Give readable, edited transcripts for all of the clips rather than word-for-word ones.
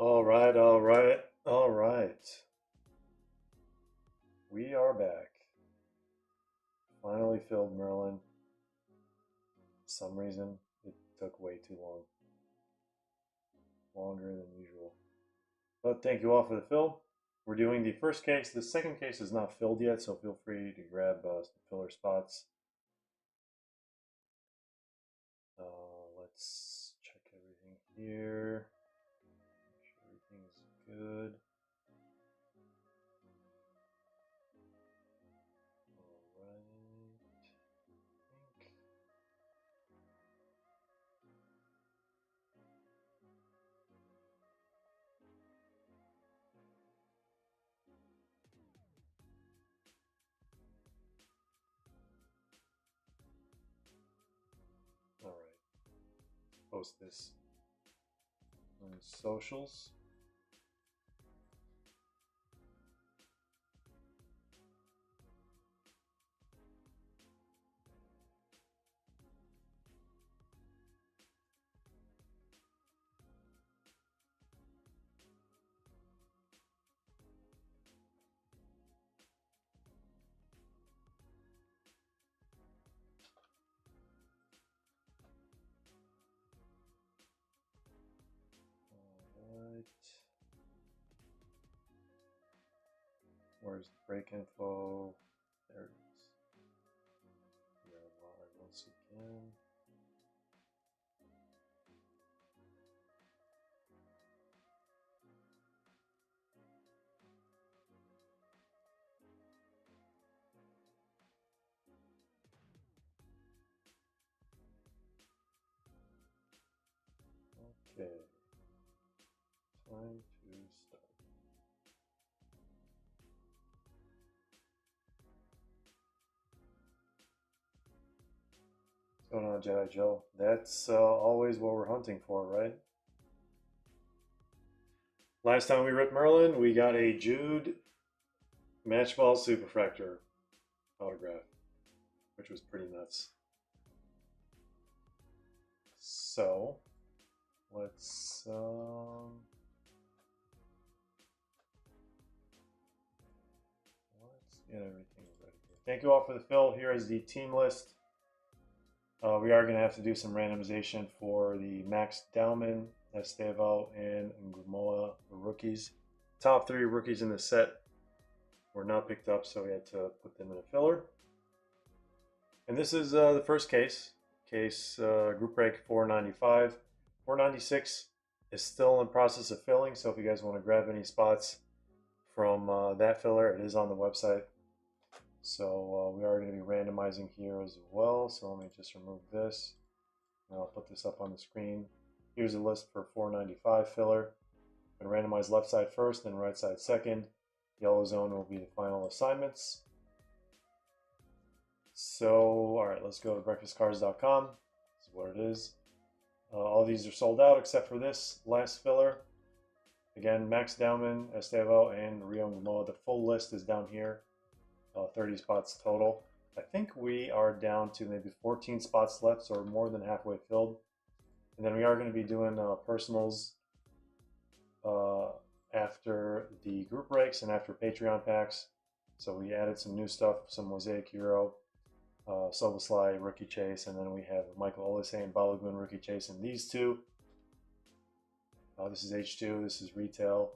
All right, all right, all right. We are back. Finally filled Merlin. For some reason, it took way too long. Longer than usual. But thank you all for the fill. We're doing the first case. The second case is not filled yet, so feel free to grab some filler spots. Let's check everything here. Make sure everything's good. All right. Post this on socials. Where's the break info? There it is. We are live once again. Okay. Time to start. What's going on, Jedi Joe? That's always what we're hunting for, right? Last time we ripped Merlin, we got a Jude Matchball Superfractor autograph, which was pretty nuts. So, let's get everything ready here. Thank you all for the fill. Here is the team list. We are going to have to do some randomization for the Max Dowman, Estevao, and Ngumoa rookies. Top 3 rookies in the set were not picked up, so we had to put them in a filler. And this is the first case. Case group break 495. 496 is still in process of filling, so if you guys want to grab any spots from that filler, it is on the website. So we are going to be randomizing here as well. So let me just remove this. And I'll put this up on the screen. Here's a list for 495 filler. I'm going to randomize left side first, then right side second. Yellow zone will be the final assignments. So, all right, let's go to breakfastcards.com. This is what it is. All these are sold out except for this last filler. Again, Max Dowman, Estevao, and Rio Ngumoa. The full list is down here. 30 spots total. I think we are down to maybe 14 spots left, so we're more than halfway filled. And then we are going to be doing personals after the group breaks and after Patreon packs. So we added some new stuff, some Mosaic Euro, Soboslai rookie chase, and then we have Michael Olise and Balogun rookie chase, and these two. This is H2, this is retail,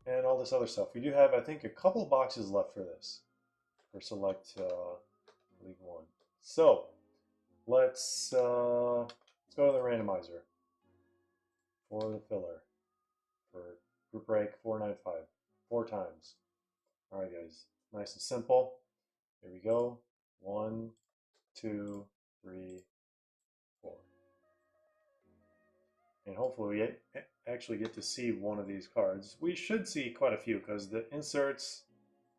and all this other stuff. We do have, I think, a couple boxes left for this, for select League 1. So let's go to the randomizer for the filler for group break 495, 4 times. All right, guys, nice and simple. Here we go. 1, 2, 3, 4. And hopefully we actually get to see one of these cards. We should see quite a few because the inserts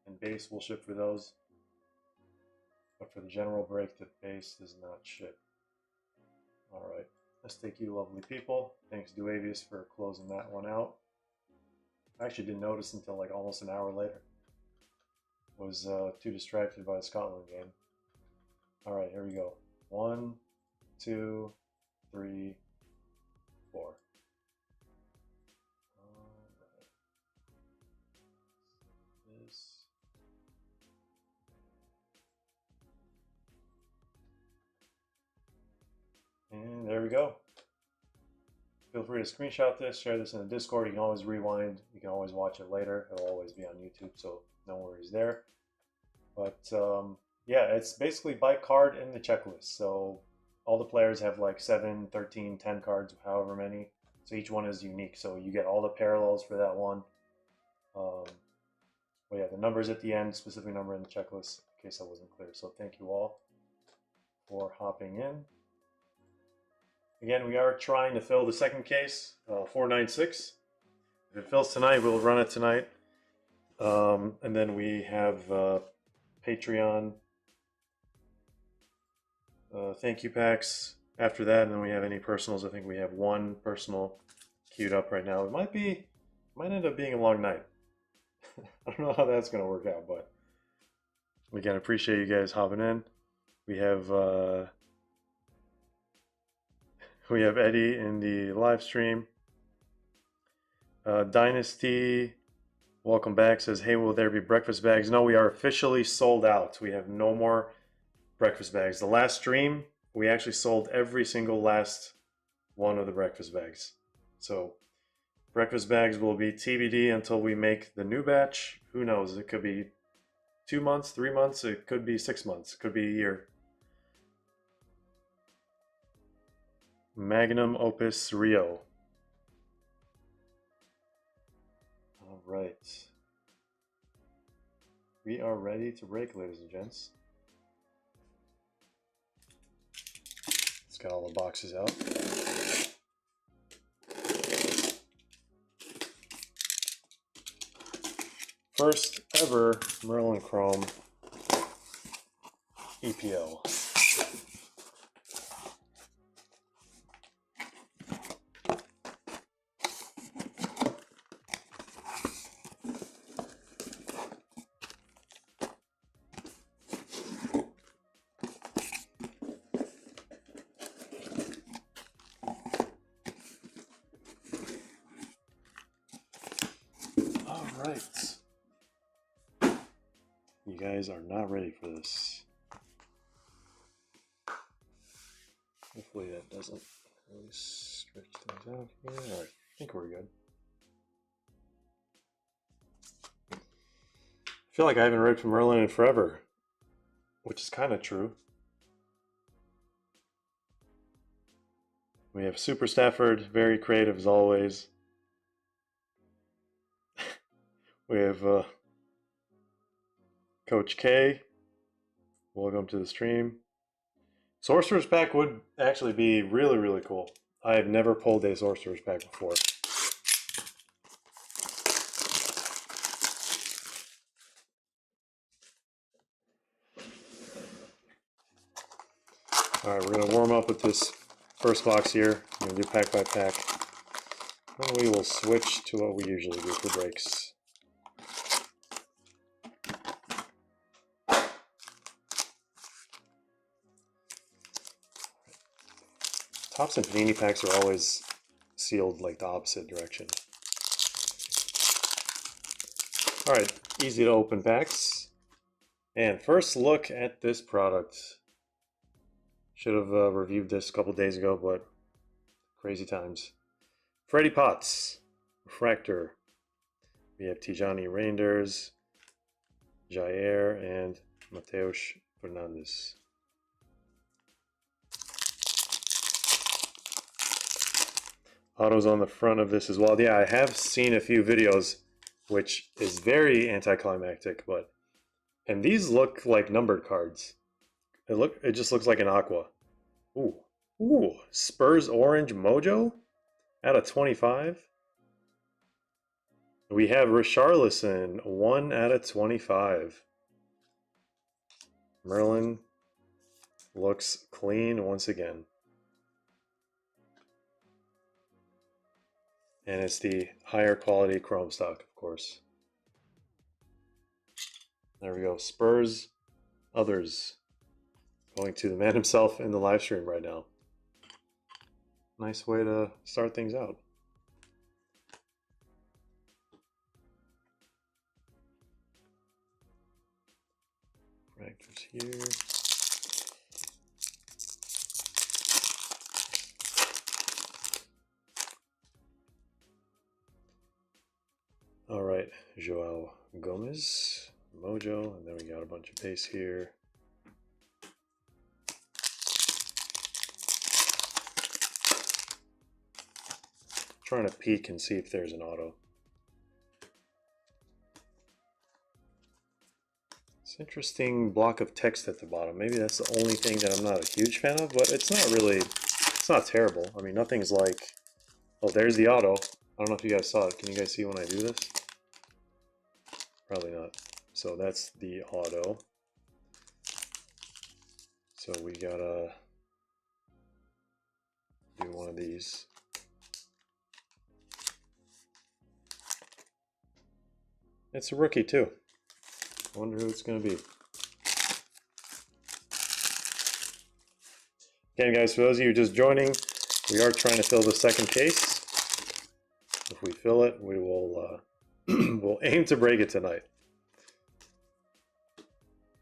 and base will ship for those. But for the general break, the base does not ship. All right, let's take you lovely people. Thanks, Duavius, for closing that one out. I actually didn't notice until like almost an hour later. Was too distracted by the Scotland game. All right, here we go. 1, 2, 3, 4. this. And there we go. Feel free to screenshot this, share this in the Discord. You can always rewind. You can always watch it later. It'll always be on YouTube, so no worries there. But yeah, it's basically by card in the checklist. So all the players have like 7, 13, 10 cards, however many. So each one is unique. So you get all the parallels for that one. But yeah, the numbers at the end, specific number in the checklist, in case that wasn't clear. So thank you all for hopping in. Again, we are trying to fill the second case, 496. If it fills tonight, we'll run it tonight. And then we have Patreon thank you packs after that, and then we have any personals. I think we have one personal queued up right now. It might end up being a long night. I don't know how that's going to work out, but again, appreciate you guys hopping in. We have Eddie in the live stream. Dynasty, welcome back, says, hey, will there be breakfast bags? No, we are officially sold out. We have no more breakfast bags. The last stream, we actually sold every single last one of the breakfast bags. So breakfast bags will be TBD until we make the new batch. Who knows? It could be 2 months, 3 months. It could be 6 months. It could be a year. Magnum Opus Rio. All right. We are ready to break, ladies and gents. Let's get all the boxes out. First ever Merlin Chrome EPL. All right. You guys are not ready for this. Hopefully that doesn't really stretch things out here. All right, I think we're good. I feel like I haven't read from Merlin in forever, which is kind of true. We have Super Stafford, very creative as always. We have Coach K. Welcome to the stream. Sorcerer's Pack would actually be really, really cool. I have never pulled a Sorcerer's Pack before. All right, we're going to warm up with this first box here. I'm going to do pack by pack. Then we will switch to what we usually do for breaks. Tops and Panini packs are always sealed like the opposite direction. All right, easy to open packs. And first look at this product. Should have reviewed this a couple days ago, but crazy times. Freddie Potts, Refractor. We have Tijani Reinders, Jair, and Mateus Fernandes. Autos on the front of this as well. Yeah, I have seen a few videos, which is very anticlimactic, and these look like numbered cards. It just looks like an aqua. Ooh, Spurs Orange Mojo out of 25. We have Richarlison 1 out of 25. Merlin looks clean once again. And it's the higher quality chrome stock, of course. There we go. Spurs Others. Going to the man himself in the live stream right now. Nice way to start things out. connectors here. All right, Joao Gomez, Mojo, and then we got a bunch of base here. Trying to peek and see if there's an auto. It's an interesting block of text at the bottom. Maybe that's the only thing that I'm not a huge fan of, but it's not really, it's not terrible. I mean, nothing's like, oh, there's the auto. I don't know if you guys saw it. Can you guys see when I do this? Probably not. So that's the auto. So we gotta do one of these. It's a rookie too. I wonder who it's going to be. Again, guys, for those of you just joining, we are trying to fill the second case. If we fill it, we will we'll aim to break it tonight.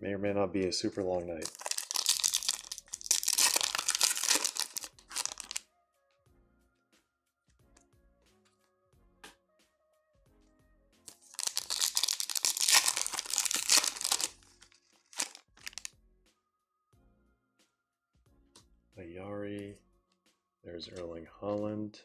May or may not be a super long night. Ayari, there's Erling Haaland.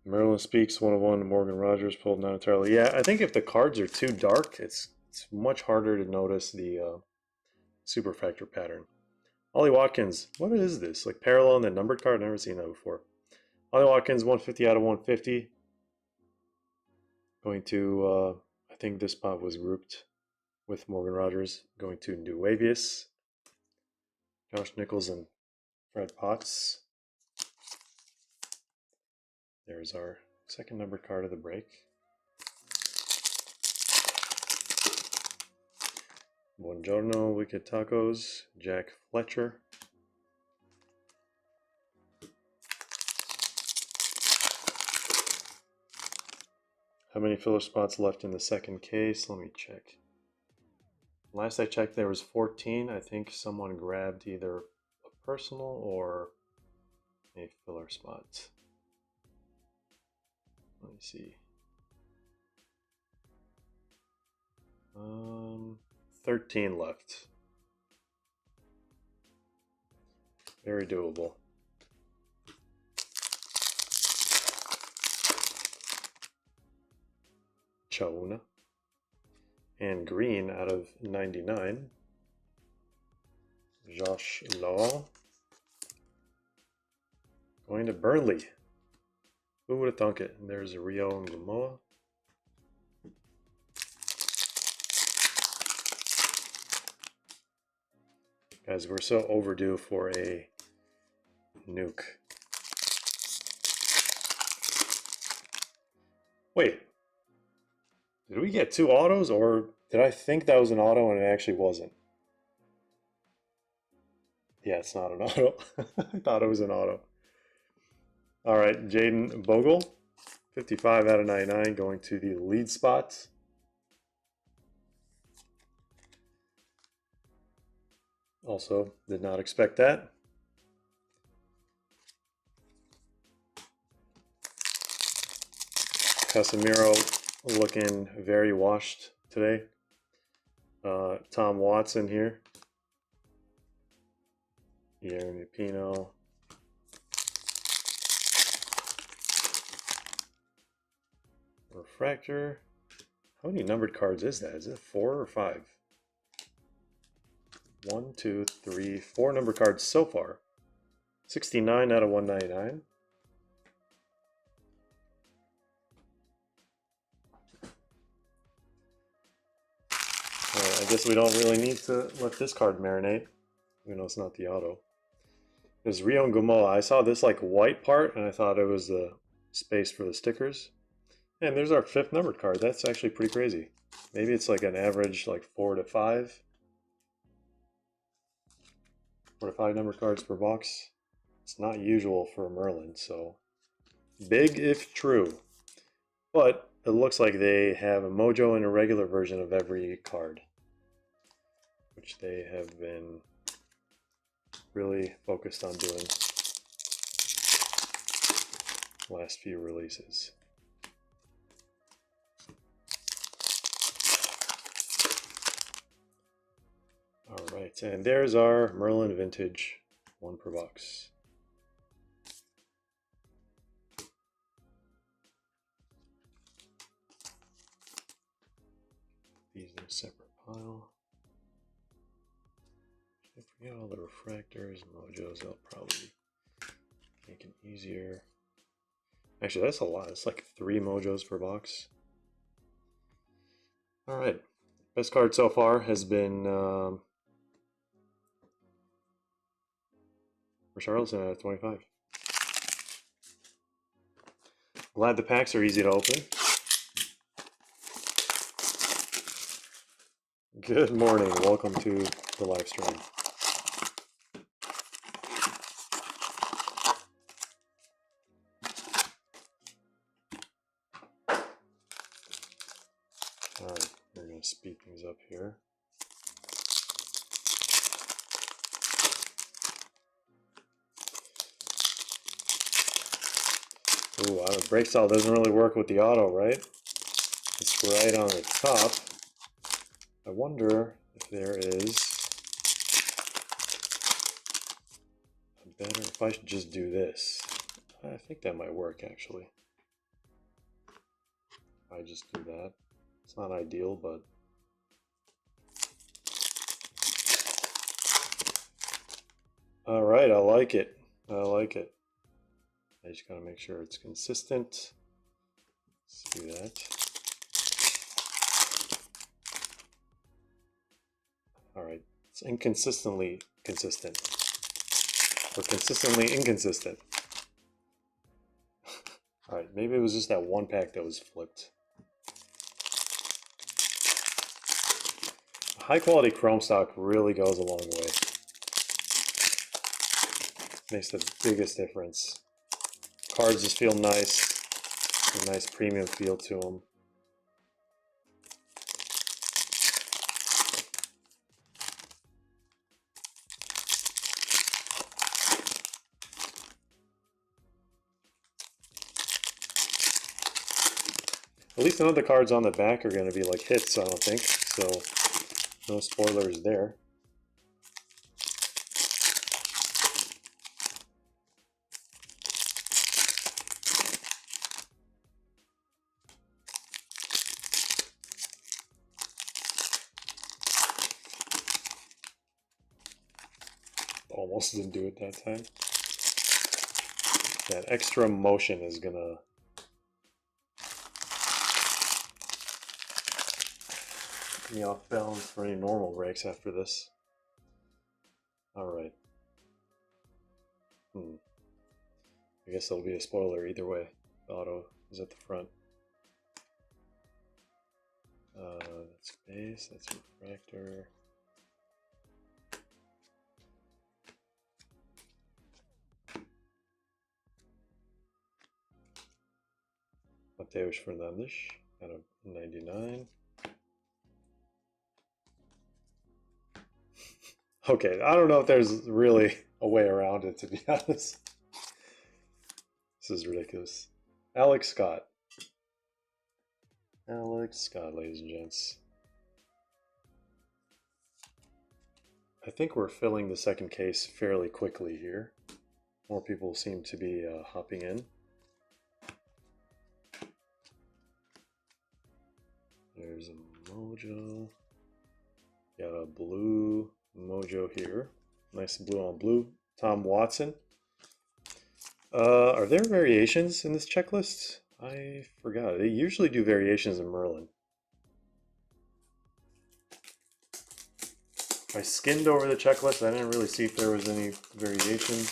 Merlin speaks 101. Morgan Rogers pulled not entirely. Yeah, I think if the cards are too dark, it's much harder to notice the super factor pattern. Ollie Watkins, what is this? Like parallel and then numbered card? I've never seen that before. Ollie Watkins, 150 out of 150. Going to, I think this spot was grouped with Morgan Rogers. Going to Nuavius, Josh Nichols, and Fred Potts. There's our second numbered card of the break. Buongiorno, Wicked Tacos, Jack Fletcher. How many filler spots left in the second case? Let me check. Last I checked, there was 14. I think someone grabbed either a personal or a filler spot. Let me see. 13 left. Very doable. Chauna. And green out of 99. Josh Law. Going to Burnley. Who would have thunk it? And there's Rio and Gamoa. Guys, we're so overdue for a nuke. Wait. Did we get two autos, or did I think that was an auto and it actually wasn't? Yeah, it's not an auto. I thought it was an auto. All right, Jaden Bogle, 55 out of 99, going to the lead spot. Also, did not expect that. Casemiro looking very washed today. Tom Watson here. Jeremy Pino. Refractor. How many numbered cards is that? Is it 4 or 5? 1, 2, 3, 4 number cards so far. 69 out of 199. I guess we don't really need to let this card marinate, even though it's not the auto. There's Rio and Gamoa. I saw this like white part, and I thought it was the space for the stickers. And there's our 5th numbered card. That's actually pretty crazy. Maybe it's like an average like 4 to 5. 4 to 5 numbered cards per box. It's not usual for a Merlin, so big if true. But it looks like they have a mojo and a regular version of every card, which they have been really focused on doing last few releases. All right, and there's our Merlin Vintage, 1 per box. These in a separate pile. I forget all the refractors and mojos. I'll probably make it easier. Actually, that's a lot. It's like 3 mojos per box. All right, best card so far has been Richarlison at 25. Glad the packs are easy to open. Good morning. Welcome to the live stream. All right, we're going to speed things up here. Ooh, break style doesn't really work with the auto, right? It's right on the top. I wonder if there is a better, if I should just do this. I think that might work actually. I just do that. It's not ideal, but all right, I like it. I like it. I just gotta make sure it's consistent. Let's do that. All right, it's inconsistently consistent, or consistently inconsistent. All right, maybe it was just that one pack that was flipped. High quality chrome stock really goes a long way. Makes the biggest difference. Cards just feel nice, a nice premium feel to them. At least none of the cards on the back are going to be like hits, I don't think, so no spoilers there. Almost didn't do it that time. That extra motion is gonna get me off balance for any normal breaks after this. Alright. I guess it'll be a spoiler either way. Auto is at the front. That's base, that's refractor. Mateus Fernandes out of 99. Okay, I don't know if there's really a way around it, to be honest. This is ridiculous. Alex Scott. Alex Scott, ladies and gents. I think we're filling the second case fairly quickly here. More people seem to be hopping in. There's a mojo. Got a blue mojo here. Nice blue on blue. Tom Watson. Are there variations in this checklist? I forgot. They usually do variations in Merlin. I skimmed over the checklist. I didn't really see if there was any variations.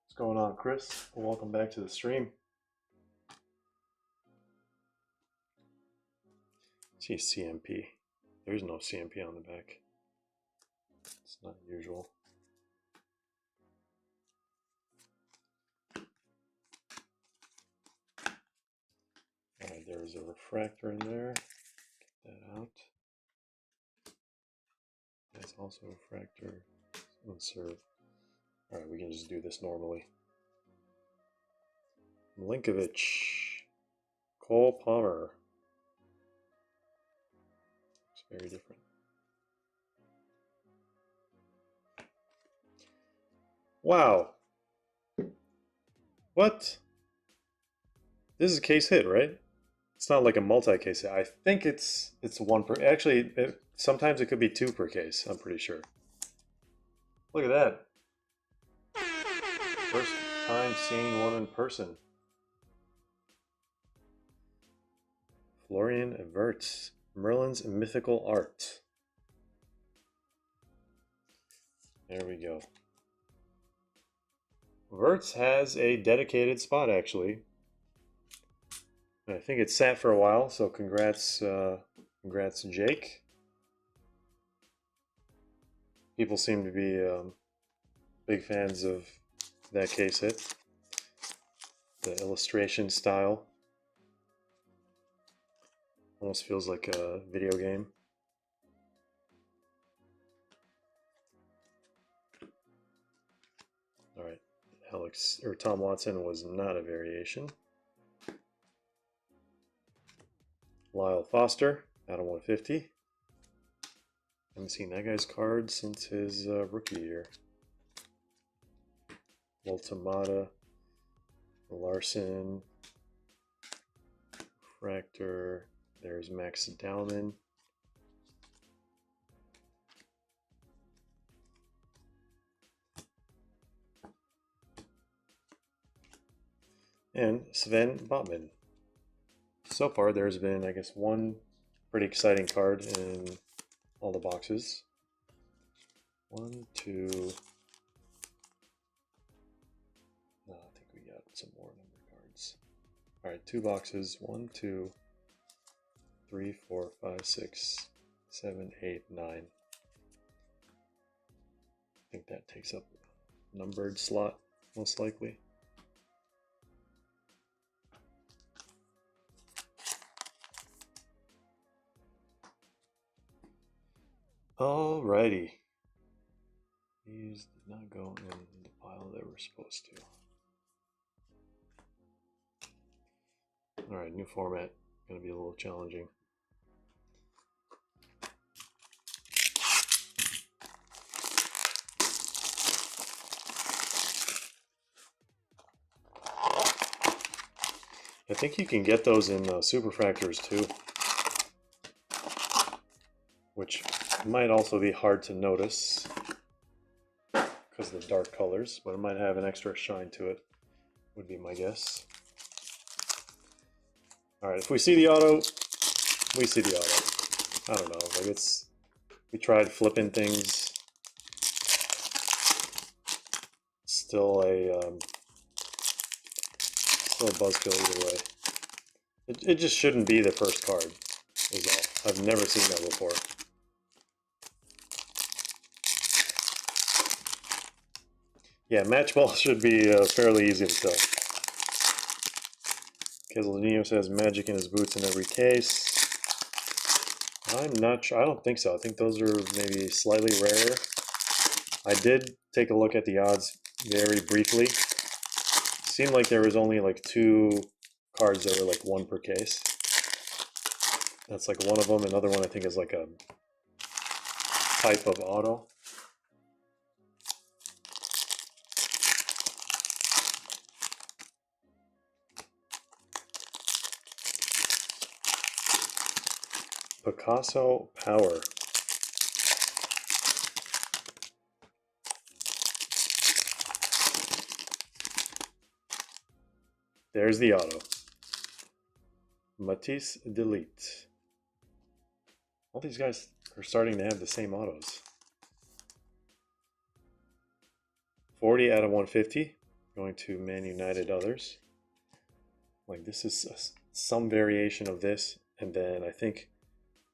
What's going on, Chris? Welcome back to the stream. See CMP. There's no CMP on the back. It's not usual. There's a refractor in there. Get that out. That's also a refractor. Insert. Alright, we can just do this normally. Milinkovic. Cole Palmer. It's very different. Wow. What? This is a case hit, right? It's not like a multi-case hit. I think it's one per. Actually, sometimes it could be two per case. I'm pretty sure. Look at that. First time seeing one in person. Florian Everts. Merlin's Mythical Art. There we go. Everts has a dedicated spot, actually. I think it sat for a while, so congrats, congrats, Jake. People seem to be big fans of that case hit. The illustration style almost feels like a video game. All right, Tom Watson was not a variation. Lyle Foster, out of 150. Haven't seen that guy's card since his rookie year. Voltamata, Larson, Refractor. There's Max Dowman. And Sven Botman. So far, there's been, I guess, one pretty exciting card in all the boxes. 1, 2. No, I think we got some more number cards. All right, 2 boxes. 1, 2, 3, 4, 5, 6, 7, 8, 9. I think that takes up a numbered slot, most likely. Alrighty. These did not go in the pile they were supposed to. Alright, new format. Gonna be a little challenging. I think you can get those in superfractors too, which might also be hard to notice because of the dark colors, but it might have an extra shine to it, would be my guess. All right, if we see the auto, we see the auto. I don't know, like we tried flipping things. Still a buzzkill either way. It just shouldn't be the first card, is all. I've never seen that before. Yeah, match ball should be fairly easy to tell. Keselnio says magic in his boots in every case. I'm not sure. I don't think so. I think those are maybe slightly rarer. I did take a look at the odds very briefly. Seemed like there was only like 2 cards that were like 1 per case. That's like one of them. Another one I think is like a type of auto. Picasso Power. There's the auto. Matisse Delete. All these guys are starting to have the same autos. 40 out of 150 going to Man United others. Like this is some variation of this, and then I think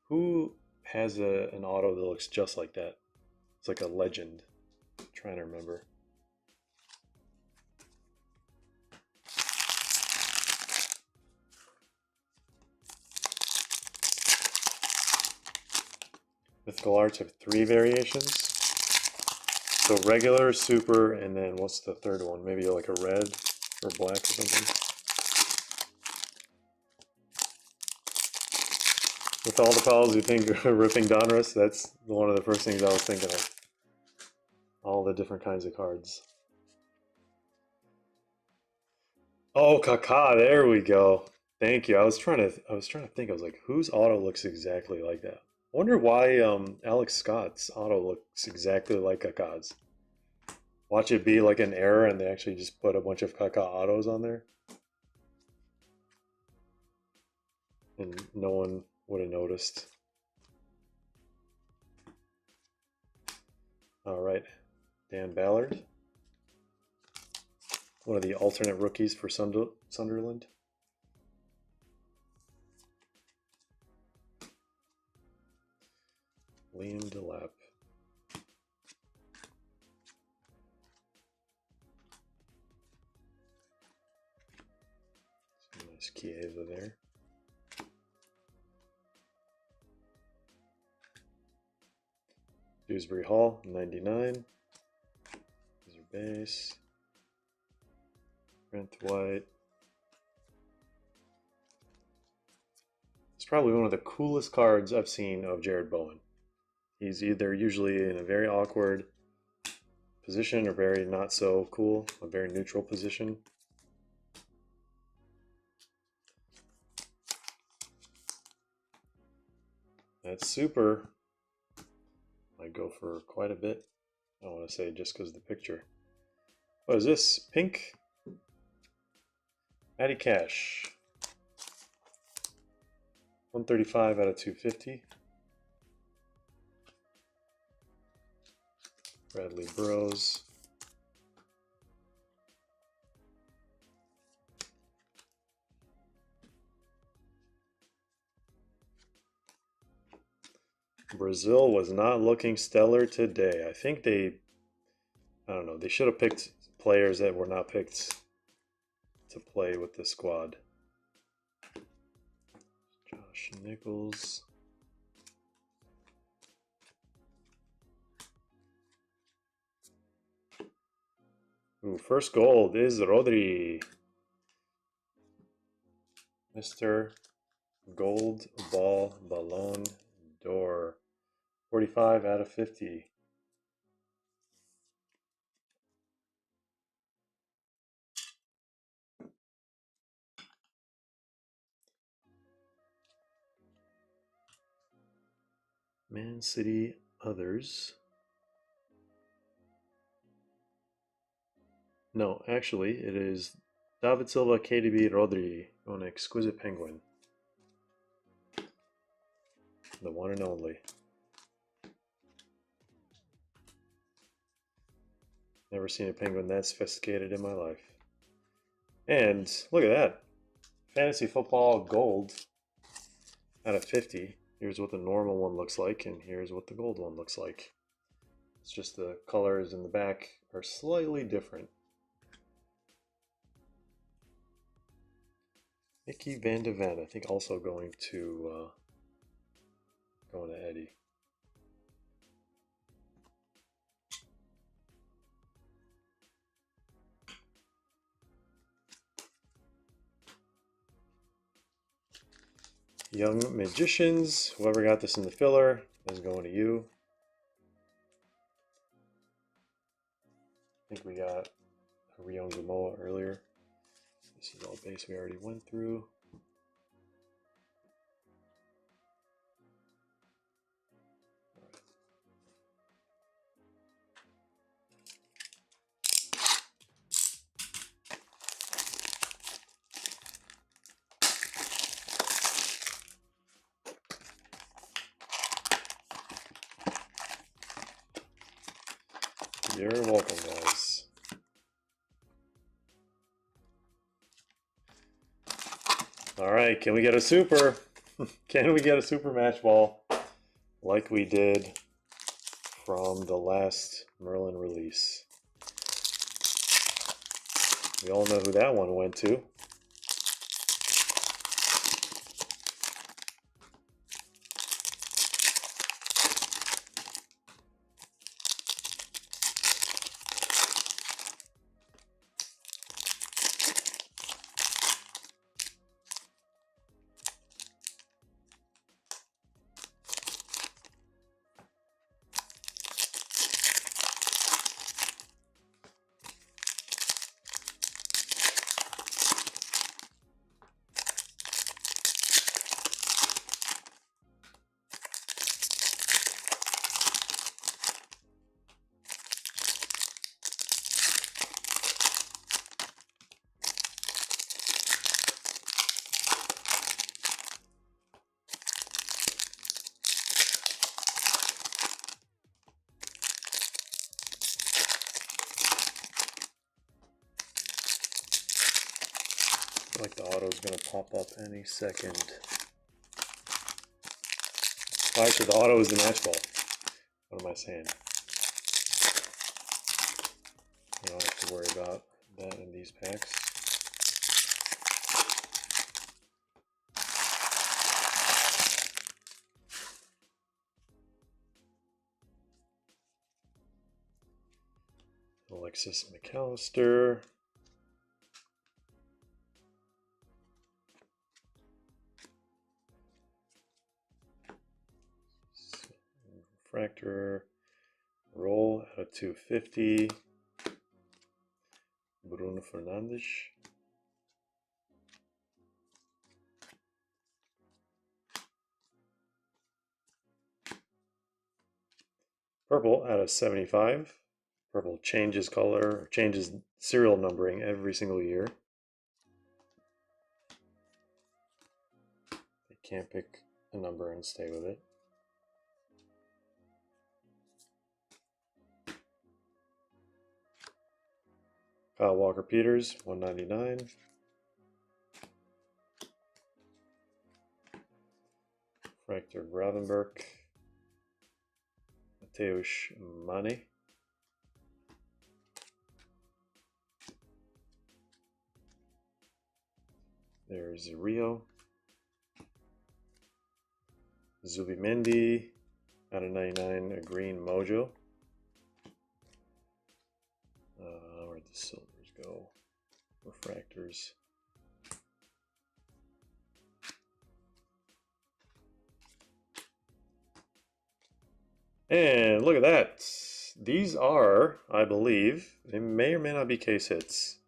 who has an auto that looks just like that? It's like a legend. I'm trying to remember. Mythical Arts have 3 variations. So regular, super, and then what's the third one? Maybe like a red or black or something. With all the pals you think are ripping Donruss, that's one of the first things I was thinking of. All the different kinds of cards. Oh, Kaká, there we go. Thank you. I was trying to think. I was like, whose auto looks exactly like that? I wonder why Alex Scott's auto looks exactly like Kaká's. Watch it be like an error and they actually just put a bunch of Kaká autos on there. And no one would have noticed. All right, Dan Ballard. One of the alternate rookies for Sunderland. Liam Delap. Some nice Chiesa there. Dewsbury Hall, 99. These are base. Brent White. It's probably one of the coolest cards I've seen of Jared Bowen. He's either usually in a very awkward position or very not so cool, a very neutral position. That's super. Might go for quite a bit. I don't want to say just because of the picture. What is this? Pink? Matty Cash. 135 out of 250. Bradley Burrows. Brazil was not looking stellar today. I think I don't know, they should have picked players that were not picked to play with the squad. Josh Nichols. Ooh, first gold is Rodri. Mr. Gold Ball Ballon d'Or. 45 out of 50. Man City others. No, actually, it is David Silva, KDB, Rodri on Exquisite Penguin. The one and only. Never seen a penguin that sophisticated in my life. And look at that. Fantasy Football Gold out of 50. Here's what the normal one looks like, and here's what the gold one looks like. It's just the colors in the back are slightly different. Mickey Van de Ven, I think also going to Eddie. Young Magicians, whoever got this in the filler is going to you. I think we got Rio Gamoa earlier. This is all base we already went through. You're welcome, guys. All right, can we get a super? Can we get a super match ball like we did from the last Merlin release? We all know who that one went to. feel like the auto is going to pop up any second. All right, so the auto is the match ball. What am I saying? You don't have to worry about that in these packs. Alexis McAllister. Refractor. Roll out of 250. Bruno Fernandes. Purple out of 75. Purple changes color, or changes serial numbering every single year. You can't pick a number and stay with it. Kyle Walker-Peters, 199. Fractor Gravenberg. Mateusz Mane. There's Rio. Zubimendi, out of 99, a green mojo. Where'd the silvers go? Refractors. And look at that. These are, I believe, they may or may not be case hits.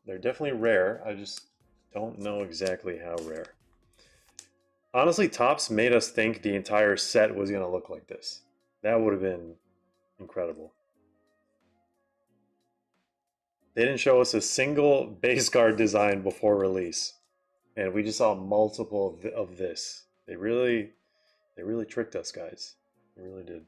They're definitely rare. I just don't know exactly how rare. Honestly, Topps made us think the entire set was going to look like this. That would have been incredible. They didn't show us a single base card design before release. And we just saw multiple of this. They really tricked us, guys. They really did.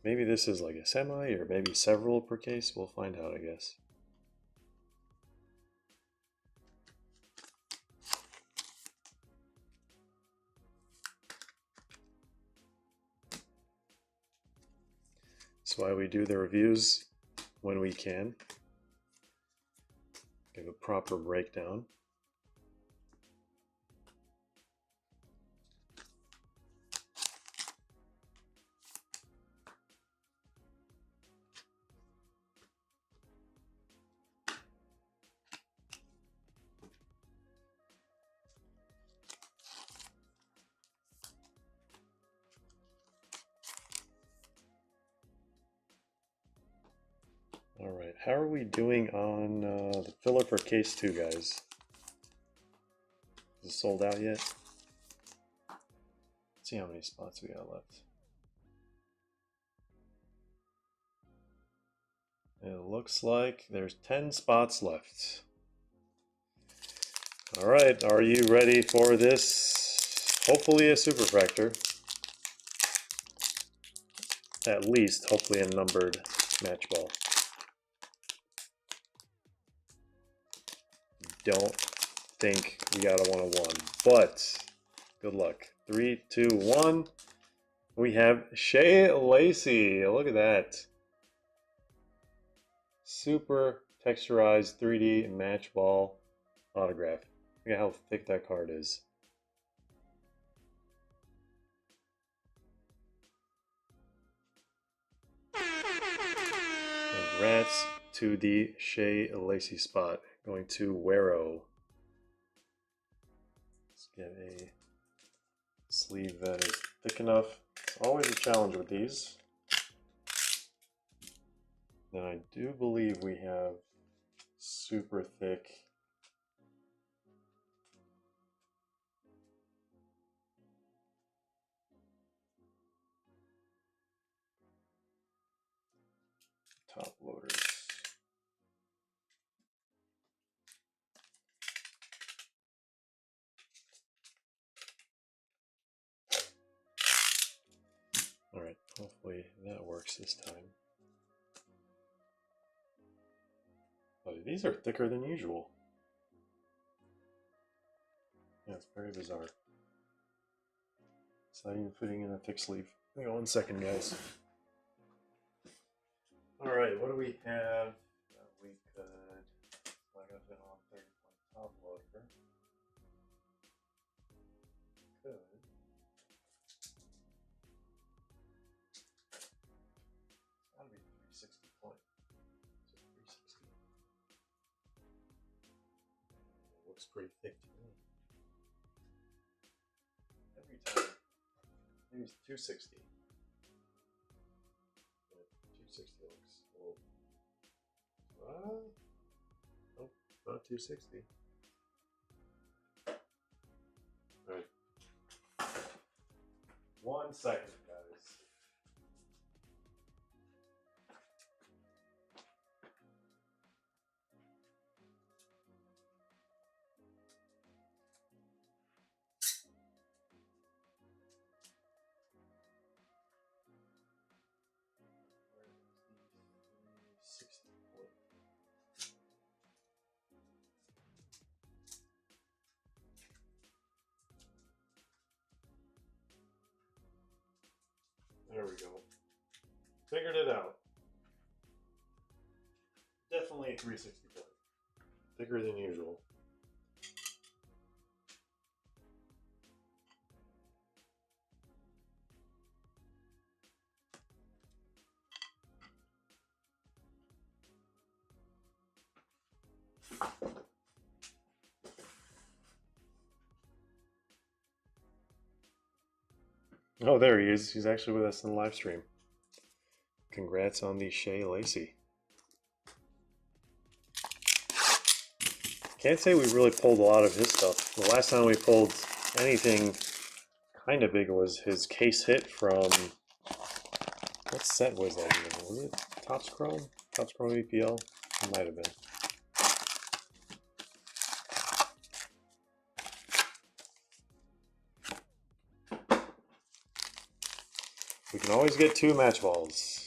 Maybe this is like a semi, or maybe several per case. We'll find out, I guess. That's why we do the reviews when we can. Give a proper breakdown. All right, how are we doing on the filler for case 2, guys? Is it sold out yet? Let's see how many spots we got left. It looks like there's 10 spots left. All right, are you ready for this? Hopefully a superfractor. At least, hopefully a numbered match ball. Don't think we got a 101, but good luck. 3, 2, 1. We have Shea Lacey. Look at that. Super texturized 3D match ball autograph. Look at how thick that card is. Congrats to the Shea Lacey spot. Going to Wero. Let's get a sleeve that is thick enough. It's always a challenge with these. Then I do believe we have super thick top loaders. All right, Hopefully that works this time. But these are thicker than usual. Yeah, it's very bizarre. It's not even fitting in a thick sleeve. Hang on 1 second, guys. Alright, what do we have that we could plug up in on 30-point top loader? Could. It's gotta be 360 point. So 360. It looks pretty thick to me. Every time. Maybe it's 260. 260 looks a little. Nope, not 260. Alright. 1 second, guys. There we go. Figured it out. Definitely 360 point. Thicker than usual. Oh, there he is. He's actually with us in the live stream. Congrats on the Shea Lacey. Can't say we really pulled a lot of his stuff. The last time we pulled anything kind of big was his case hit from... What set was that even? Was it Topps Chrome? Topps Chrome EPL? It might have been. We can always get 2 match balls.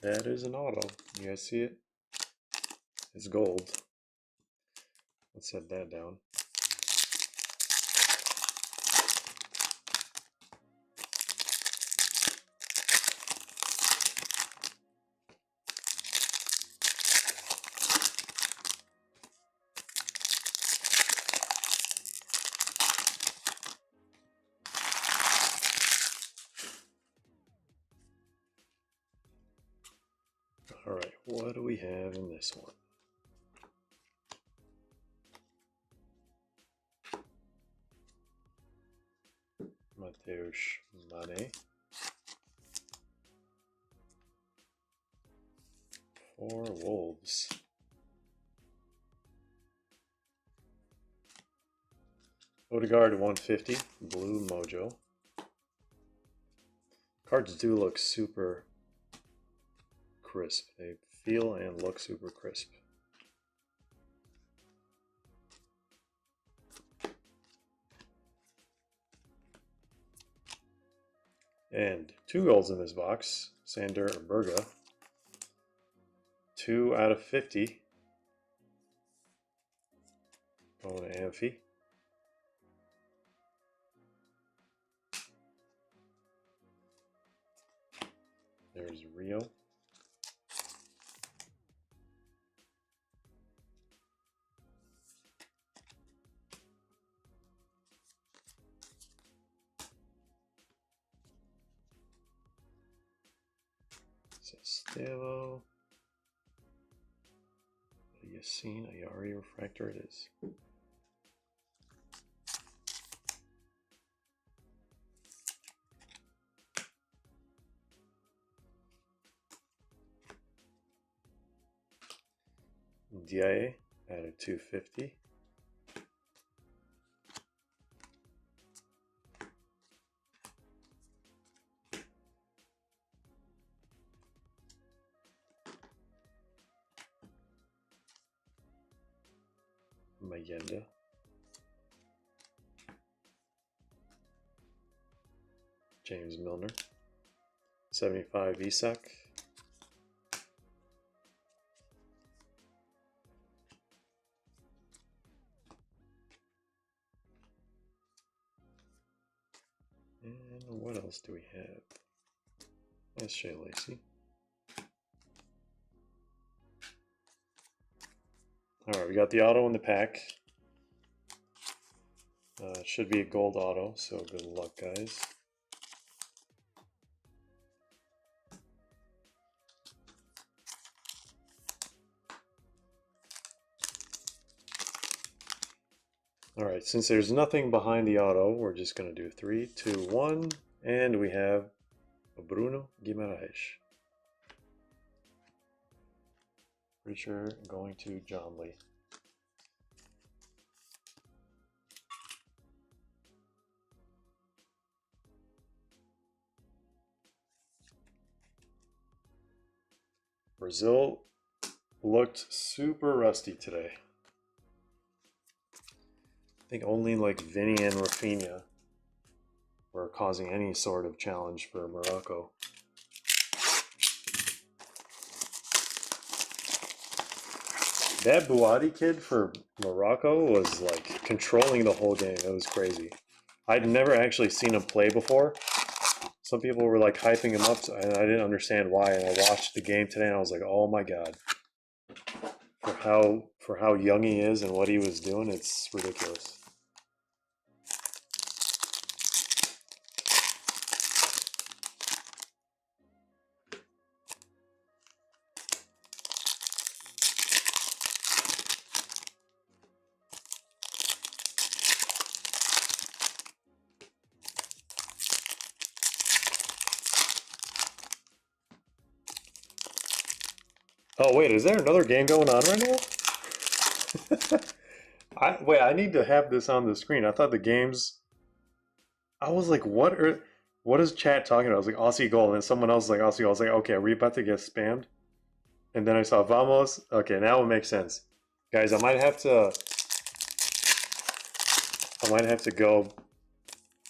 That is an auto. You guys see it? It's gold. Let's set that down. All right, what do we have in this one? Mateusz Mane. For Wolves. Odegaard 150, blue mojo. Cards do look super crisp. They feel and look super crisp. And 2 goals in this box. Sander Berga. 2 out of 50. Going to Amphi. There's Rio. Stevo. Yassine Ayari refractor it is. DIA added 250. Mayenda. James Milner. 75 Isak. And what else do we have? That's Shea Lacey. Alright, we got the auto in the pack. It should be a gold auto, so good luck, guys. Alright, since there's nothing behind the auto, we're just going to do 3, 2, 1, and we have a Bruno Guimaraes. Pretty sure going to John Lee. Brazil looked super rusty today. I think only like Vinny and Rafinha were causing any sort of challenge for Morocco. That Bouadi kid for Morocco was like controlling the whole game. It was crazy. I'd never actually seen him play before. Some people were like hyping him up, and I didn't understand why. And I watched the game today, and I was like, "Oh my god!" For how young he is and what he was doing, it's ridiculous. Oh wait, is there another game going on right now? I need to have this on the screen. I thought the games. I was like, what is chat talking about? I was like Aussie goal, and then someone else was like Aussie goal. I was like, okay, are we about to get spammed? And then I saw Vamos. Okay, now it makes sense, guys. I might have to go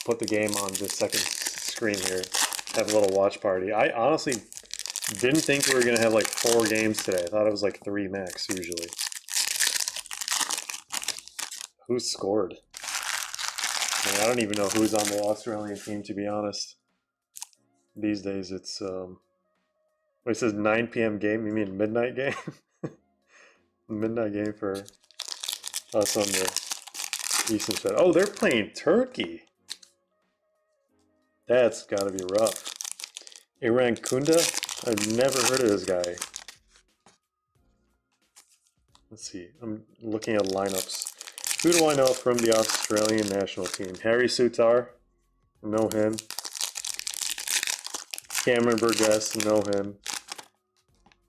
put the game on this second screen here. Have a little watch party. I honestly didn't think we were gonna have like 4 games today. I thought it was like 3 max usually. Who scored? I mean, I don't even know who's on the Australian team, to be honest. These days it's it says 9 p.m. game. You mean midnight game? Midnight game for us on the Eastern side. Oh, they're playing Turkey. That's got to be rough. Iran Kunda? I've never heard of this guy. Let's see. I'm looking at lineups. Who do I know from the Australian national team? Harry Sutar. Know him. Cameron Burgess. Know him.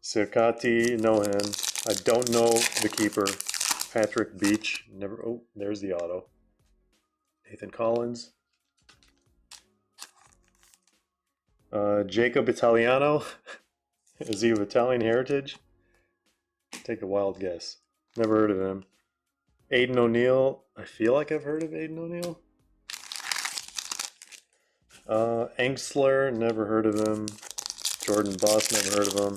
Sirkati. Know him. I don't know the keeper. Patrick Beach. Never. Oh, there's the auto. Nathan Collins. Jacob Italiano. Is he of Italian heritage? Take a wild guess. Never heard of him. Aiden O'Neill. I feel like I've heard of Aiden O'Neill. Engsler, never heard of him. Jordan Boss, never heard of him.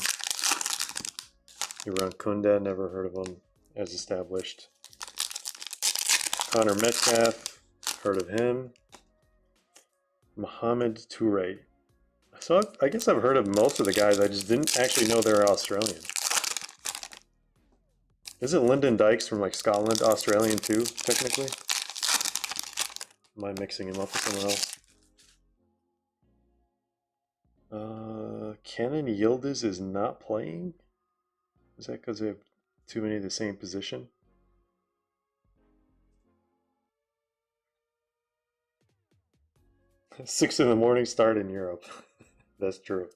Iran Kunda, never heard of him as established. Connor Metcalf, heard of him. Mohamed Toure. So I guess I've heard of most of the guys. I just didn't actually know they're Australian. Isn't Lyndon Dykes from like Scotland Australian too, technically? Am I mixing him up with someone else? Kenan Yildiz is not playing? Is that because they have too many of the same position? Six in the morning start in Europe. That's true.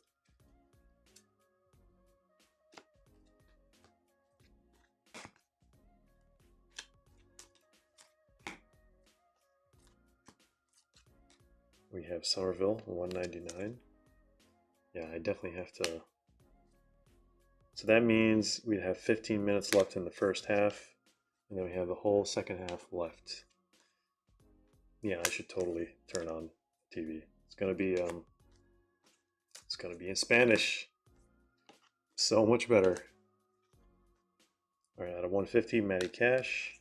We have Somerville, 199. Yeah, I definitely have to. So that means we'd have 15 minutes left in the first half, and then we have the whole second half left. Yeah, I should totally turn on TV. It's gonna be in Spanish. So much better. All right, out of 150, Matty Cash.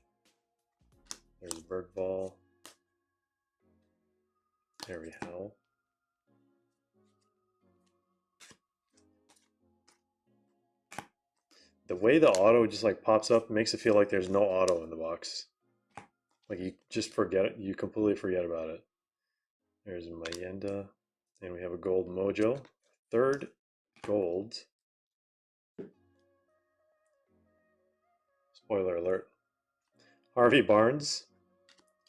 There's Bergvall. Harry Howell. The way the auto just like pops up makes it feel like there's no auto in the box. Like you just forget it. You completely forget about it. There's Mayenda. And we have a gold mojo. Third gold. Spoiler alert. Harvey Barnes.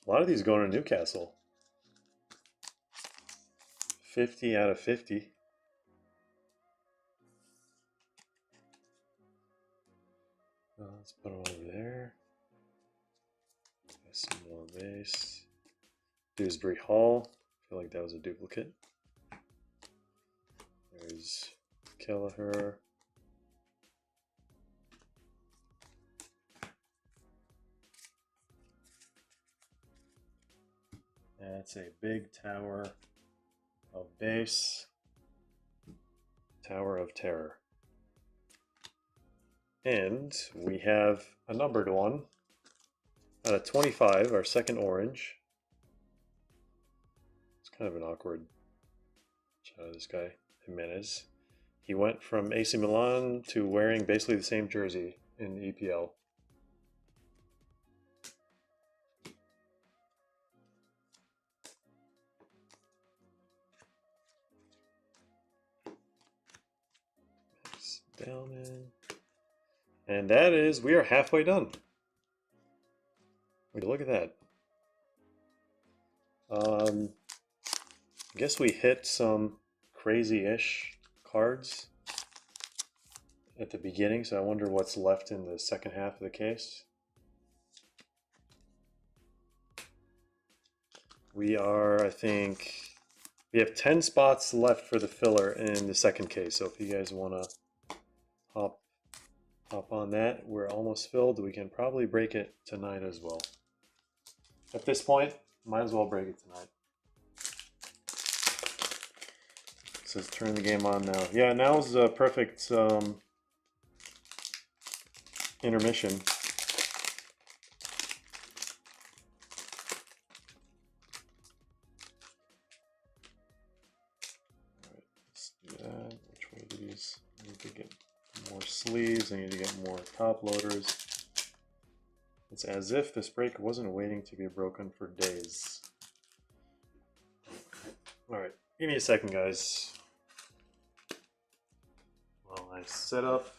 A lot of these going to Newcastle. 50 out of 50. Let's put them over there. Got some more base. Dewsbury Hall. I feel like that was a duplicate. There's Kelleher. That's a big tower of base. Tower of Terror. And we have a numbered one. Out of 25, our second orange. It's kind of an awkward shot of this guy, Jimenez. He went from AC Milan to wearing basically the same jersey in the EPL. Dellman. And that is, we are halfway done. Look at that. I guess we hit some crazy-ish cards at the beginning, so I wonder what's left in the second half of the case. We are, I think, we have 10 spots left for the filler in the second case, so if you guys want to hop on that, we're almost filled. We can probably break it tonight as well. At this point, might as well break it tonight. It says turn the game on now. Yeah, now is a perfect intermission. Alright, let's do that. Which way do these? I need to get more sleeves. I need to get more top loaders. It's as if this break wasn't waiting to be broken for days. Alright, give me a second, guys. While I set up.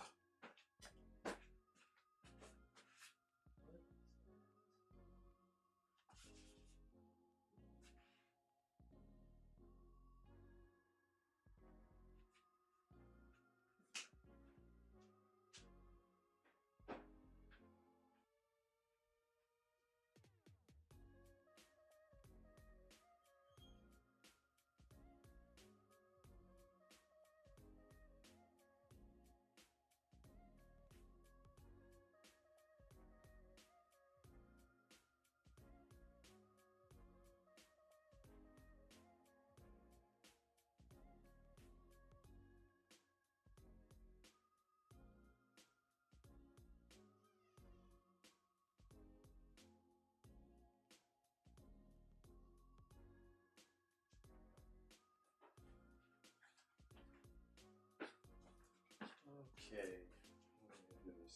Okay, I'm gonna do this.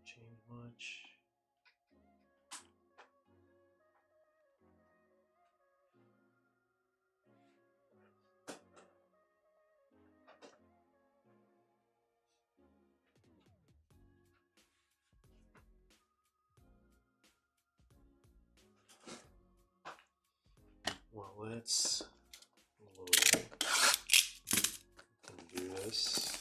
Change much. Well, let's do this.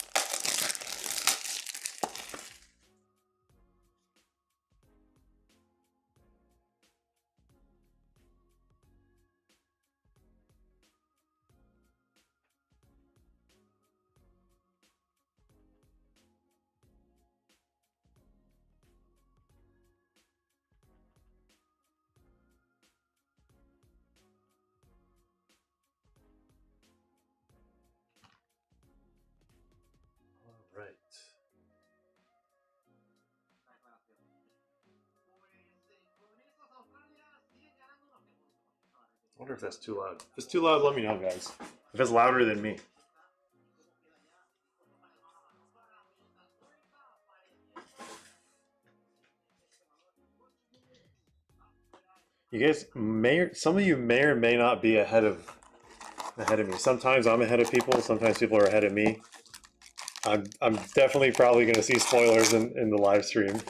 All right. I wonder if that's too loud. If it's too loud, let me know, guys. If it's louder than me. You guys some of you may or may not be ahead of me. Sometimes I'm ahead of people. Sometimes people are ahead of me. I'm definitely probably going to see spoilers in the live stream,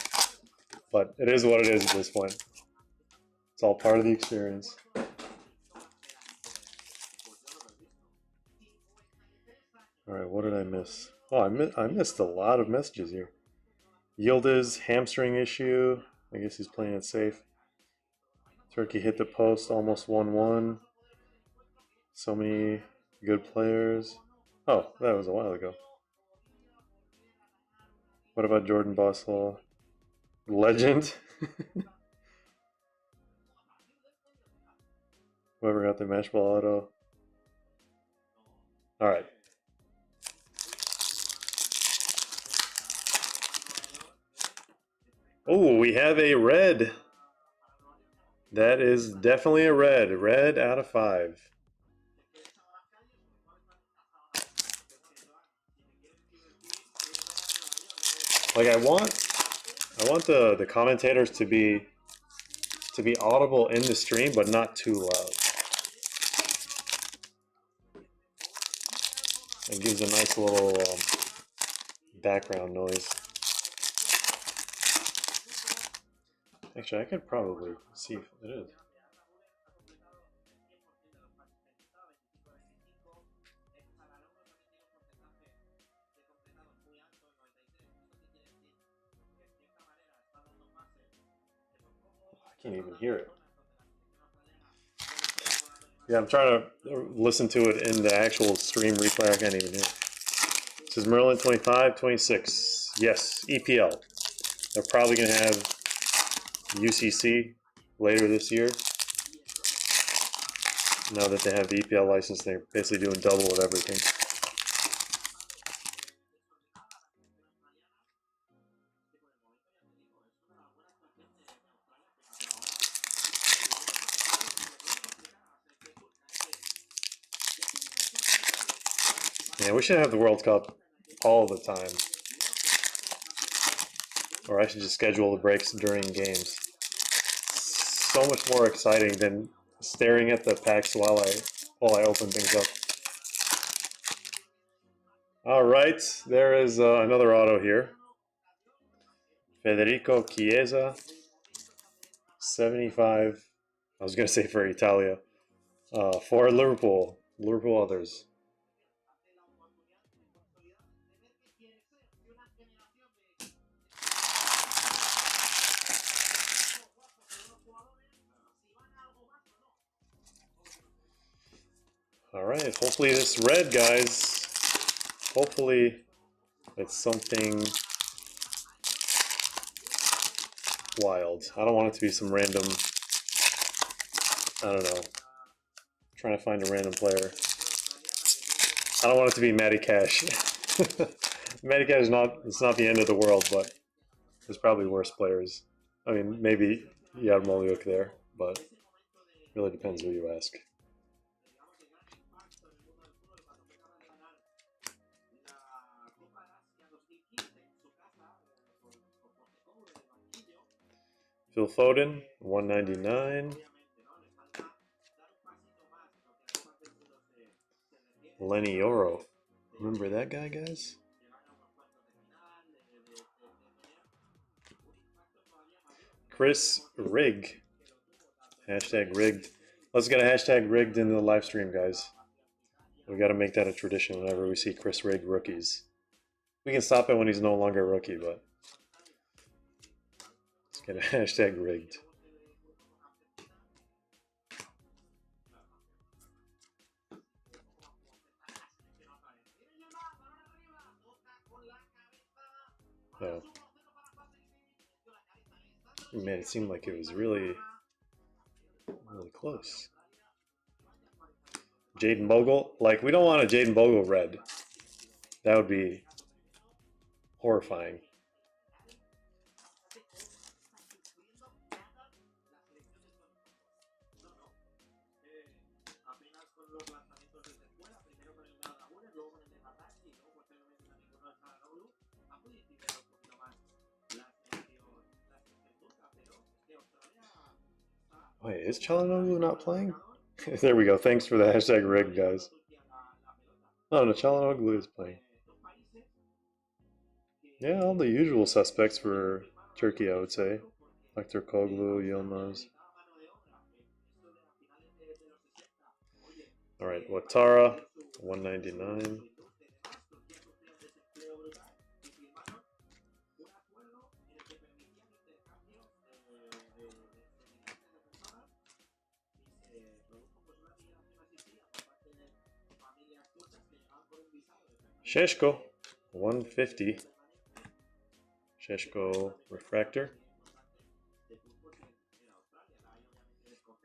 but it is what it is at this point. It's all part of the experience. All right, what did I miss? Oh, I missed a lot of messages here. Yildiz hamstring issue. I guess he's playing it safe. Turkey hit the post, almost 1-1. So many good players. Oh, that was a while ago. What about Jordan Bossall? Legend. Whoever got the match ball auto. All right. Oh, we have a red. That is definitely a red. Red out of 5. Like I want the commentators to be audible in the stream, but not too loud. It gives a nice little background noise. Actually, I could probably see if it is. I can't even hear it. Yeah, I'm trying to listen to it in the actual stream replay. I can't even hear it. This is Merlin 25, 26. Yes, EPL. They're probably going to have UCC later this year. Now that they have the EPL license, they're basically doing double of everything. Yeah, we should have the World Cup all the time. Or I should just schedule the breaks during games. So much more exciting than staring at the packs while I open things up. All right, there is another auto here. Federico Chiesa, 75. I was going to say for Italia. For Liverpool. Liverpool others. All right, hopefully this red, guys, Hopefully it's something wild. I don't want it to be some random, I don't know, trying to find a random player. I don't want it to be Matty Cash. Matty Cash is not, it's not the end of the world, but there's probably worse players. I mean, maybe Yarmolyuk there, but it really depends who you ask. Phil Foden, 199. Lenny Oro. Remember that guy, guys? Chris Rig. Hashtag rigged. Let's get a hashtag rigged into the live stream, guys. We got to make that a tradition whenever we see Chris Rig rookies. We can stop it when he's no longer a rookie, but let's get a hashtag rigged. Oh. Man, it seemed like it was really close. Jaden Bogle. Like, we don't want a Jaden Bogle red. That would be horrifying. Wait, is Çalhanoğlu not playing? There we go. Thanks for the hashtag rig, guys. Oh, no, Çalhanoğlu is playing. Yeah, all the usual suspects for Turkey, I would say. Hector Koglu, Yilmaz. All right, Ouattara, 199. Sheshko, 150. Sheshko refractor.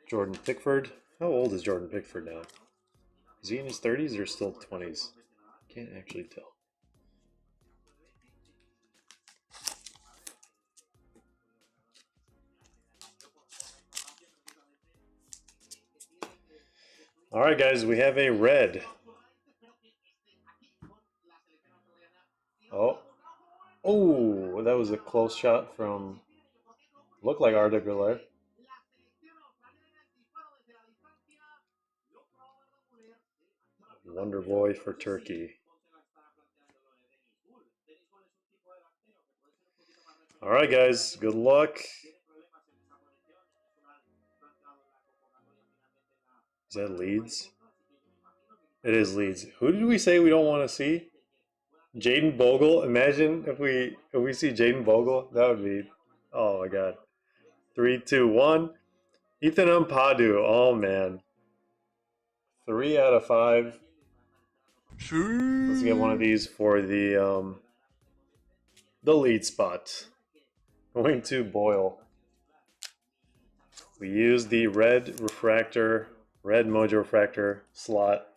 Jordan Pickford. How old is Jordan Pickford now? Is he in his 30s or still 20s? Can't actually tell. All right, guys, we have a red. Oh, that was a close shot from, looked like Arda Güler. Wonder Boy for Turkey. All right, guys, good luck. Is that Leeds? It is Leeds. Who did we say we don't want to see? Jaden Bogle. Imagine if we see Jaden Bogle, that would be, oh my god. 3, 2, 1. Ethan Ampadu. Oh man. 3 out of 5. Let's get one of these for the lead spot. Going to Boyle. We use the red refractor, red Mojo refractor slot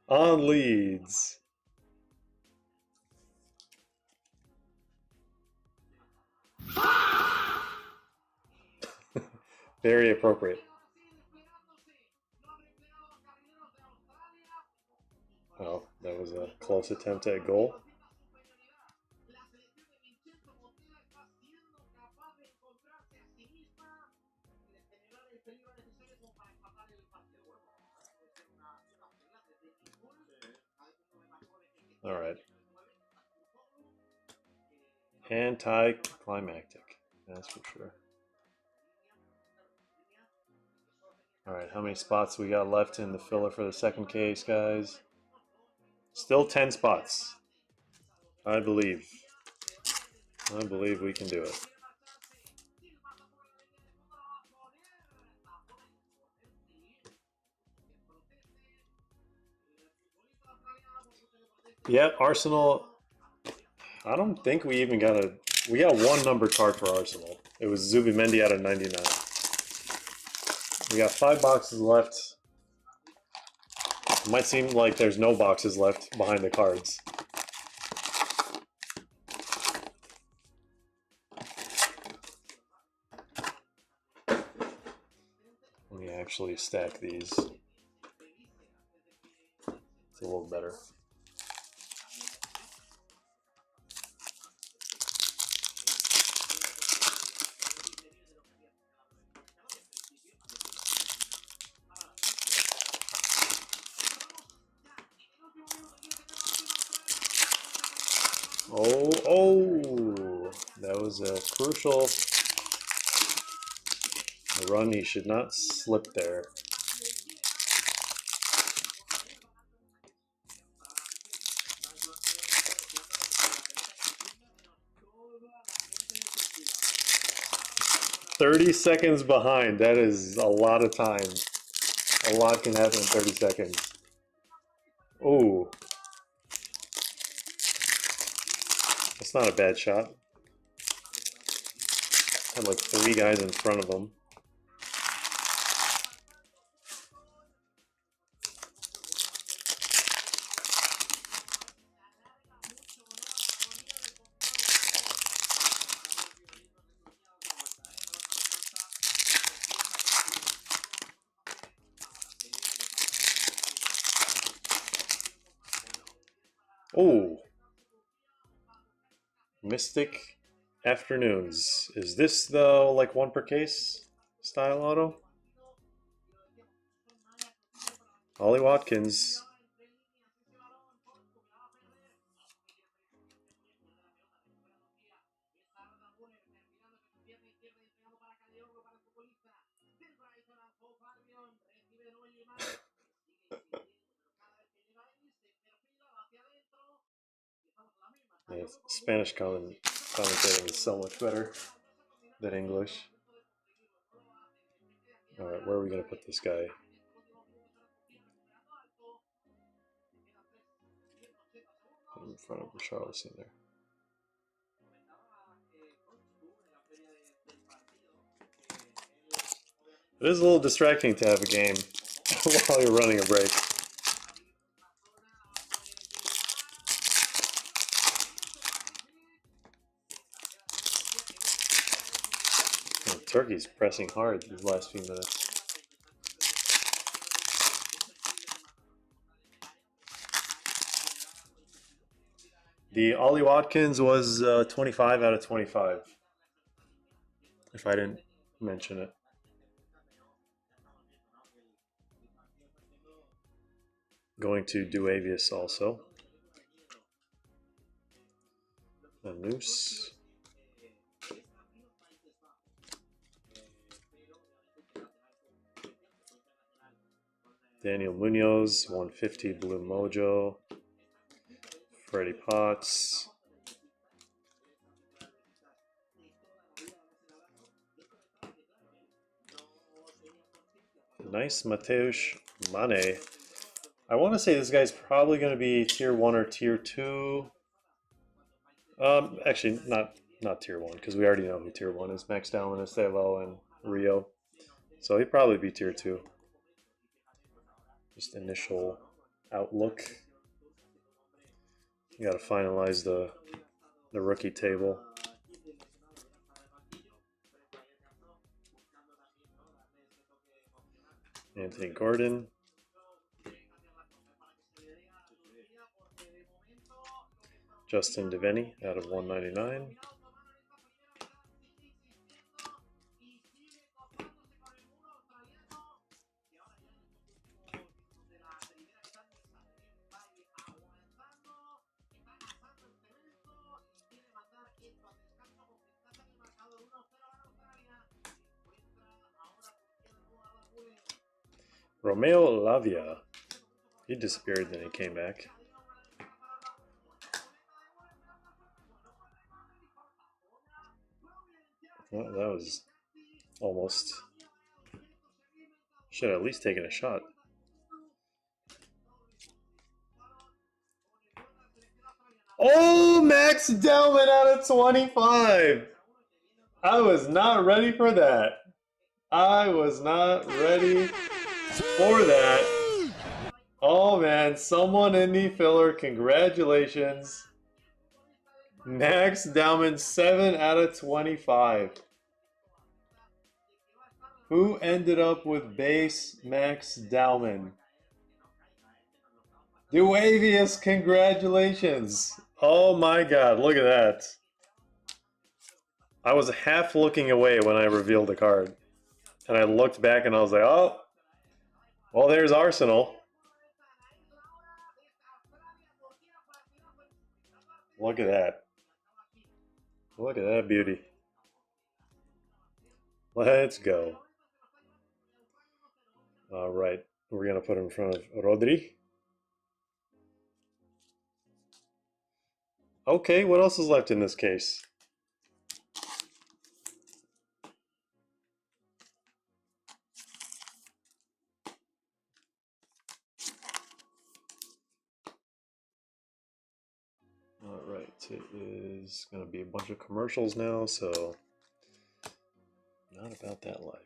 on Leeds. Very appropriate. Oh, that was a close attempt at goal. All right. Anticlimactic, that's for sure. All right, how many spots we got left in the filler for the second case, guys? Still 10 spots. I believe we can do it. Yeah, Arsenal. I don't think we even got a. We got one numbered card for Arsenal. It was Zubimendi out of 99. We got 5 boxes left. It might seem like there's no boxes left behind the cards. Let me actually stack these. It's a little better. Oh, that was a crucial run. He should not slip there. $30 behind. That is a lot of time. A lot can happen in 30 seconds. Oh, that's not a bad shot. Had like 3 guys in front of him. Oh, Mystic Afternoons. Is this the like 1 per case style auto? Ollie Watkins. Yeah, Spanish commentating is so much better than English. Alright, where are we going to put this guy? Put him in front of Richarlison there. It is a little distracting to have a game while you're running a break. Oh, Turkey's pressing hard these last few minutes. The Ollie Watkins was 25 out of 25, if I didn't mention it. Going to Duavius also. A Noose. Daniel Munoz, 150 Blue Mojo. Freddie Potts. Nice Mateusz Mane. I want to say this guy's probably going to be tier 1 or tier 2. Actually, not tier 1, because we already know who tier 1 is. Max Dallin, Estevao, and Rio. So he'd probably be tier 2. Just initial outlook. You got to finalize the rookie table. Anthony Gordon. Justin Devaney out of 199. Romeo Lavia. He disappeared, then he came back. Well, that was almost. Should have at least taken a shot. Oh, Max Delman out of 25. I was not ready for that. I was not ready for that. Oh man, someone in the filler, congratulations. Max Delman, 7 out of 25. Who ended up with base Max Delman? Duavius, congratulations. Oh my god, look at that. I was half looking away when I revealed the card. And I looked back and I was like, oh, well, there's Arsenal. Look at that. Look at that beauty. Let's go. All right. We're going to put him in front of Rodri. Okay, what else is left in this case? All right, it is going to be a bunch of commercials now, so not about that life.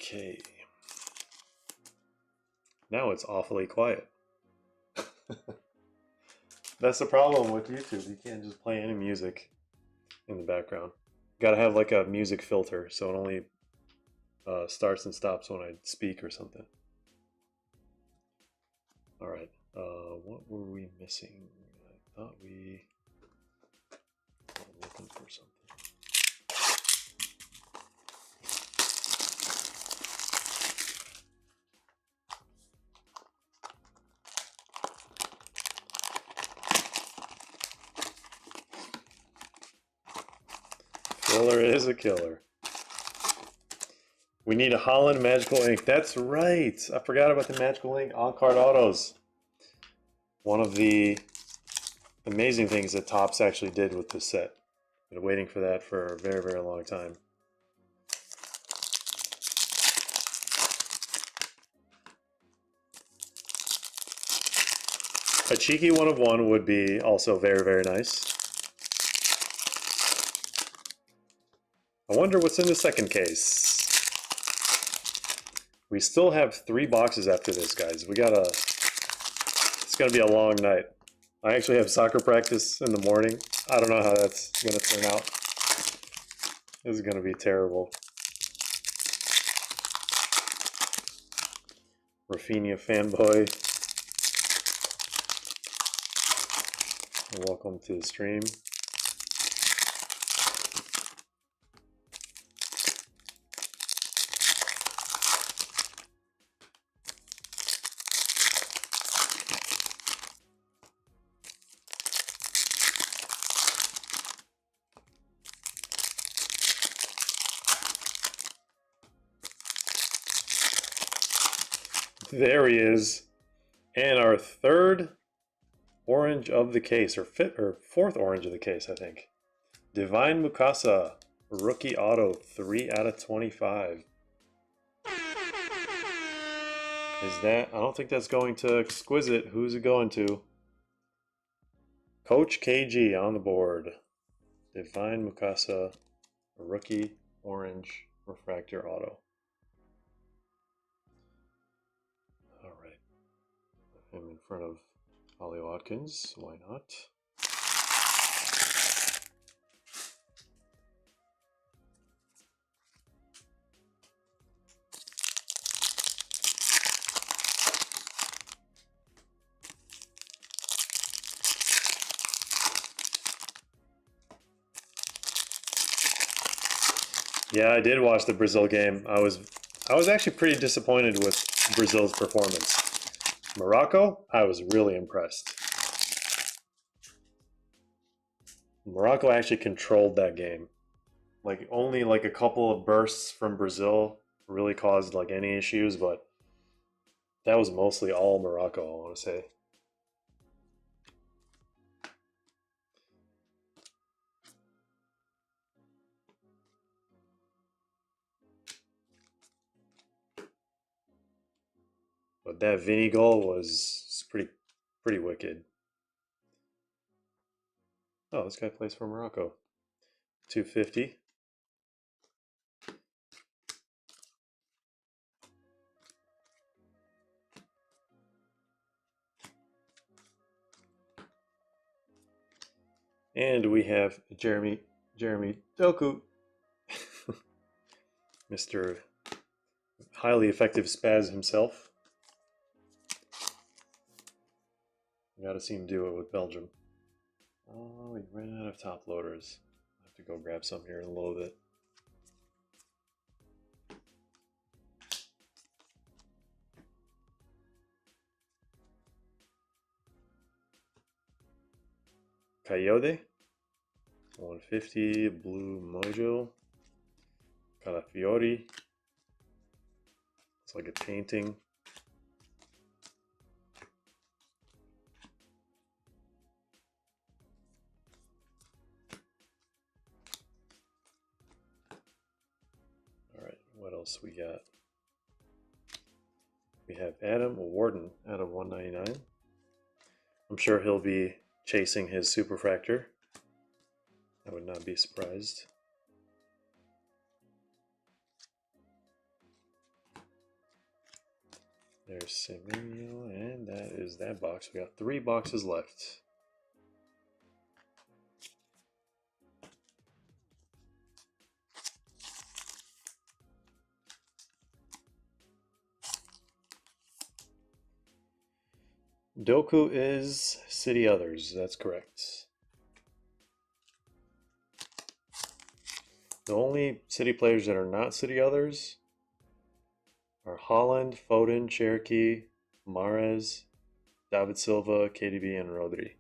Okay. Now it's awfully quiet. That's the problem with YouTube. You can't just play any music in the background. Gotta have like a music filter so it only starts and stops when I speak or something. All right, what were we missing? I thought we were looking for something. Filler is a killer. We need a Holland Magical Ink. That's right. I forgot about the Magical Ink on-card autos. One of the amazing things that Topps actually did with this set. Been waiting for that for a very, very long time. A cheeky 1 of 1 would be also very, very nice. I wonder what's in the second case. We still have 3 boxes after this, guys. It's gonna be a long night. I actually have soccer practice in the morning. I don't know how that's gonna turn out. This is gonna be terrible. Rafinha fanboy. Welcome to the stream. There he is. And our third orange of the case, or fourth orange of the case, I think. Divine Mukasa, rookie auto, 3 out of 25. Is that? I don't think that's going to Exquisite. Who's it going to? Coach KG on the board. Divine Mukasa, rookie orange refractor auto. All right. Put him in front of Ollie Watkins. Why not? Yeah, I did watch the Brazil game. I was actually pretty disappointed with Brazil's performance. Morocco, I was really impressed. Morocco actually controlled that game. Like only like a couple of bursts from Brazil really caused like any issues, but that was mostly all Morocco, I want to say. But that Vinny goal was pretty wicked. Oh, this guy plays for Morocco. 250. And we have Jeremy Doku. Mr. Highly effective Spaz himself. Gotta see him do it with Belgium. Oh, we ran out of top loaders. I have to go grab some here in a little bit. Coyote. 150. Blue Mojo. Calafiori. It's like a painting. Alright, what else we got? We have Adam Warden out of 199. I'm sure he'll be chasing his Superfractor. I would not be surprised. There's Samuel, and that is that box. We got 3 boxes left. Doku is City Others, that's correct. The only City players that are not City Others are Holland, Foden, Cherokee, Mahrez, David Silva, KDB, and Rodri.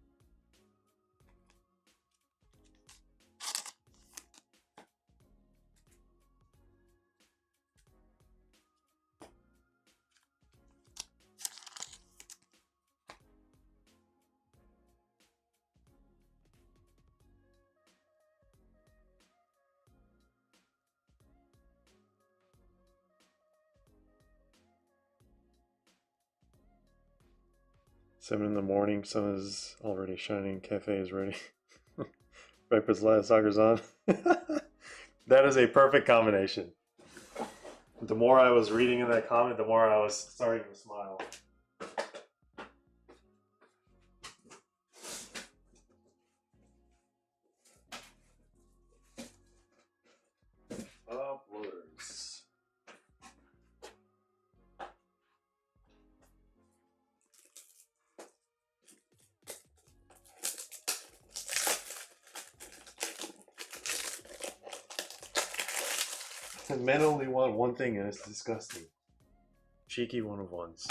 Seven in the morning, sun is already shining, cafe is ready. Breakfast last soccer's on. That is a perfect combination. The more I was reading in that comment, the more I was starting to smile. Uploaders. Men only want one thing, and it's disgusting. Cheeky one of ones.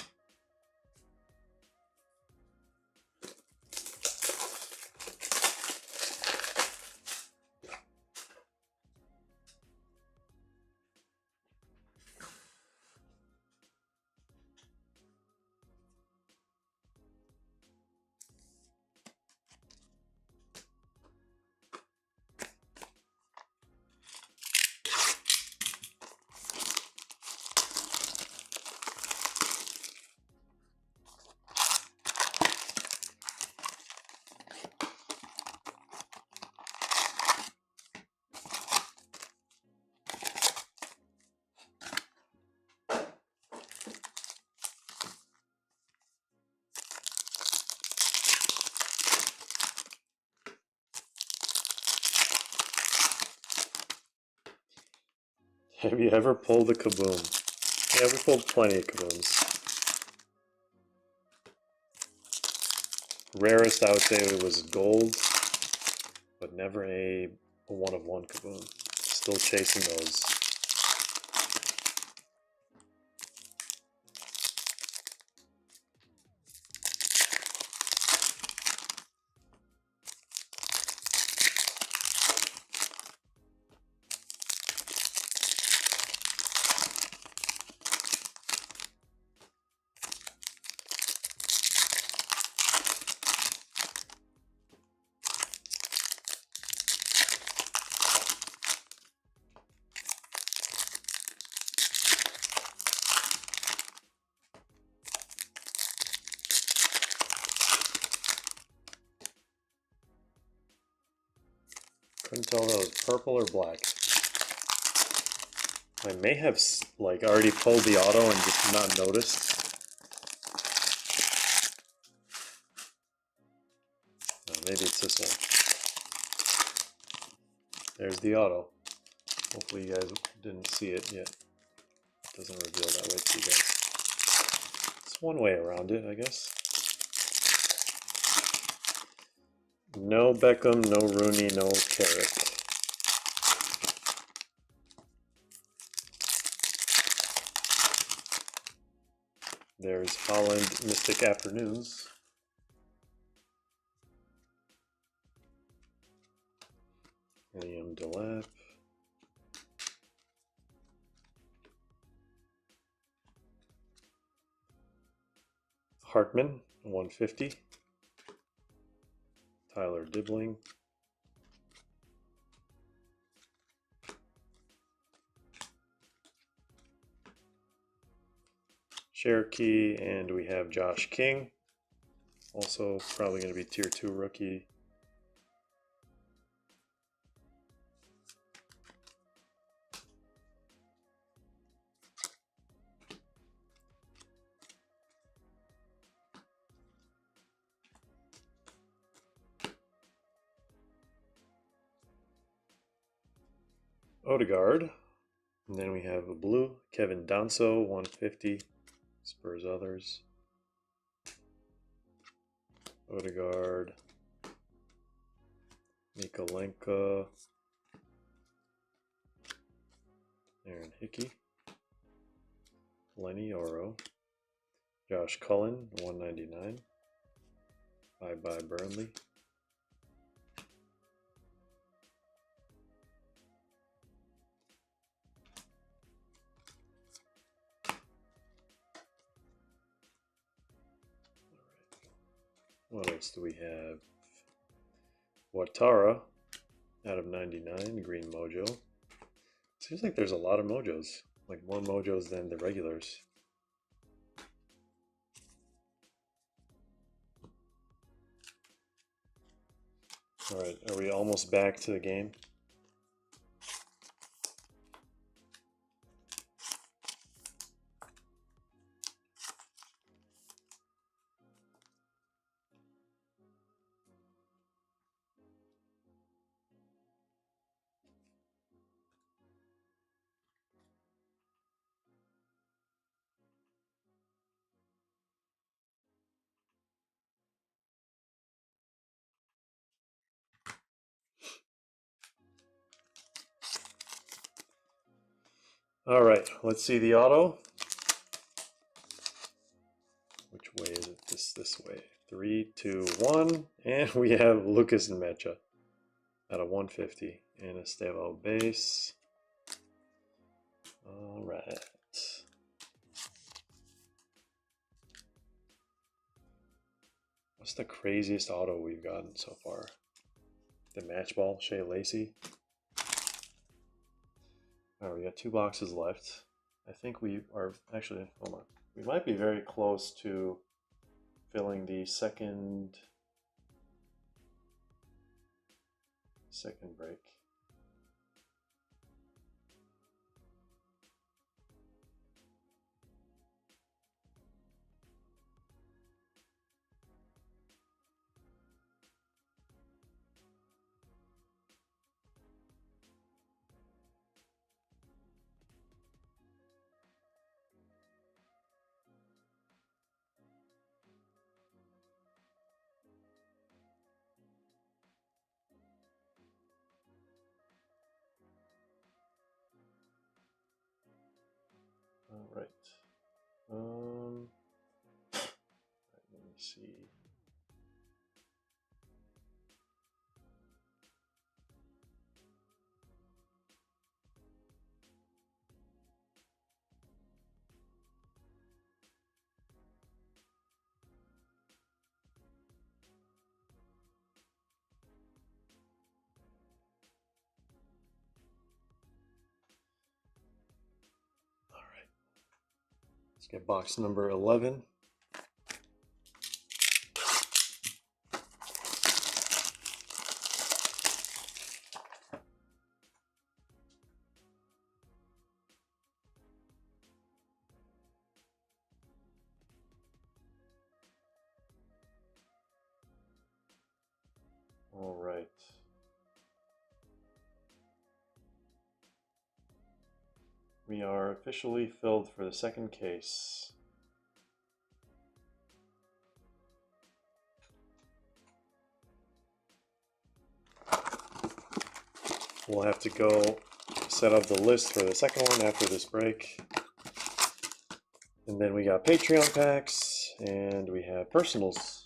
Have you ever pulled a kaboom? Yeah, I've pulled plenty of kabooms. Rarest, I would say, it was gold, but never a one-of-one kaboom. Still chasing those. Couldn't tell if that was purple or black. I may have like already pulled the auto and just not noticed. Maybe it's this one. There's the auto. Hopefully you guys didn't see it yet. It doesn't reveal that way to you guys. It's one way around it, I guess. No Beckham, no Rooney, no Carrick. There's Holland Mystic Afternoons. William Delap. Hartman, 150. Tyler Dibbling. Cherokee, and we have Josh King. Also probably going to be tier 2 rookie. Odegaard. And then we have a blue, Kevin Danso, 150. Spurs others. Odegaard. Mikolenko. Aaron Hickey. Lenny Oro. Josh Cullen, 199. Bye-bye Burnley. What else do we have? Ouattara out of 99, green mojo. Seems like there's a lot of mojos, like more mojos than the regulars. All right, are we almost back to the game? All right, let's see the auto. Which way is it? This way. 3, 2, 1, and we have Lucas and Mecha at a 150 and a Stevo base. All right. What's the craziest auto we've gotten so far? The match ball, Shea Lacey. All right, we got 2 boxes left. I think we are actually, hold on. We might be very close to filling the second break. All right. Let me see. All right. Let's get box number 11. All right. We are officially filled for the second case. We'll have to go set up the list for the second one after this break. And then we got Patreon packs, and we have personals.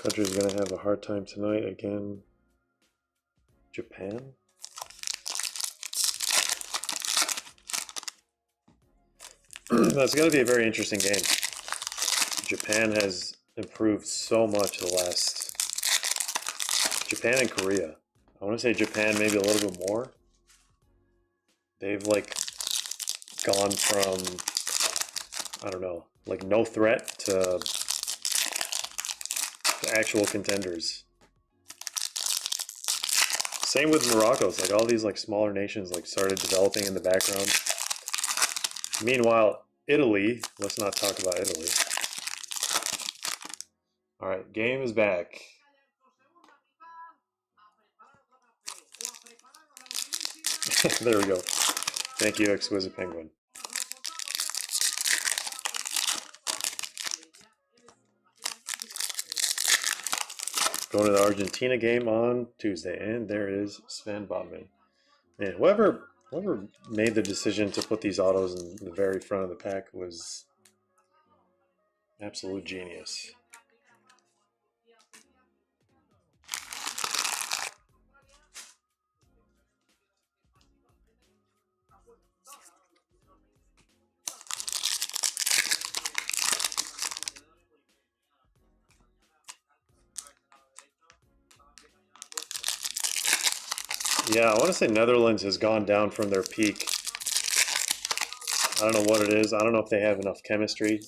Country's gonna have a hard time tonight again. Japan. That's gonna be a very interesting game. Japan has improved so much the last. Japan and Korea. I want to say Japan maybe a little bit more. They've like gone from, I don't know, like no threat to actual contenders. Same with Morocco's, like all these like smaller nations like started developing in the background. Meanwhile, Italy, let's not talk about Italy. All right, game is back. There we go. Thank you, Exquisite Penguin. Going to the Argentina game on Tuesday, and there is Sven Botman. And whoever made the decision to put these autos in the very front of the pack was absolute genius. Yeah, I want to say Netherlands has gone down from their peak. I don't know what it is. I don't know if they have enough chemistry.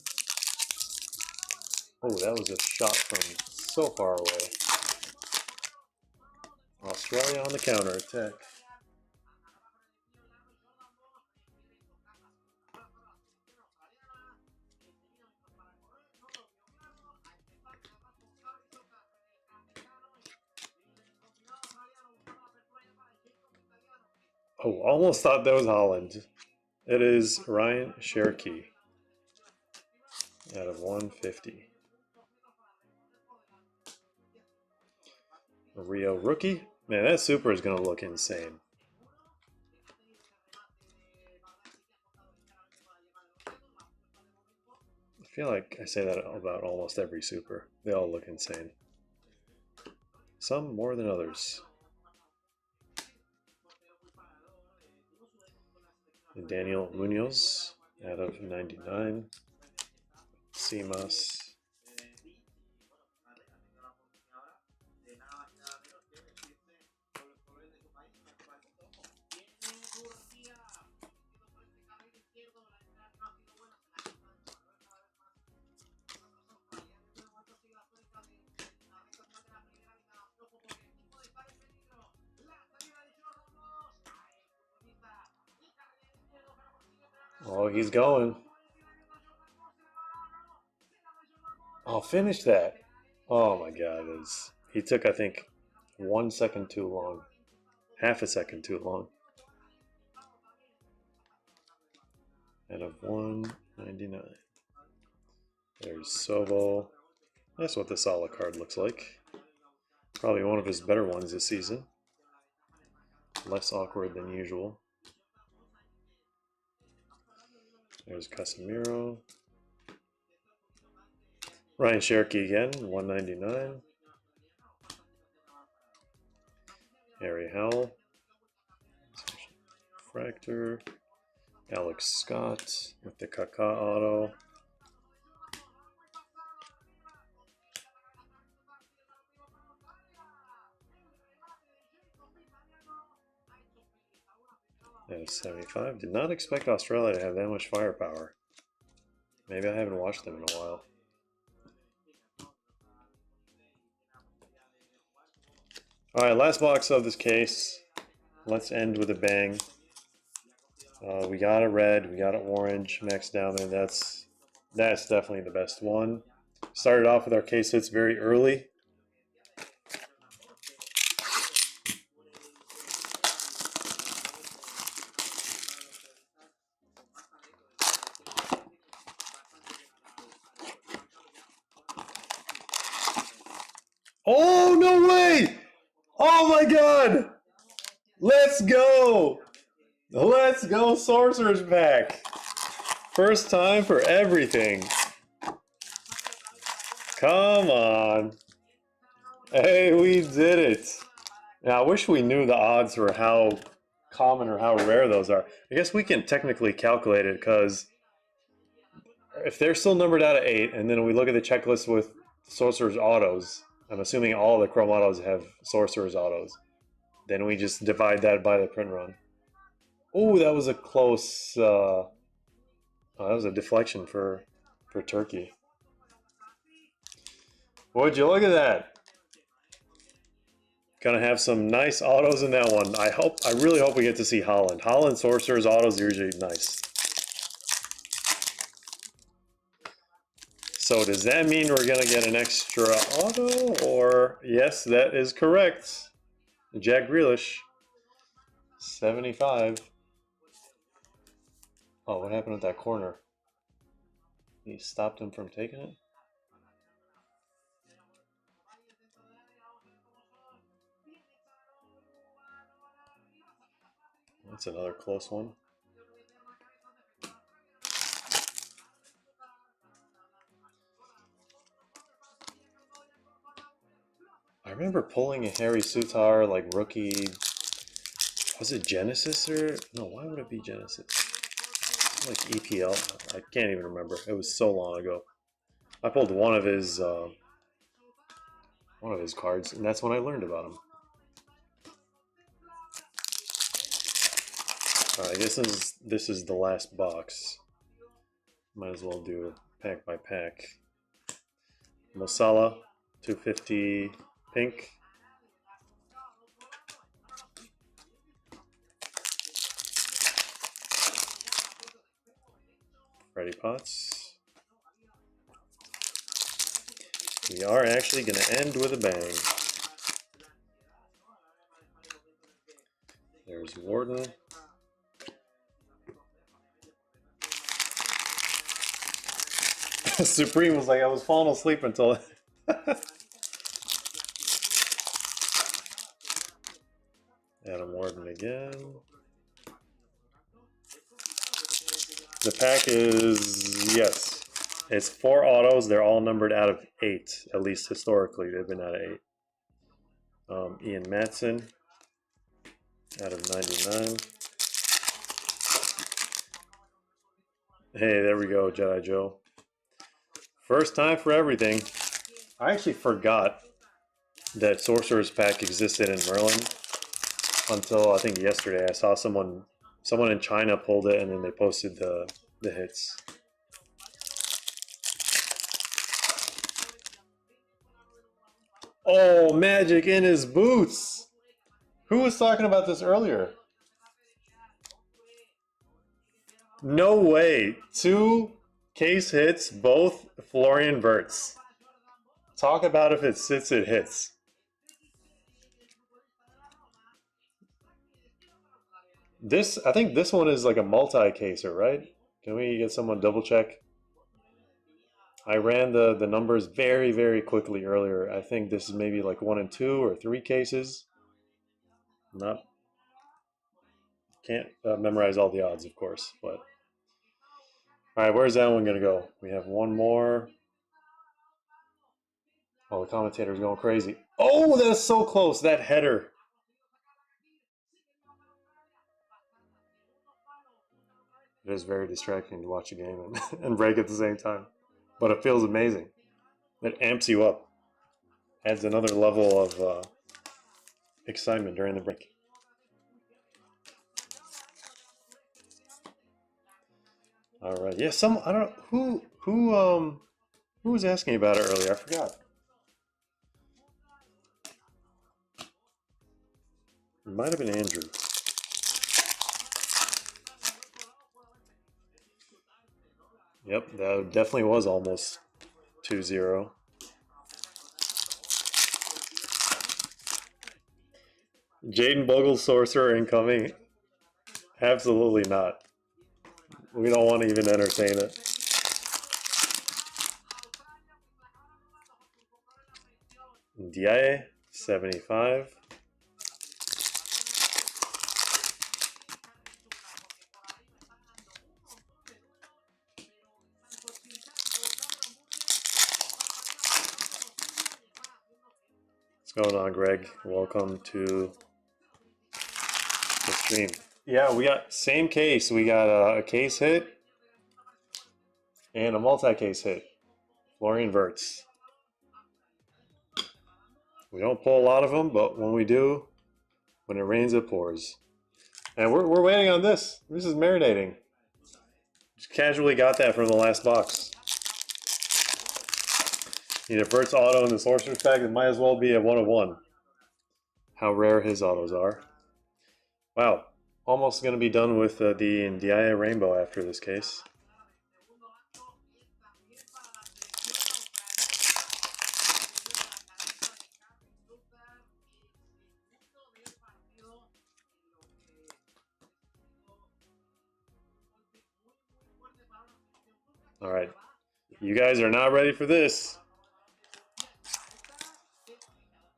Oh, that was a shot from so far away. Australia on the counter attack. Oh, almost thought that was Holland. It is Ryan Cherokee out of 150. A Rio rookie. Man, that super is going to look insane. I feel like I say that about almost every super. They all look insane. Some more than others. And Daniel Munoz out of 99. Simas. Oh, he's going. I'll finish that. Oh my god. He took, I think, 1 second too long. Half a second too long. Out of 199. There's Sobol. That's what the solid card looks like. Probably one of his better ones this season. Less awkward than usual. There's Casemiro. Ryan Cherokee again, 199. Harry Howell. Fractor. Alex Scott with the Kaká auto. That is 75. Did not expect Australia to have that much firepower. Maybe I haven't watched them in a while. Alright, last box of this case. Let's end with a bang. We got a red, we got an orange, Max Dowman. That's definitely the best one. Started off with our case hits very early. Oh, no way! Oh my god! Let's go! Let's go, Sorcerer's Pack! First time for everything. Come on. Hey, we did it. Now, I wish we knew the odds for how common or how rare those are. I guess we can technically calculate it because if they're still numbered out of 8, and then we look at the checklist with Sorcerer's Autos, I'm assuming all the Chrome Autos have Sorcerer's Autos, then we just divide that by the print run. Oh, that was a close... oh, that was a deflection for Turkey. Would you look at that? Gonna have some nice autos in that one. I really hope we get to see Holland. Holland Sorcerer's Autos are usually nice. So does that mean we're gonna get an extra auto? Or yes, that is correct. Jack Grealish, 75. Oh, what happened with that corner? He stopped him from taking it? That's another close one. I remember pulling a Harry Sutar like rookie. Was it Genesis or no? Why would it be Genesis? Like EPL. I can't even remember. It was so long ago. I pulled one of his cards, and that's when I learned about him. All right, this is the last box. Might as well do pack by pack. Mosala, 250 pink. Freddie Potts. We are actually going to end with a bang. There's Warden. Supreme was like, I was falling asleep until... Adam Warden again. The pack is, yes, it's 4 autos. They're all numbered out of 8, at least historically. They've been out of 8. Ian Matson out of 99. Hey, there we go, Jedi Joe. First time for everything. I actually forgot that Sorcerer's Pack existed in Merlin until I think yesterday. I saw someone in China pulled it and then they posted the hits. Oh, Magic in his boots! Who was talking about this earlier? No way. 2 case hits, both Florian Wirtz. Talk about if it sits, it hits. I think this one is like a multi-caser, right? Can we get someone double check? I ran the numbers very, very quickly earlier. I think this is maybe like 1 and 2 or 3 cases. Can't memorize all the odds, of course, but all right, where's that one gonna go? We have one more. Oh, the commentator's going crazy. Oh, that's so close, that header. It is very distracting to watch a game and break at the same time, but it feels amazing. It amps you up, adds another level of excitement during the break. All right, yeah. I don't know Who was asking about it earlier? I forgot. It might have been Andrew. Yep, that definitely was almost 2-0. Jaden Bogle Sorcerer incoming. Absolutely not. We don't want to even entertain it. Diaye, 75. What's going on, Greg? Welcome to the stream. Yeah, we got same case. We got a case hit and a multi-case hit. Florian Wirtz. We don't pull a lot of them, but when we do, when it rains, it pours. And we're waiting on this. This is marinating. Just casually got that from the last box. Either Wirtz auto in the Sorcerer's pack, it might as well be a 1 of 1. How rare his autos are. Wow. Almost going to be done with the Ndiaye Rainbow after this case. All right. You guys are not ready for this.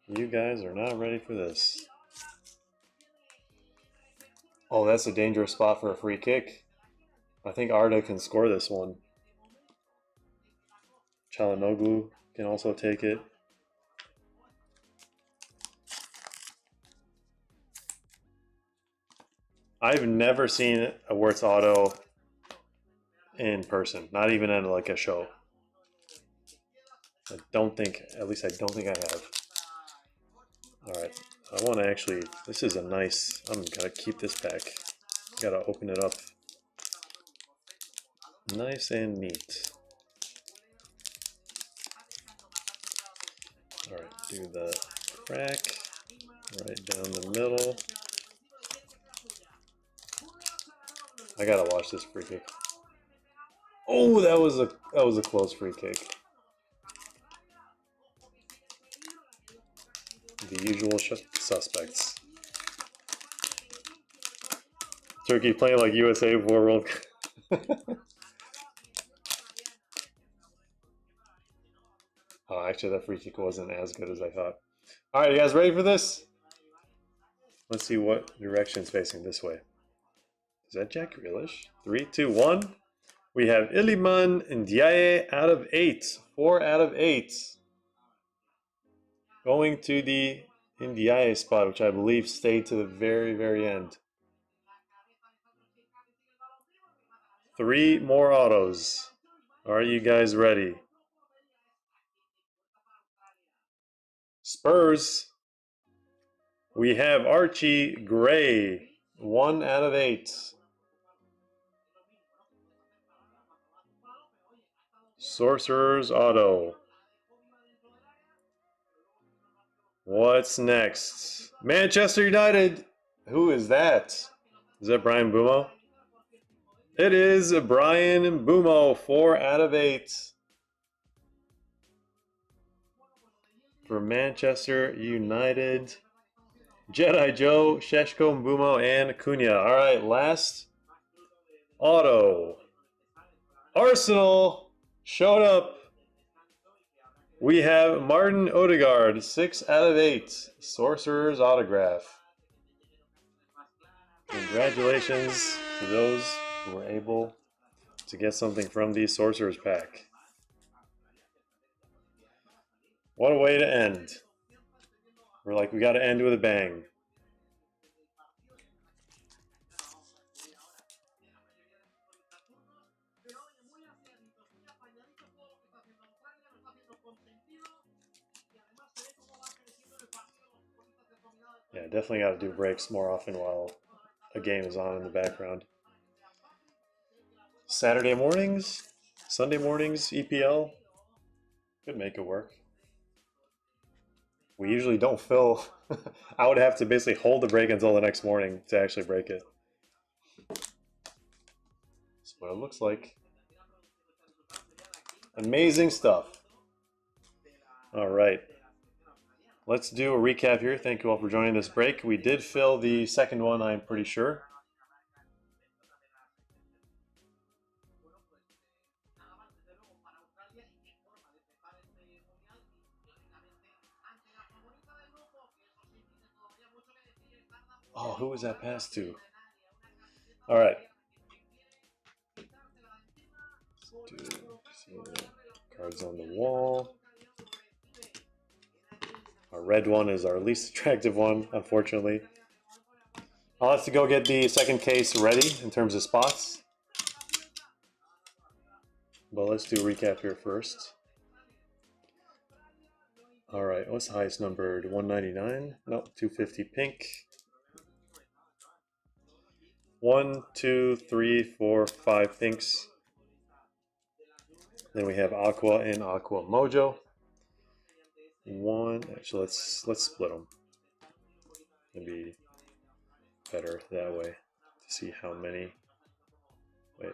You guys are not ready for this. Oh, that's a dangerous spot for a free kick. I think Arda can score this one. Çalhanoğlu can also take it. I've never seen a Wirtz auto in person, not even at like a show. I don't think I have. All right, I want to actually, this is a nice, I'm gonna keep this pack. Gotta open it up. Nice and neat. All right, do the crack right down the middle. I gotta watch this free kick. Oh, that was a close free kick. The usual suspects. Turkey playing like USA before World Cup. Oh, actually, that free kick wasn't as good as I thought. All right, you guys ready for this? Let's see what direction's facing this way. Is that Jack Grealish? 3, 2, 1. We have Iliman Ndiaye out of 8. 4 out of 8. Going to the Ndiaye spot, which I believe stayed to the very, very end. 3 more autos. Are you guys ready? Spurs. We have Archie Gray. 1 out of 8. Sorcerer's auto. What's next? Manchester United. Who is that? Is that Brian Bumo? It is Brian Bumo. 4 out of 8. For Manchester United. Jedi Joe, Sheshko Mbumo, and Cunha. All right, last auto. Arsenal showed up. We have Martin Odegaard, 6 out of 8. Sorcerer's autograph. Congratulations to those who were able to get something from the Sorcerer's pack. What a way to end. We're like, we got to end with a bang. Yeah, definitely got to do breaks more often while a game is on in the background. Saturday mornings, Sunday mornings, EPL, could make it work. We usually don't fill. I would have to basically hold the break until the next morning to actually break it. That's what it looks like. Amazing stuff. All right. Let's do a recap here. Thank you all for joining this break. We did fill the second one, I'm pretty sure. Oh, who was that pass to? All right. Cards on the wall. Our red one is our least attractive one, unfortunately. I'll have to go get the second case ready in terms of spots. But let's do a recap here first. All right, what's the highest numbered? 199? Nope, 250 pink. 1, 2, 3, 4, 5 pinks. Then we have Aqua and Aqua Mojo. Actually, let's split them. It'd be better that way to see how many. Wait.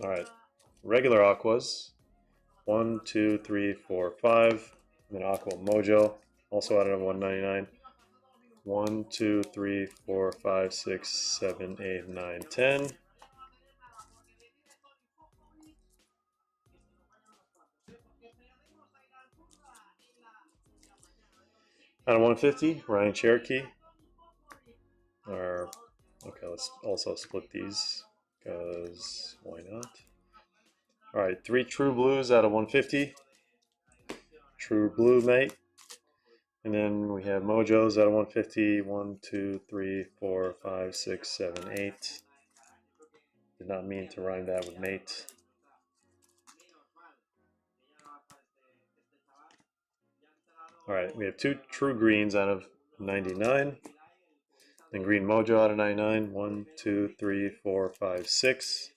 All right, regular Aquas. 1, 2, 3, 4, 5. And then Aqua Mojo, also out of 199. 1, 2, 3, 4, 5, 6, 7, 8, 9, 10. Out of 150, Ryan Cherokee. Okay, let's also split these because why not? All right, 3 True Blues out of 150. True Blue Mate. And then we have Mojos out of 150. 1, 2, 3, 4, 5, 6, 7, 8. Did not mean to rhyme that with mate. All right, we have 2 True Greens out of 99. Then Green Mojo out of 99. 1, 2, 3, 4, 5, 6.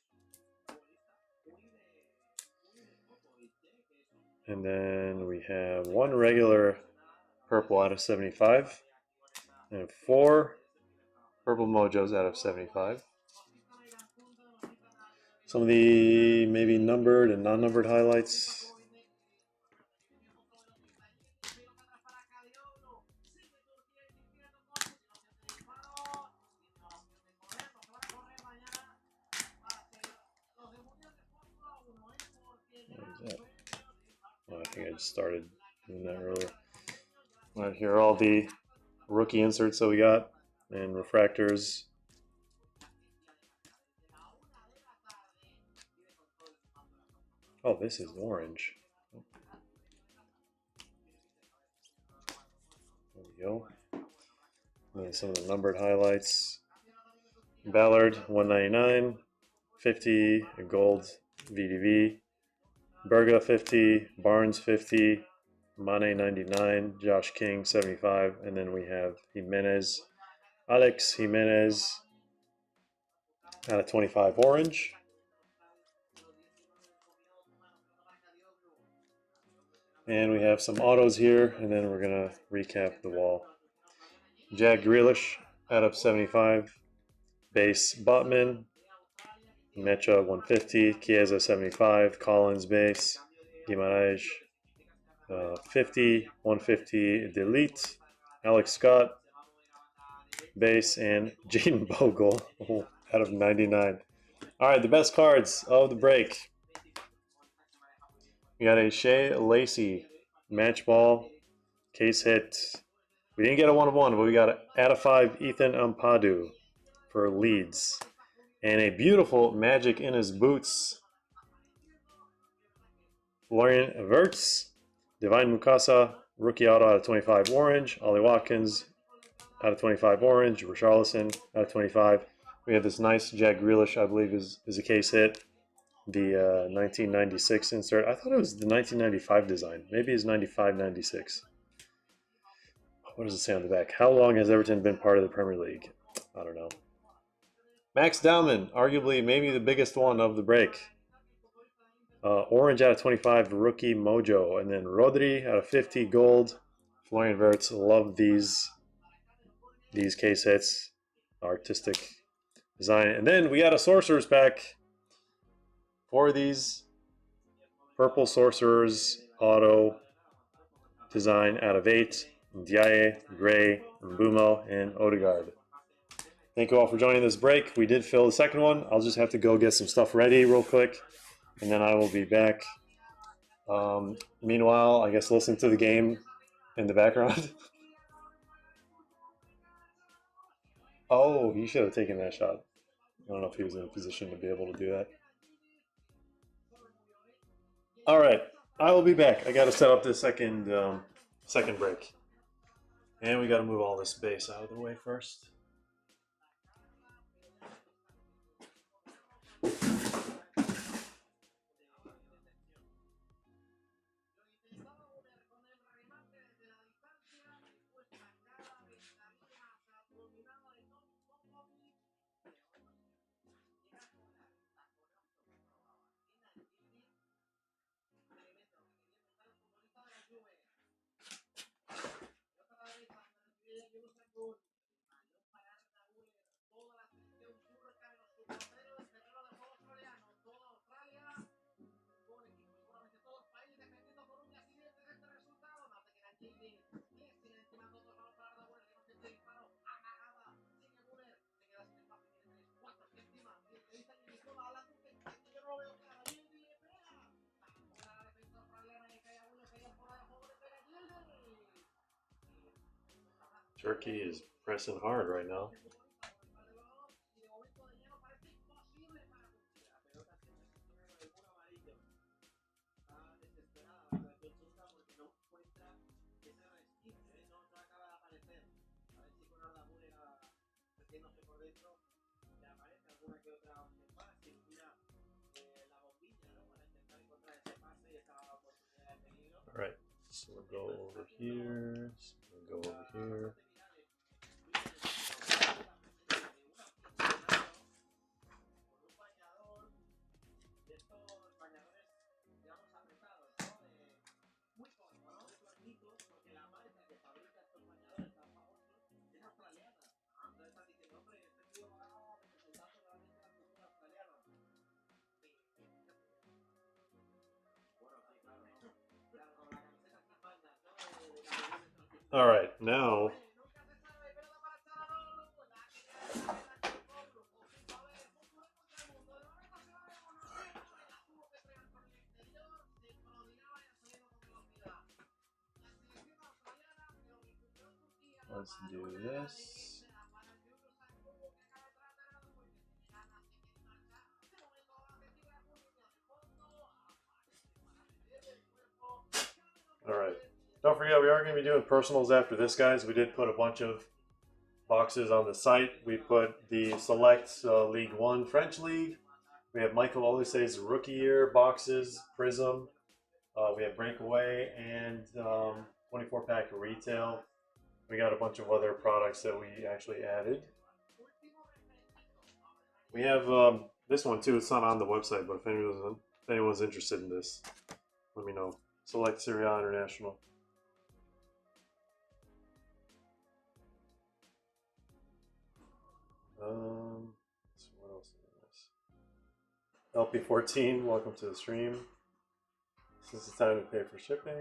And then we have 1 regular purple out of 75. And 4 purple Mojos out of 75. Some of the maybe numbered and non-numbered highlights. Oh, I think I just started doing that earlier. All right, here are all the rookie inserts that we got and refractors. Oh, this is orange. There we go. And then some of the numbered highlights. Ballard, 199, 50, a gold VDV. Berga, 50, Barnes, 50, Mane, 99, Josh King, 75, and then we have Jimenez, Alex Jimenez out of 25 orange. And we have some autos here, and then we're going to recap the wall. Jack Grealish out of 75, base Botman, Mecha 150, Chiesa 75, Collins base, Guimaraes 50, 150 Delete, Alex Scott base, and Jaden Bogle out of 99. All right, the best cards of the break. We got a Shea Lacey match ball case hit. We didn't get a 1-of-1, but we got an out of 5 Ethan Ampadu for Leeds. And a beautiful Magic in his boots. Florian Wirtz, Divine Mukasa, rookie auto out of 25 orange. Ollie Watkins out of 25 orange. Richarlison out of 25. We have this nice Jack Grealish, I believe is a case hit. The 1996 insert. I thought it was the 1995 design. Maybe it's 95-96. What does it say on the back? How long has Everton been part of the Premier League? I don't know. Max Dowman, arguably maybe the biggest one of the break. Orange out of 25, rookie Mojo. And then Rodri out of 50, gold. Florian Wirtz, love these case hits. Artistic design. And then we got a Sorcerer's pack for these. Purple Sorcerers auto design out of 8. Ndiaye, Gray, Mbumo, and Odegaard. Thank you all for joining this break. We did fill the second one. I'll just have to go get some stuff ready real quick, and then I will be back. Meanwhile, I guess listen to the game in the background. Oh, he should have taken that shot. I don't know if he was in a position to be able to do that. All right, I will be back. I got to set up this second break, and we got to move all this space out of the way first. Turkey is pressing hard right now. All right, so we'll go over here. So we'll go over here. All right, now let's do this. All right. Don't forget, we are going to be doing personals after this, guys. We did put a bunch of boxes on the site. We put the Select League One French League. We have Michael Oliseh's rookie year boxes, Prism. We have Breakaway and 24-pack retail. We got a bunch of other products that we actually added. We have this one too. It's not on the website, but if anyone's interested in this, let me know. Select Serie A International. So what else is this? LP14, welcome to the stream. This is the time to pay for shipping.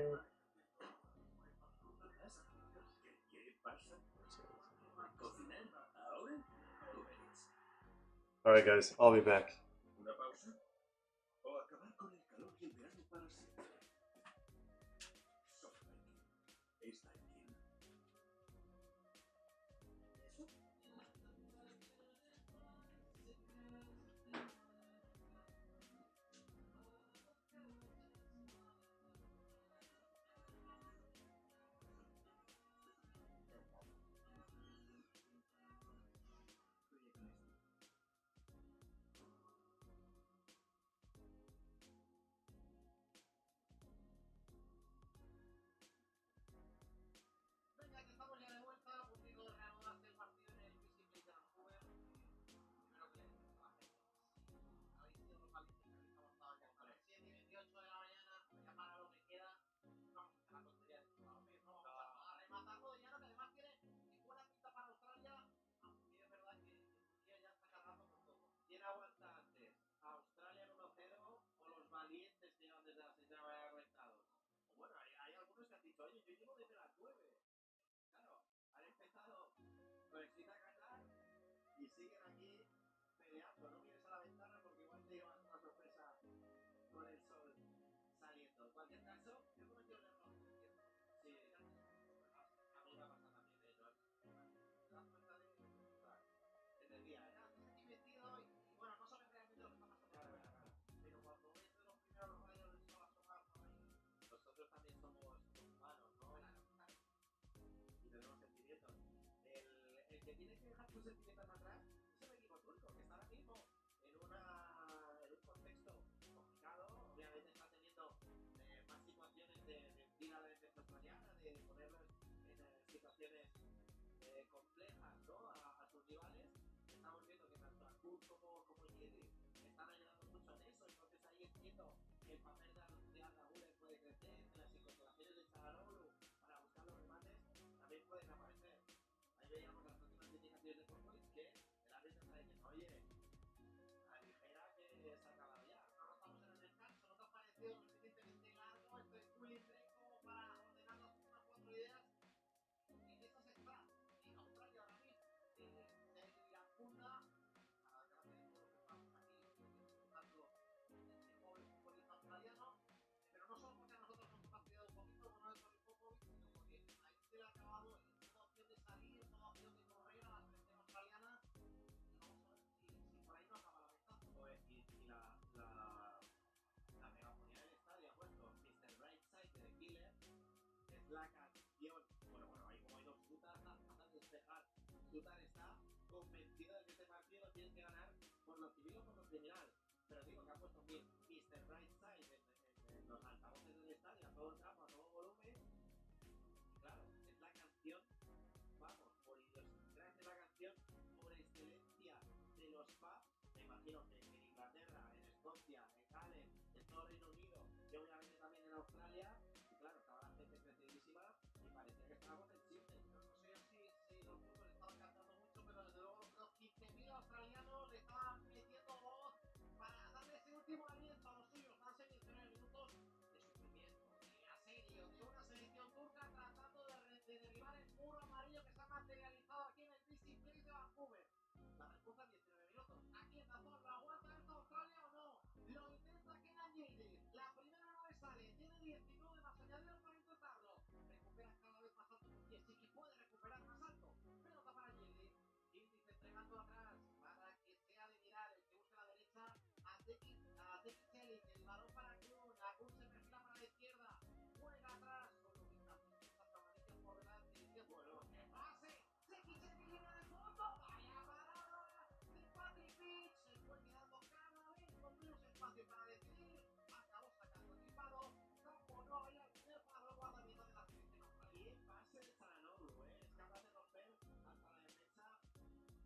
All right, guys, I'll be back. dicho, oye, yo llevo desde las 9. Claro, han empezado con el Sita Qatar y siguen aquí peleando. No mires a la ventana porque igual te llevas una sorpresa con el sol saliendo. En cualquier caso, yo cometí un error. Sí, a mí me ha pasado también, ¿no? Te das cuenta de que te decía, estás aquí metido y bueno, no sabes realmente lo que está pasando ahora, ¿verdad? Pero cuando ves de los primeros rayos del sol asomar por ahí, nosotros también somos humanos, ¿no? Claro. Y tenemos sentimientos. El que tiene que dejar sus sentimientos atrás es el equipo turco, que está ahora mismo en un contexto complicado. Obviamente está teniendo más situaciones de tira de defensa australiana, de ponerlos en situaciones complejas, ¿no? A sus rivales. Estamos viendo que tanto Akut como Yedi están ayudando mucho en eso, entonces ahí entiendo que el papel de Arda puede crecer, que las incorporaciones de Chagaroglu para buscar los remates también pueden aparecer. Ahí veíamos las últimas indicaciones de Porpoise que el árbitro está diciendo, oye, aligera que se ha acabado ya. Ahora estamos en el descanso, ¿no te ha parecido lo suficientemente largo? Esto es muy como para ordenar las últimas 4 ideas. En eso se está. En Australia ahora mismo se ha ido a Punda, gracias a todos los que estamos aquí disfrutando de este joven futbolista australiano, pero no solo porque a nosotros nos ha fastidiado un poquito con el Popovic, sino porque ahí se le ha acabado toda opción de salir, toda opción de correr a la selección australiana, y vamos a ver si por ahí no acaba la ventaja. Pues, y la megafonía del estadio ha puesto Mr. Brightside de The Killer. Es la canción. Bueno, ahí como hay dos Sutar a despejar. Sutar está convencido de que este partido lo tiene que ganar por lo civil o por lo criminal. Pero digo que ha puesto bien Mr. Brightside en los altavoces del estadio, a todo el campo, a todo volumen. Y claro, es la canción, vamos, por idiosincrasia de la canción, por excelencia de los pubs. Me imagino que en Inglaterra, en Escocia, en Gales, en todo el Reino Unido y obviamente también en Australia, y claro, estaba la gente crecidísima y parecía que estábamos en Sydney. No sé si los grupos le estaban cantando mucho, pero desde luego los 15.000 australianos le estaban metiendo voz para darle ese último aliento a los suyos. Van a ser 19 minutos de sufrimiento, de asedio, de una selección turca tratando de derribar el muro amarillo que se ha materializado aquí en el BC Place de Vancouver. La respuesta en 19 minutos. Aquí en Dazón, ¿lo aguanta esta Australia o no? Lo intenta Kenan Yildiz. La primera no le sale. Tiene 19 más añadidos para intentarlo. Recupera cada vez más alto porque sí que puede recuperar más alto. Pelota para Yildiz. Yildiz entregando atrás para que sea de mirar el que busca la derecha a Tekicelik. El balón para Kun. Kun se perfila para la izquierda. Juega atrás. Solo que está hasta amarillas por delante. Bueno, pase. Tekicelik línea de fondo. Vaya parada de Patrick Beach. Se fue quedando cada vez con menos espacio para decidir. Acabó sacando el disparo. Como no había el primer palo el guardameta de la selección australiana. Y el pase de Charanoglu, es capaz de romper hasta la defensa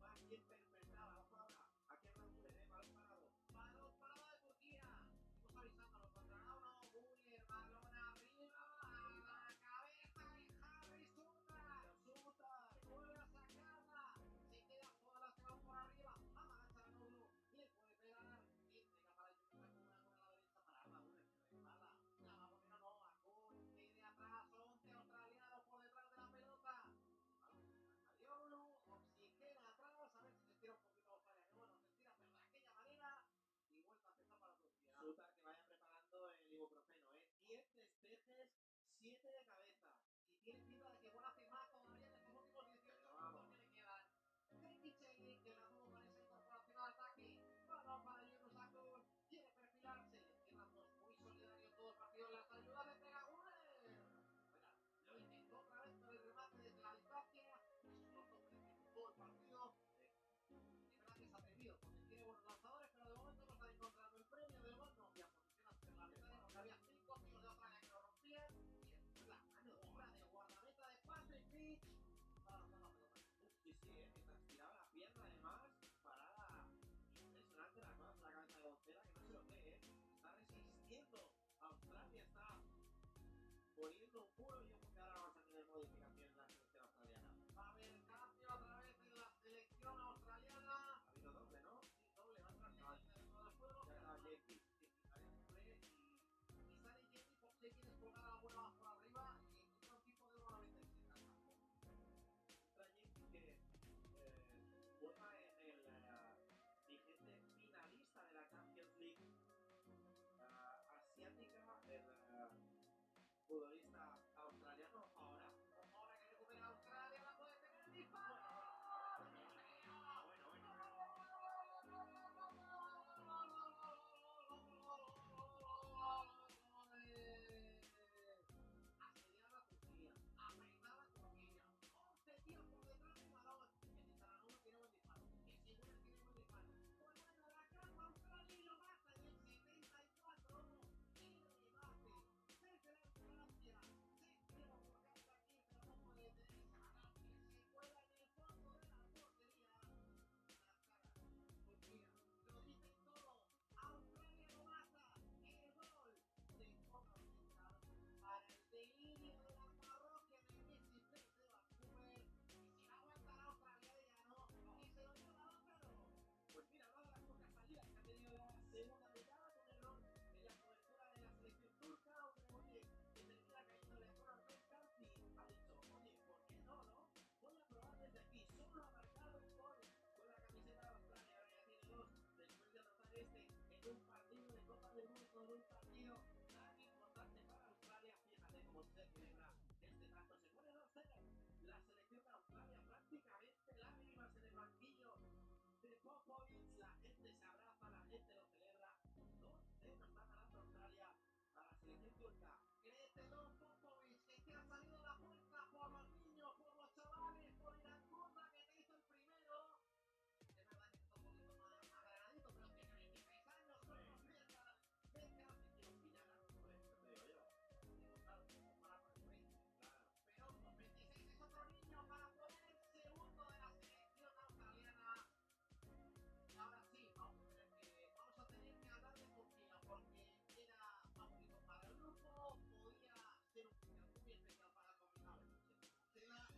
más bien perfectada. Ojo ahora, aquí en Vancouver, balón parado. Balón parado de Turquía. Estamos avisando a los contrarios. Buller, balón arriba, a la cabeza de Harry Sutar. Sutar vuelve a sacarla. Se quedan todas las que van por arriba. Amaga Charanoglu. Le puede pegar. Entrega para el una a la derecha para Arda Buller, que resbala. La va a poner o no. Akun viene atrás. 11 australianos por detrás de la pelota. Diablo, oxigena atrás, a ver si se estira un poquito Australia, que bueno, se estira pero de aquella manera y vuelta a empezar para Turquía. Sutar que vaya preparando el ibuprofeno, 10 despejes, 7 de cabeza y tiene pinta de que van a firmar todavía en estos últimos 18 minutos que le quedan. Tekicelik que la tuvo con esa incorporación al ataque, balón para Yunus Akun, quiere perfilarse, les quedan dos muy solidarios todo el partido, las ayudas le pega lo intentó otra vez con el remate desde la distancia. Eso es lo que en todo el partido. Es verdad que es atrevido porque tiene buenos lanzadores, pero de momento no está encontrando el premio de gol. No había posiciones en la meta, porque había 5 tiros de Australia que lo rompían. Y después la mano dura de guardameta de Patrick Beach para lanzar la pelota. Sí, mientras tiraba la pierna, además, parada impresionante la cosa, la cabeza de Doncella, que no se lo cree, está resistiendo. Australia está poniendo un muro y ojo que ahora vamos a tener modificaciones en la selección australiana. Va a haber cambio a través de la selección australiana. Ha habido doble, ¿no? Sí, doble, va a entrar dentro del juego. Ya quedaba Jeffy. Y sale Jeffy por si quieres colgar alguna más por arriba y futbolista australiano. Ahora que recupera Australia, la puede tener el disparo. Asediada Turquía, apretada Turquía, 11 tíos por detrás del balón. Que si Saranova tiene buen disparo, que si Müller tiene buen disparo. Pues bueno, la capa Australia y lo mata en el 74. Y remate desde la Francia. Se quiere buscar aquí, pero no puede tener esa mano que se cuela en el fondo de la portería. Turquía, lo dicen todo. Australia lo mata. El gol de forma oriental para el delirio de la parroquia de Messi Place de Vancouver. Y si no aguanta la Australia de llano, y se lo lleva otra no. Pues mira, una de las pocas salidas que ha tenido la segunda mitad, un error en la cobertura de la selección turca, un rebote que termina cayendo en la zona del Canti. Ha dicho, oye, ¿por qué no, no? Voy a probar desde aquí, solo ha marcado el gol con la camiseta de Australia. Ahora ya tiene dos, después de anotar este en un partido de Copa del Mundo, en un partido tan importante para Australia. Fíjate cómo se celebra este tanto. Se pone 2-0. La selección de Australia prácticamente lágrimas en el banquillo de Popovic. La gente se abraza, la gente lo celebra. 2-0 está ganando Australia a la selección turca. Créetelo, Popovic, que te ha salido la fuerza por los niños, por los chavales, por Irangunda, que te hizo el primero. Es verdad que está un poquito más agranadito, pero tiene 26 años, solo nos pierda. Venga, que nos pillará. Hombre, ¿qué te digo yo? Digo, claro, como para Madrid, claro. Pero con 26 es otro niño para poner el segundo de la selección australiana. Y ahora sí, vamos a tener que hablar de Turquía, porque era favorito para el grupo, podía ser un mundial muy especial para el combinado. Tela,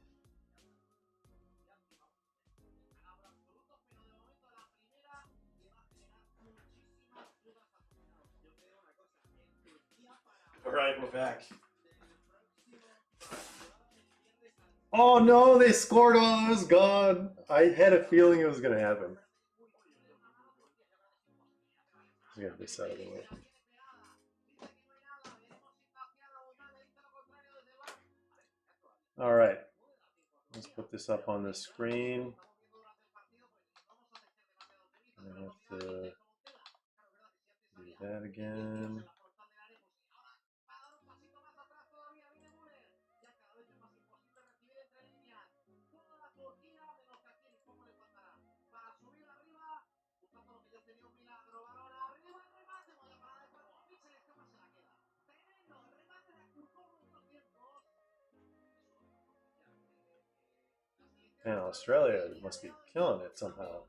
ya sí, vamos a tener ganador absoluto, pero de momento la primera le va a generar muchísimas dudas al combinado. Yo te digo una cosa, en Turquía para All right, we're back. del próximo jugada del viernes al Oh no, they scored while I was gone. I had a feeling it was going to happen. Let's get this out of the way. All right, let's put this up on the screen. I have to do that again. Man, Australia must be killing it somehow.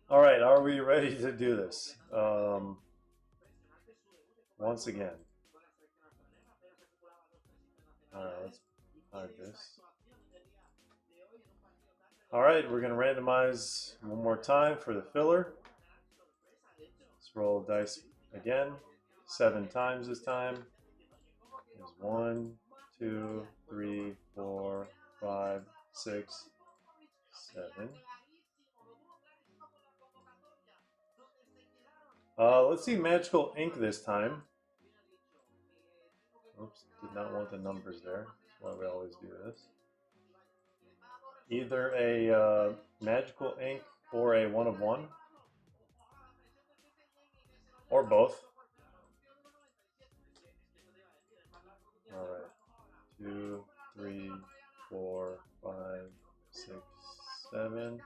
All right, are we ready to do this? Once again. All right, let's hide this. All right, we're going to randomize one more time for the filler. Let's roll dice again, 7 times this time. There's 1, 2, 3, 4, 5, 6, 7. Let's see magical ink this time. Oops, did not want the numbers there. That's why we always do this. Either a magical ink or a 1 of 1. Or both. Alright. 2, 3, 4, 5, 6, 7.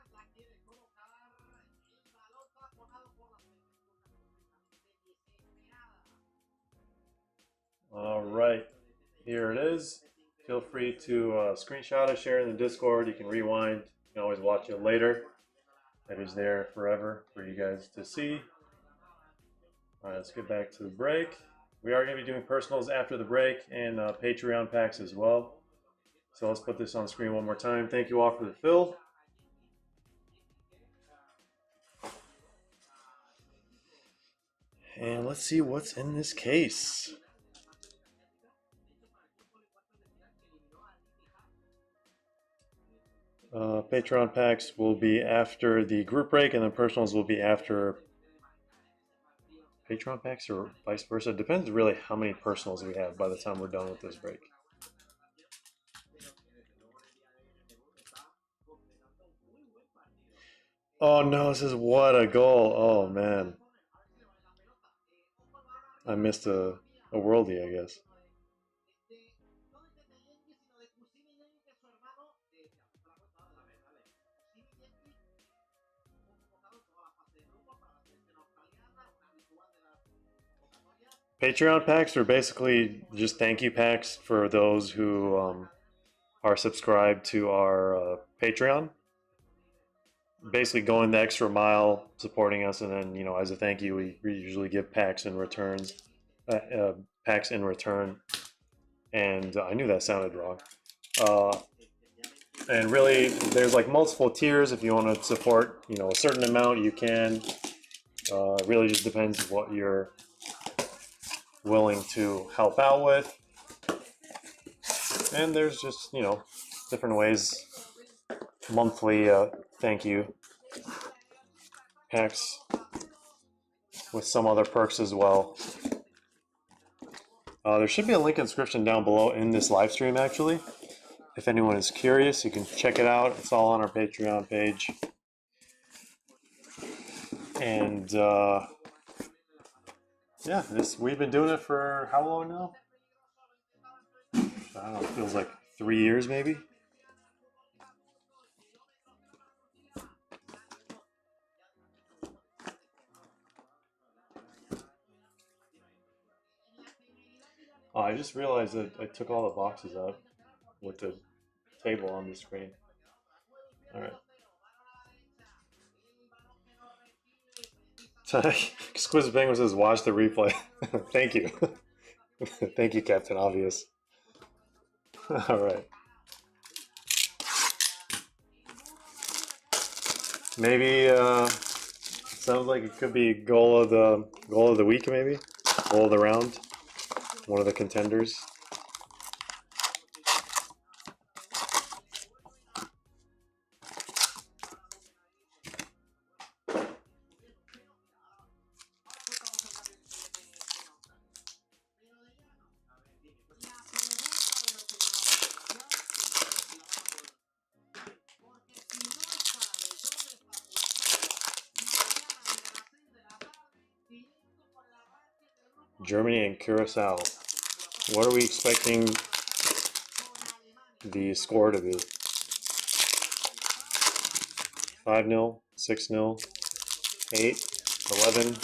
Alright. Here it is. Feel free to screenshot it, share it in the Discord. You can rewind. You can always watch it later. It is there forever for you guys to see. Alright, let's get back to the break. We are going to be doing personals after the break and Patreon packs as well. So let's put this on the screen one more time. Thank you all for the fill. And let's see what's in this case. Patreon packs will be after the group break, and then personals will be after Patreon packs, or vice versa. It depends really how many personals we have by the time we're done with this break. Oh no, this is what a goal. Oh man. I missed a worldie, I guess. Patreon packs are basically just thank you packs for those who are subscribed to our Patreon. Basically going the extra mile supporting us, and then, you know, as a thank you, we usually give packs in returns, packs in return. And I knew that sounded wrong. And really, there's like multiple tiers. If you want to support, you know, a certain amount, you can. It really just depends what you're willing to help out with. And there's just, you know, different ways. Monthly thank you packs with some other perks as well. There should be a link in the description down below in this live stream, actually. If anyone is curious, you can check it out. It's all on our Patreon page. And yeah, we've been doing it for how long now? I don't know, it feels like 3 years maybe. Oh, I just realized that I took all the boxes out with the table on the screen. All right. Exquisite Penguin says, watch the replay. Thank you. Thank you, Captain Obvious. All right. Maybe sounds like it could be goal of the week, maybe goal of the round. One of the contenders. Germany and Curacao. What are we expecting the score to be? 5-0, 6-0, 8, 11.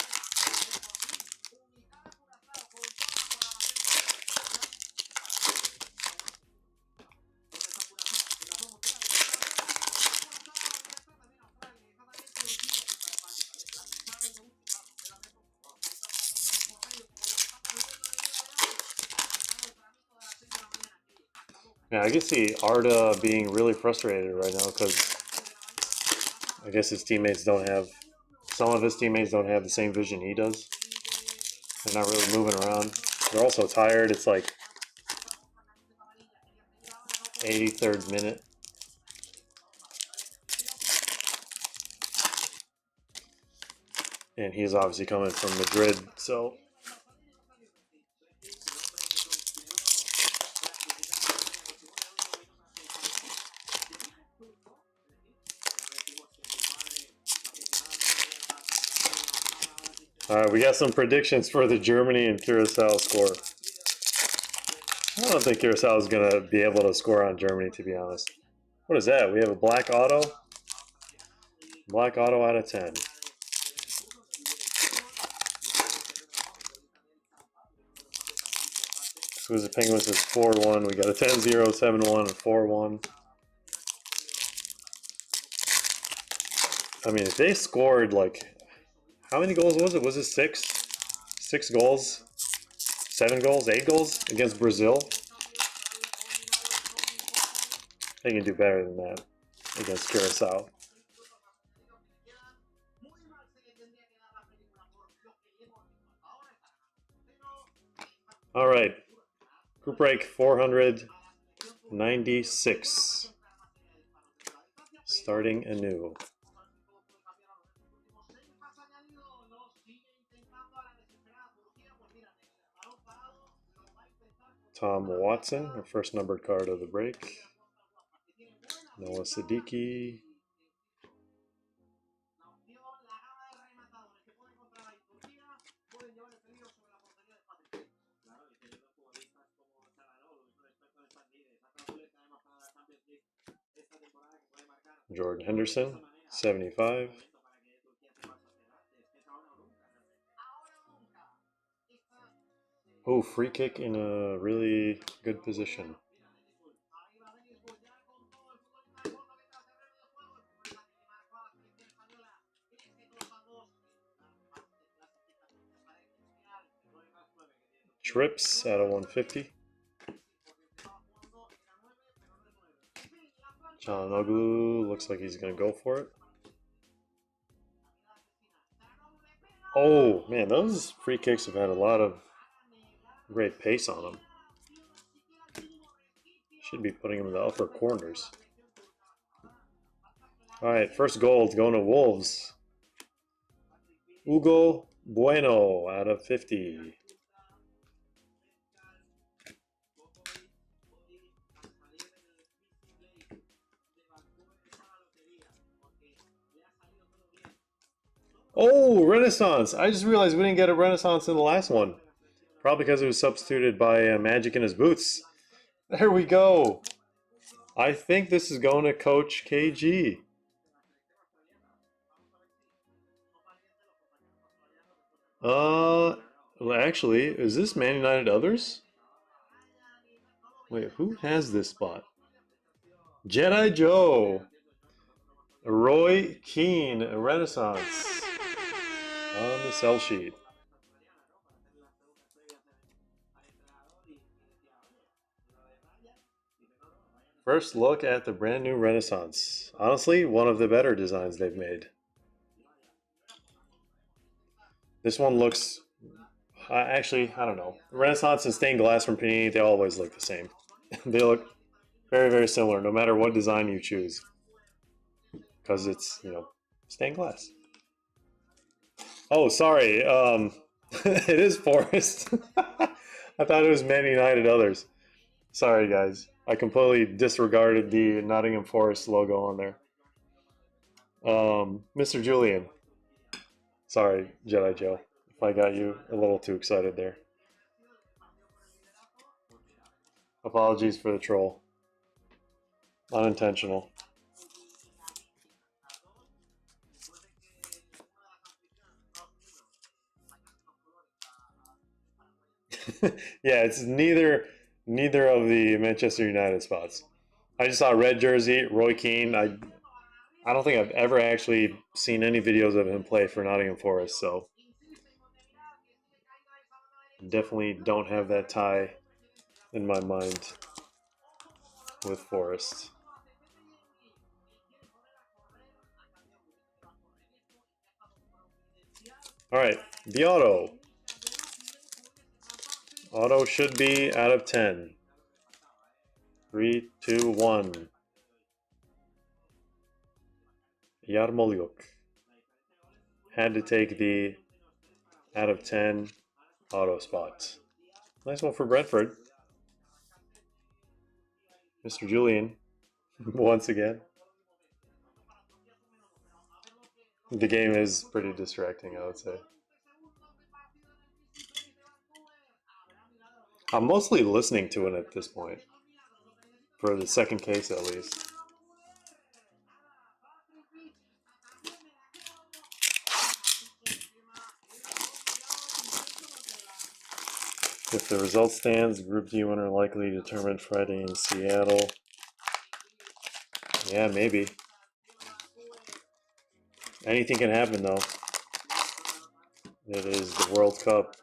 Yeah, I can see Arda being really frustrated right now because I guess his teammates don't have, some of his teammates don't have the same vision he does. They're not really moving around. They're also tired. It's like 83rd minute. And he's obviously coming from Madrid, so all right, we got some predictions for the Germany and Curacao score. I don't think Curacao is going to be able to score on Germany, to be honest. What is that? We have a black auto? Black auto out of 10. Exquisite Penguin says 4-1. We got a 10-0, 7-1, and 4-1. I mean, if they scored, like, how many goals was it? Was it 6? 6 goals? 7 goals? 8 goals against Brazil? They can do better than that against Curacao. All right. Group break 496. Starting anew. Tom Watson, our first numbered card of the break. Noah Siddiqui. Jordan Henderson, 75. Oh, free kick in a really good position. Trips out of 150. John Oglu looks like he's going to go for it. Oh, man, those free kicks have had a lot of great pace on them. Should be putting them in the upper corners. All right, first gold going to Wolves. Hugo Bueno out of 50. Oh, Renaissance. I just realized we didn't get a Renaissance in the last one. Probably because it was substituted by Magic in his boots. There we go. I think this is going to Coach KG. Well, actually, is this Man United Others? Wait, who has this spot? Jedi Joe. Roy Keane, a Renaissance on the sell sheet. First look at the brand new Renaissance. Honestly, one of the better designs they've made. This one looks, actually, I don't know. Renaissance and stained glass from Panini, they always look the same. They look very, very similar, no matter what design you choose. Because it's, stained glass. Oh, sorry. It is Forest. I thought it was Man United Others. Sorry, guys. I completely disregarded the Nottingham Forest logo on there. Mr. Julian. Sorry, Jedi Joe, if I got you a little too excited there. Apologies for the troll. Unintentional. Yeah, it's neither of the Manchester United spots. I just saw a red jersey, Roy Keane. I don't think I've ever actually seen any videos of him play for Nottingham Forest, so definitely don't have that tie in my mind with Forest. All right, the auto. Auto should be out of 10. 3, 2, 1. Yarmolyuk. Had to take the out of 10 auto spot. Nice one for Brentford. Mr. Julian, once again. The game is pretty distracting, I would say. I'm mostly listening to it at this point. For the second case, at least. If the result stands, Group D winner likely determined Friday in Seattle. Yeah, maybe. Anything can happen, though. It is the World Cup.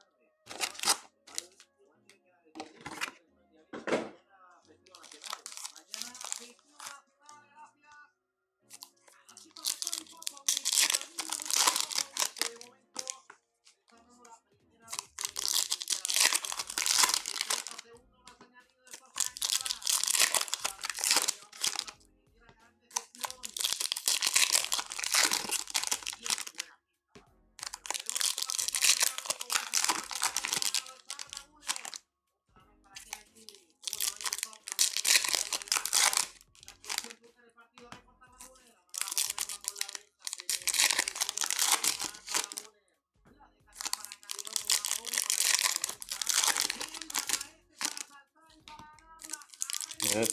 That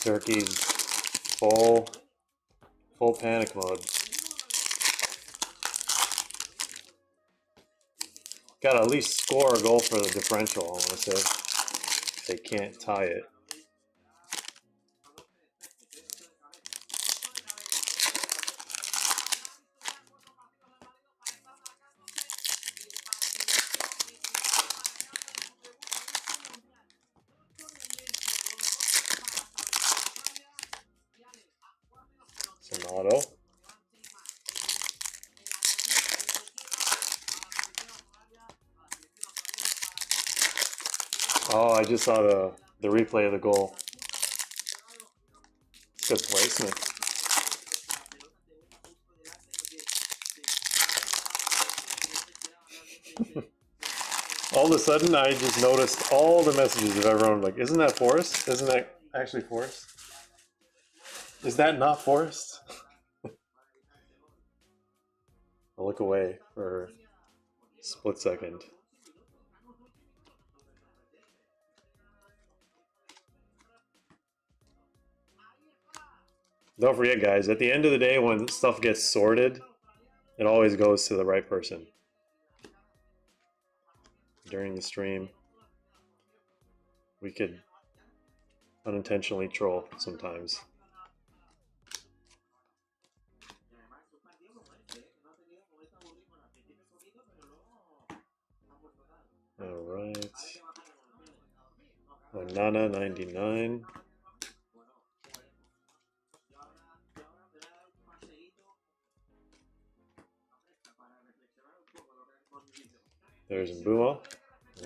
turkey's full panic mode. Got to at least score a goal for the differential, I want to say. They can't tie it. It's an auto. Oh, I just saw the replay of the goal. Good placement. All of a sudden, I just noticed all the messages of everyone like, isn't that Forrest? Isn't that actually Forrest? Is that not Forrest? I'll look away for a split second. Don't forget, guys, at the end of the day, when stuff gets sorted, it always goes to the right person. During the stream, we could unintentionally troll sometimes. Alright. Nana 99. There's Mbuma,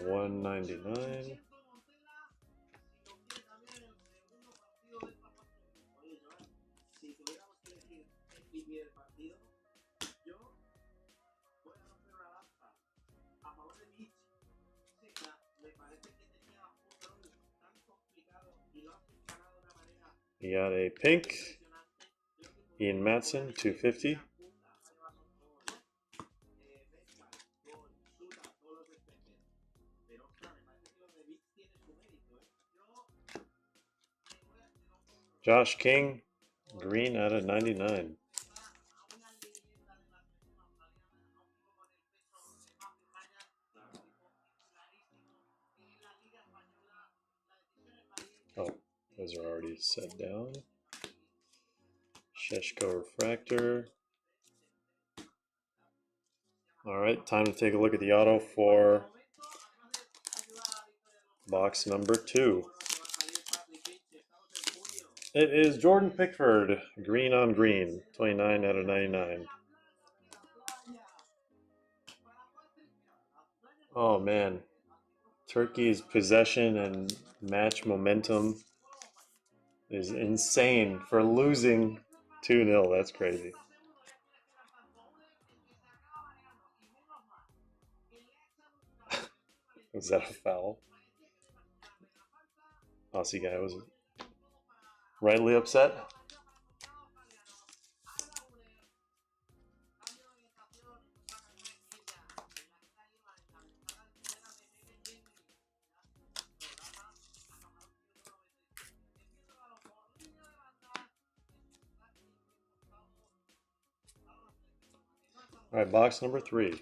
199. You got a pink, Ian Matson, 250. Josh King, green out of 99. Oh, those are already set down. Sheshko Refractor. Alright, time to take a look at the auto for box number 2. It is Jordan Pickford, green on green, 29 out of 99. Oh man, Turkey's possession and match momentum is insane for losing 2-0. That's crazy. Was that a foul? Aussie guy was rightly upset. All right, box number 3.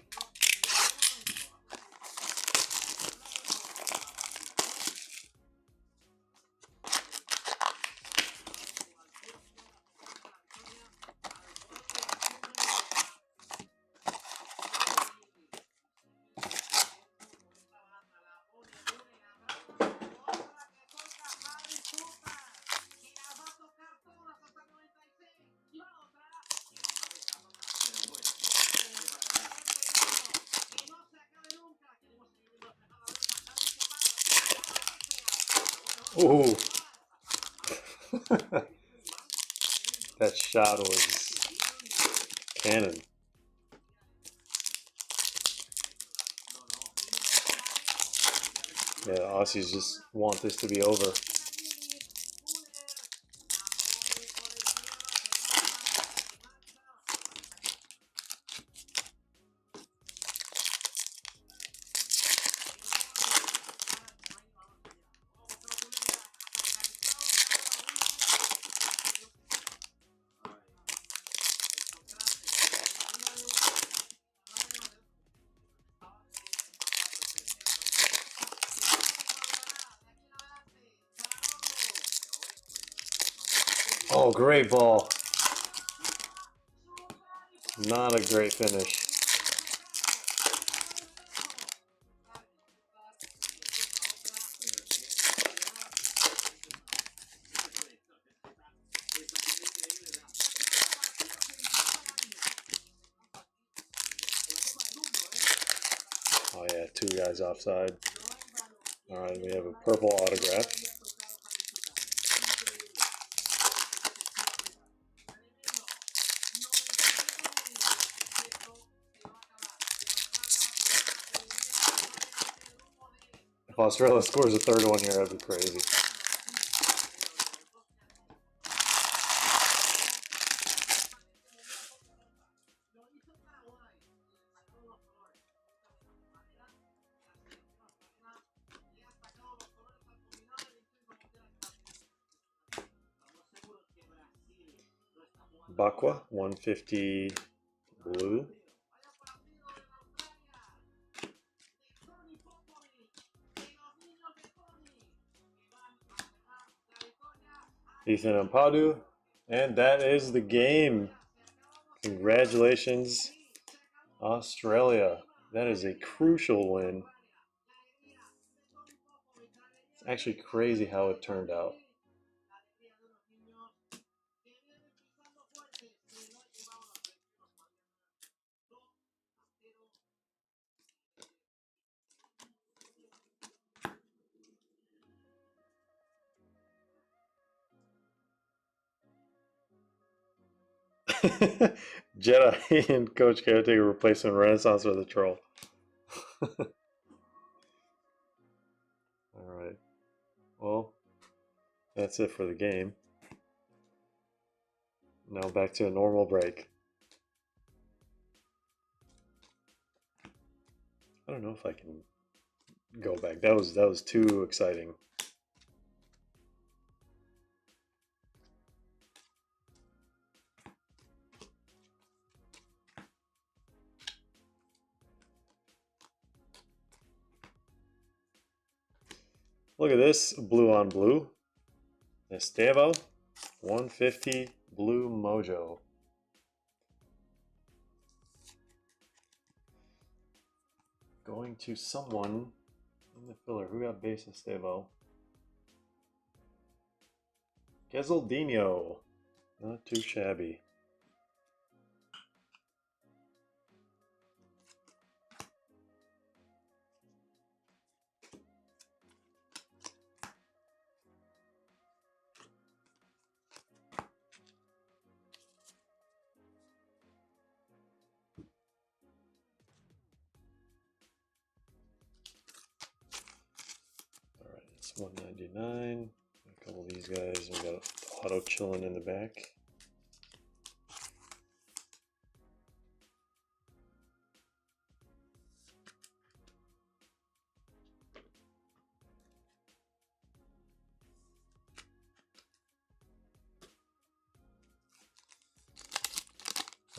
Ooh. That shot was cannon. Yeah, the Aussies just want this to be over. Oh, great ball. Not a great finish. Oh yeah, 2 guys offside. All right, we have a purple autograph. If Australia scores a third one here, that'd be crazy. Bakwa, 150 blue. Ethan Ampadu. And that is the game. Congratulations, Australia. That is a crucial win. It's actually crazy how it turned out. Jedi and Coach Caretaker replacement Renaissance with a troll. Alright. Well, that's it for the game. Now back to a normal break. I don't know if I can go back. That was too exciting. Look at this, blue on blue. Esteva, 150 blue mojo. Going to someone in the filler. Who got base Esteva? Gezeldinho. Not too shabby. Alright, it's 199. A couple of these guys. We got auto chilling in the back.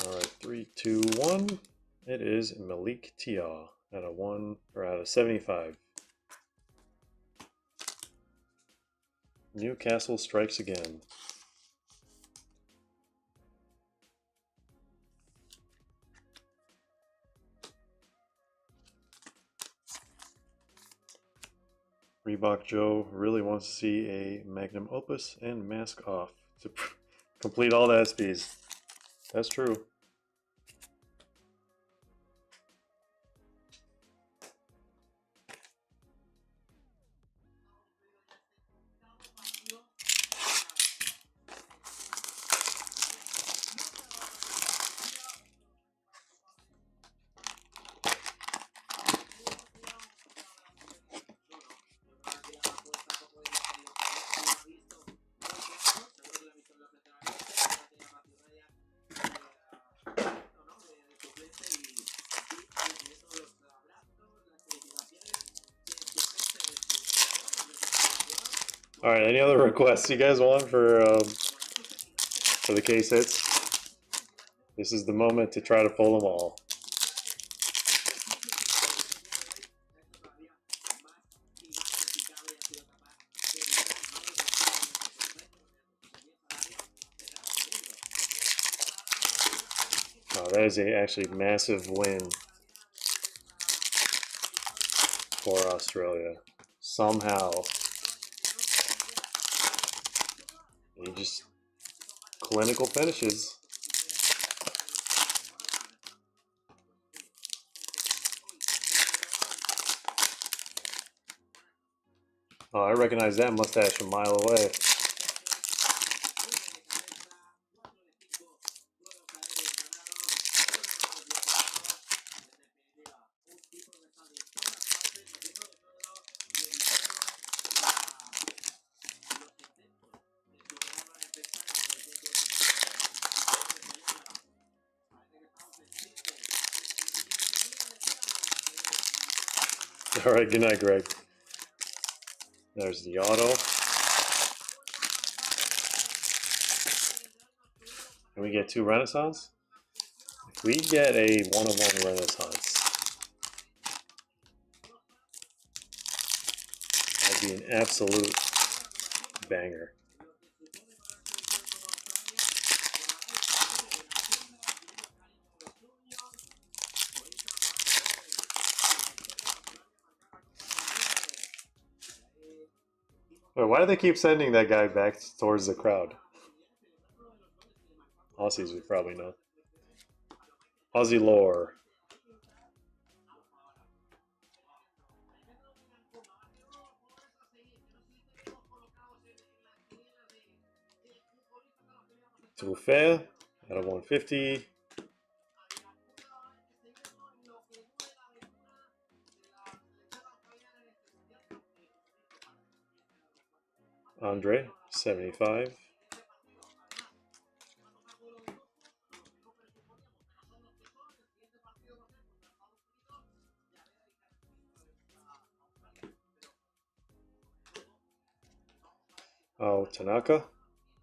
Alright, 3, 2, 1. It is Malik Tia at a 1 or out of 75. Newcastle strikes again. Reebok Joe really wants to see a magnum opus and mask off to complete all the SPs. That's true. All right, any other requests you guys want for the case hits? This is the moment to try to pull them all. That is a actually massive win for Australia. Somehow, he just clinical finishes. Oh, I recognize that mustache from a mile away. All right, good night, Greg. There's the auto. Can we get 2 Renaissance? If we get a 1-of-1 Renaissance, that'd be an absolute banger. Wait, why do they keep sending that guy back towards the crowd? Aussies would probably know. Aussie lore. To fair out of 150. Andre, 75. Oh, Tanaka,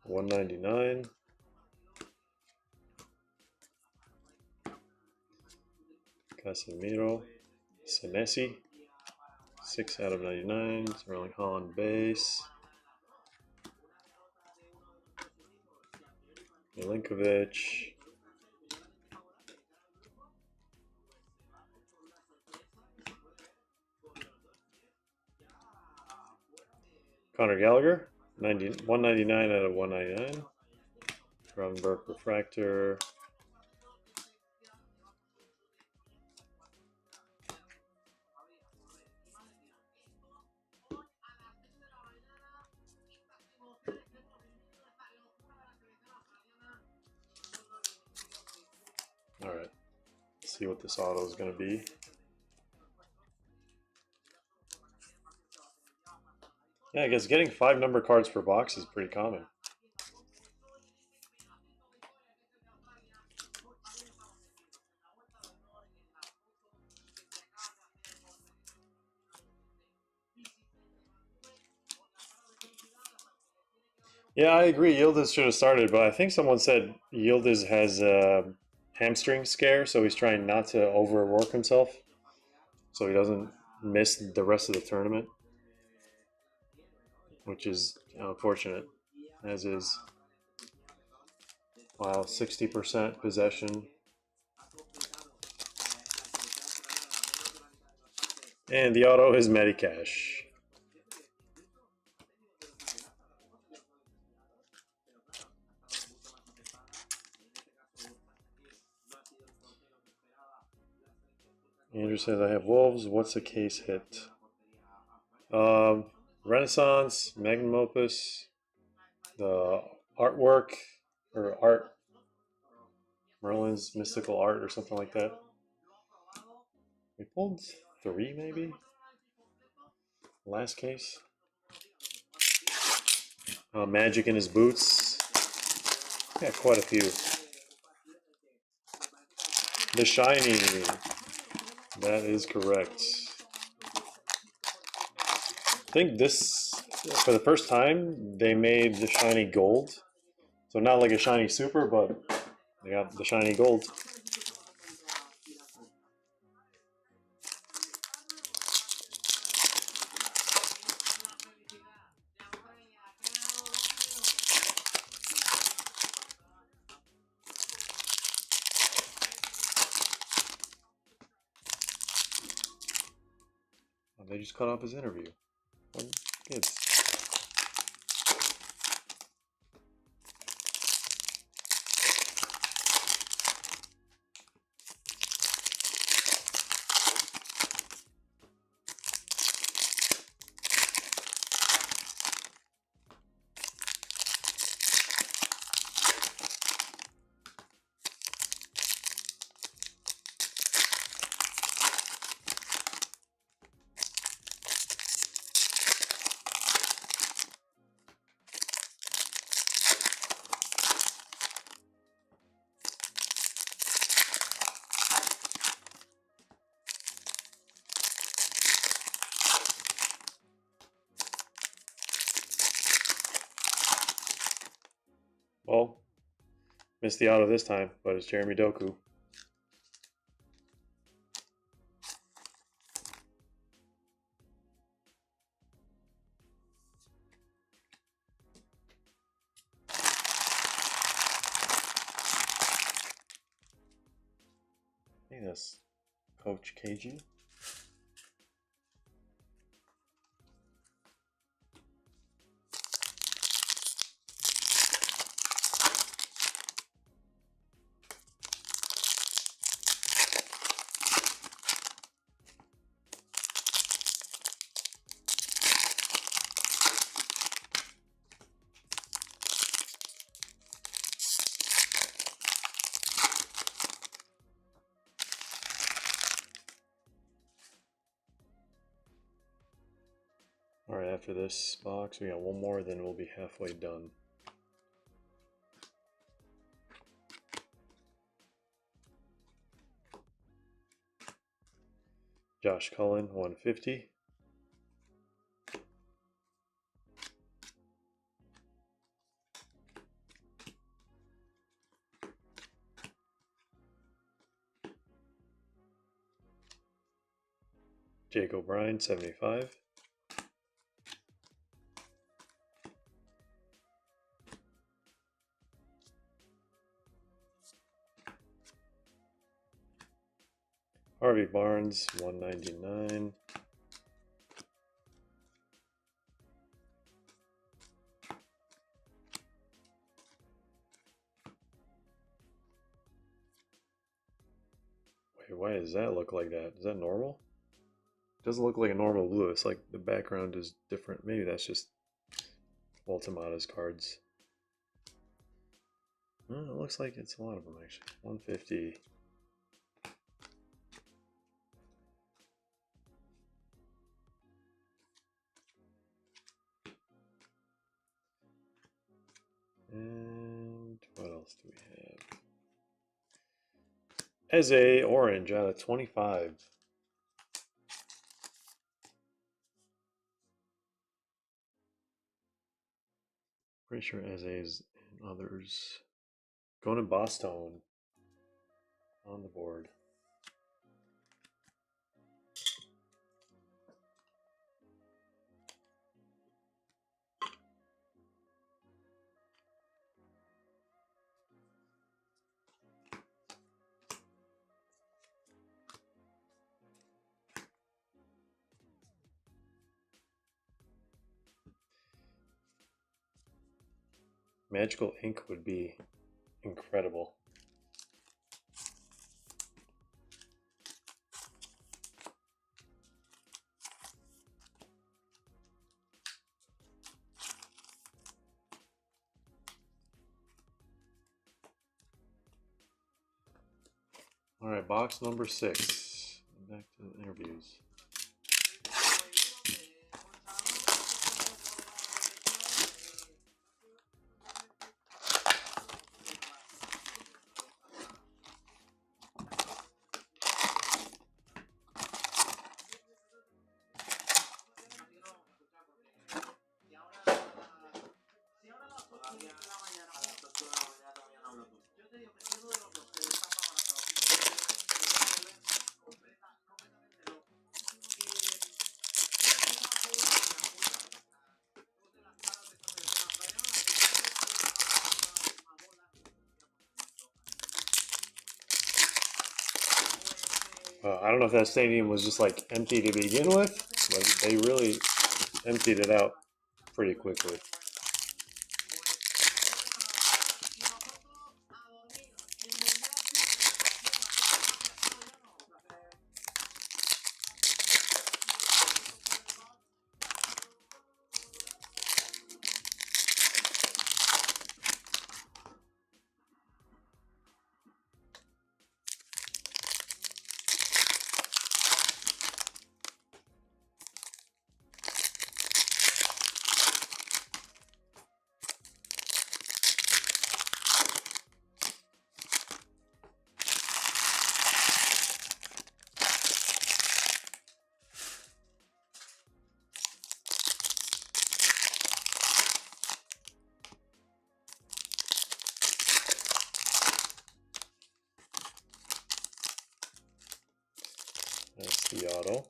199. Casemiro, Senesi, 6 out of 99. Merlin Holland base. Milinkovic. Conor Gallagher, 199 out of 199. Gravenberg Refractor. All right, let's see what this auto is going to be. Yeah, I guess getting 5 number cards per box is pretty common. Yeah, I agree. Yildiz should have started, but I think someone said Yildiz has a hamstring scare, so he's trying not to overwork himself, so he doesn't miss the rest of the tournament, which is unfortunate, as is. Wow, 60% possession. And the auto is Medicash. Andrew says, I have Wolves. What's the case hit? Renaissance, Magnum Opus, the artwork, or art, Merlin's Mystical Art, or something like that. We pulled 3, maybe? Last case. Magic in his boots. Yeah, quite a few. The Shiny. That is correct. I think this, for the first time, they made the Shiny Gold. So not like a Shiny Super, but they got the Shiny Gold. They just cut off his interview. What kids? Well, missed the auto this time, but it's Jeremy Doku. I think that's Coach KG. Alright, after this box, we got one more, then we'll be halfway done. Josh Cullen, 150. Jake O'Brien, 75. Harvey Barnes, 199. Wait, why does that look like that? Is that normal? It doesn't look like a normal blue. It's like the background is different. Maybe that's just Ultimata's cards. It looks like it's a lot of them actually. 150. And what else do we have? Eze Orange out of 25. Pretty sure Eze's and others. Going to Boston on the board. Magical ink would be incredible. All right, box number 6. Back to the interviews. I don't know if that stadium was just like empty to begin with, but they really emptied it out pretty quickly. That's the auto.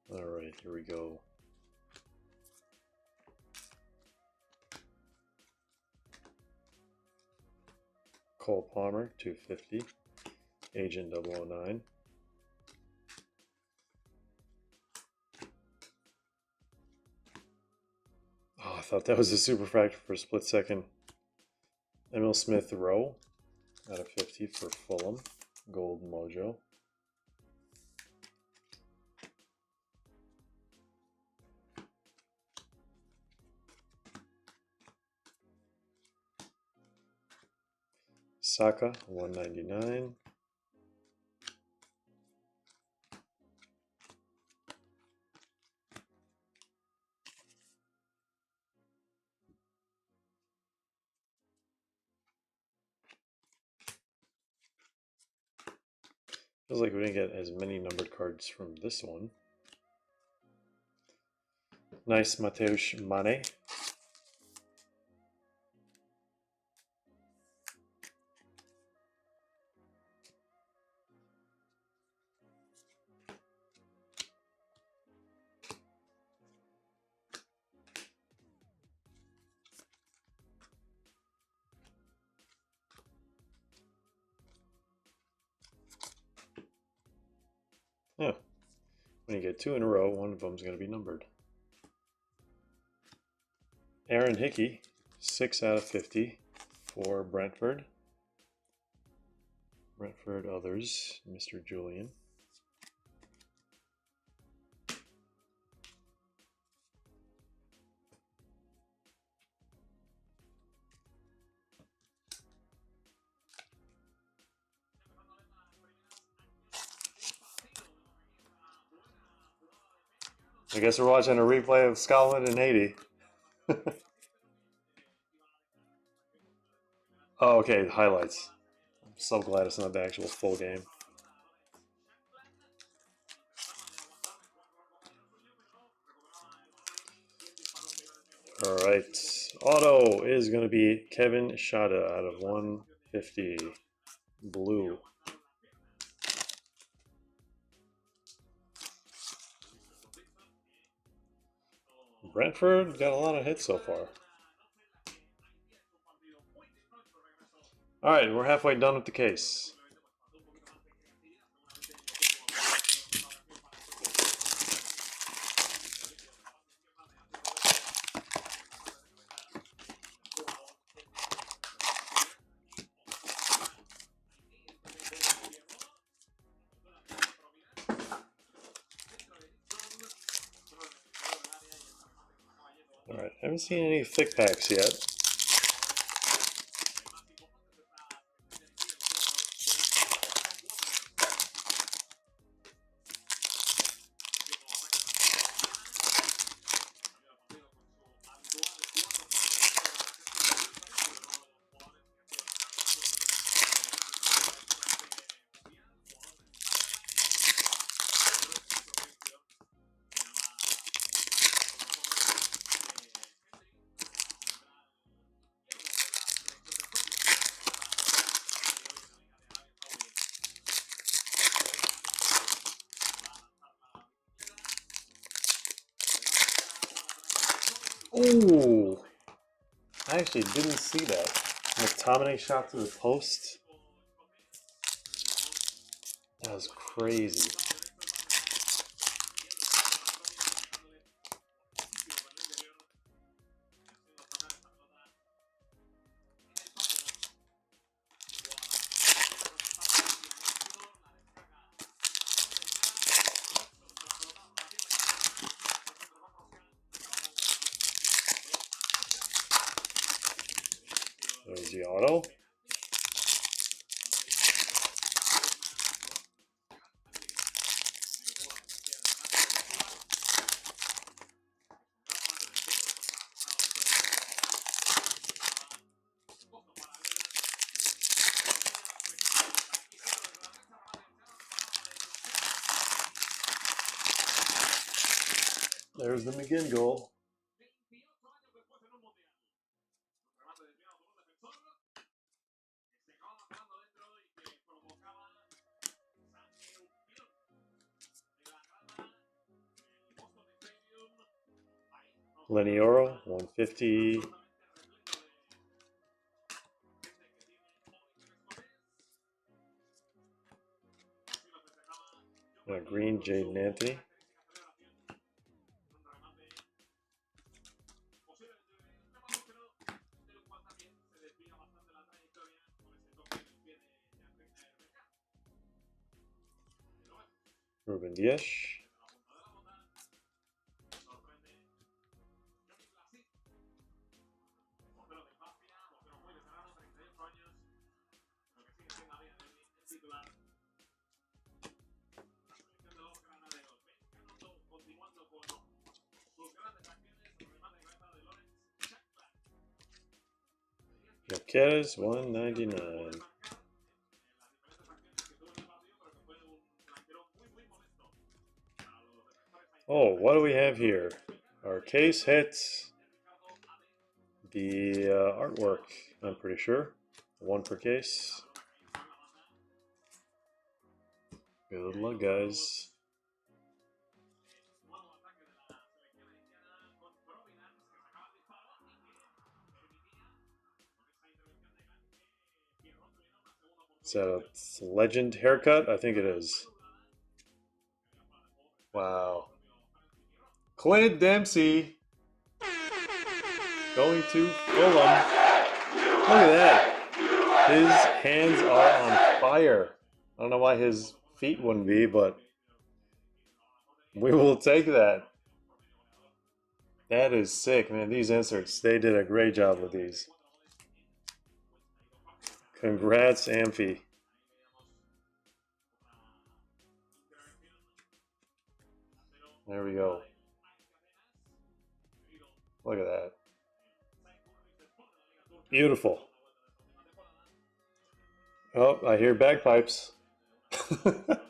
All right, here we go. Cole Palmer, 250. Agent 009. Oh, I thought that was a superfractor for a split second. Emil Smith Rowe out of 50 for Fulham. Gold Mojo. Saka, 199. Feels like we didn't get as many numbered cards from this one. Nice Mateusz Mane. Yeah, when you get two in a row, one of them is going to be numbered. Aaron Hickey, 6 out of 50 for Brentford. Brentford others, Mr. Julian. I guess we're watching a replay of Scotland in 80. Oh, okay, highlights. I'm so glad it's not the actual full game. All right, auto is going to be Kevin Shada out of 150. Blue. Brentford got a lot of hits so far. All right, we're halfway done with the case. All right, haven't seen any thick packs yet. Oh, I actually didn't see that. McTominay shot to the post. That was crazy. There's the auto. There's the McGinn goal. Lenioro, 150. Green, Jaden Anthony. Ruben Dias. Marquez, 199. Oh, what do we have here? Our case hits the artwork, I'm pretty sure. One per case. Good luck, guys. Is that a legend haircut? I think it is. Wow. Clint Dempsey going to Fulham. Look at that. His hands are on fire. I don't know why his feet wouldn't be, but we will take that. That is sick, man. These inserts, they did a great job with these. Congrats, Amphi. There we go. Look at that. Beautiful. Oh, I hear bagpipes. That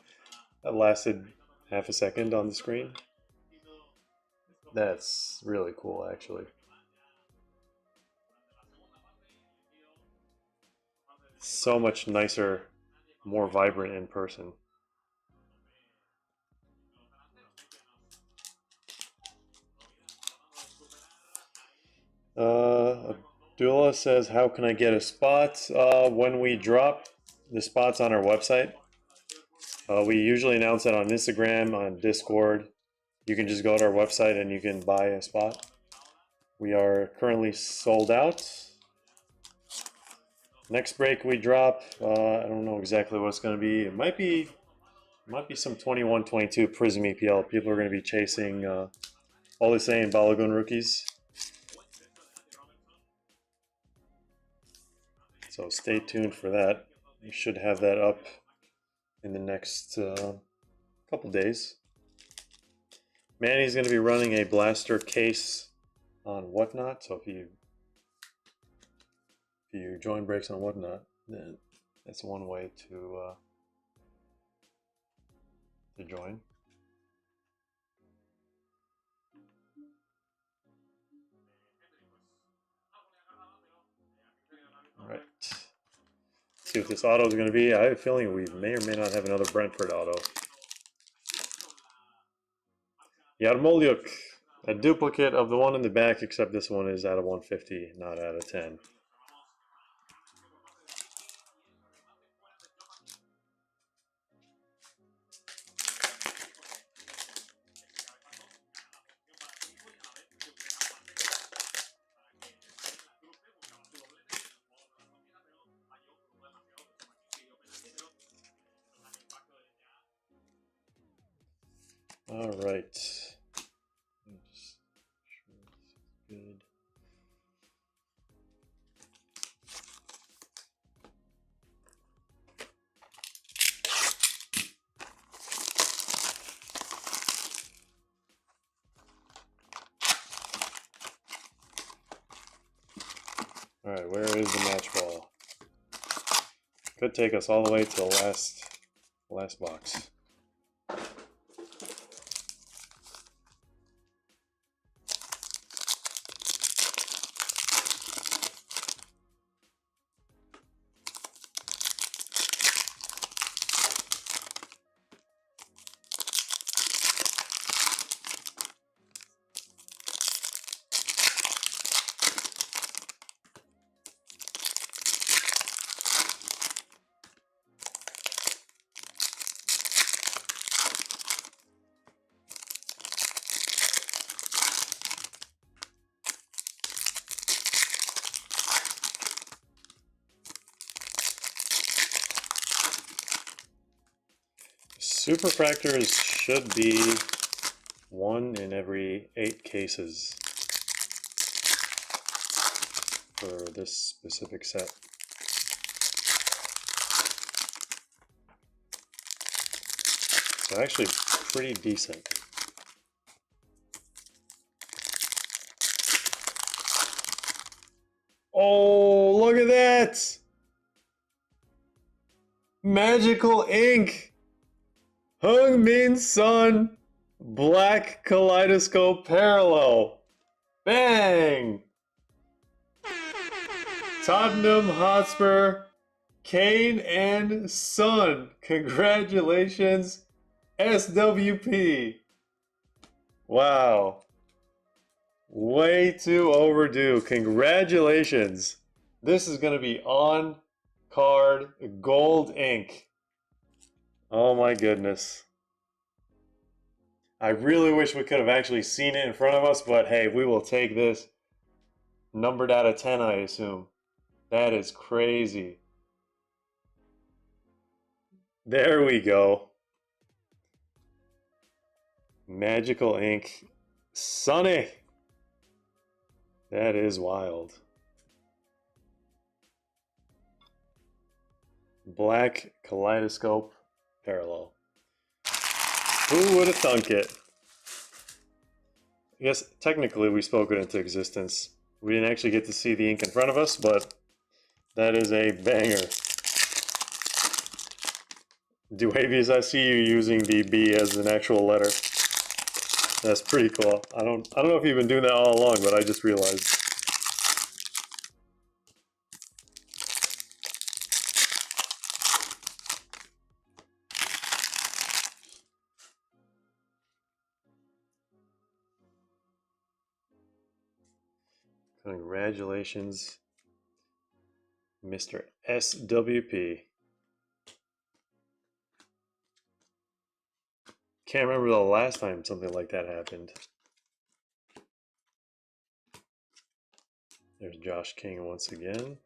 lasted half a second on the screen. That's really cool, actually. So much nicer, more vibrant in person. Abdullah says, how can I get a spot? When we drop the spots on our website, we usually announce it on Instagram, on Discord. You can just go to our website and you can buy a spot. We are currently sold out. Next break we drop, I don't know exactly what it's going to be. It might be some 21-22 Prism EPL. People are going to be chasing all the same Balogun rookies. So stay tuned for that. We should have that up in the next couple days. Manny's going to be running a blaster case on Whatnot. So if you join breaks on Whatnot, then that's one way to join. All right. See what this auto is going to be. I have a feeling we may or may not have another Brentford auto. Yarmolyuk. A duplicate of the one in the back, except this one is out of 150, not out of 10. All right. Just make sure this is good. All right, where is the match ball? Could take us all the way to the last box. Superfractors should be 1 in every 8 cases for this specific set. So actually pretty decent. Oh, look at that! Magical ink! Heung-min Son, Black Kaleidoscope Parallel. Bang! Tottenham Hotspur, Kane and Son. Congratulations, SWP. Wow. Way too overdue. Congratulations. This is going to be on card gold ink. Oh my goodness. I really wish we could have actually seen it in front of us, but hey, we will take this. Numbered out of 10, I assume. That is crazy. There we go. Magical ink. Sunny. That is wild. Black Kaleidoscope Parallel. Who would have thunk it? I guess technically we spoke it into existence. We didn't actually get to see the ink in front of us, but that is a banger. Duavius, I see you using the B as an actual letter. That's pretty cool. I don't know if you've been doing that all along, but I just realized. Congratulations, Mr. SWP. Can't remember the last time something like that happened. There's Josh King once again.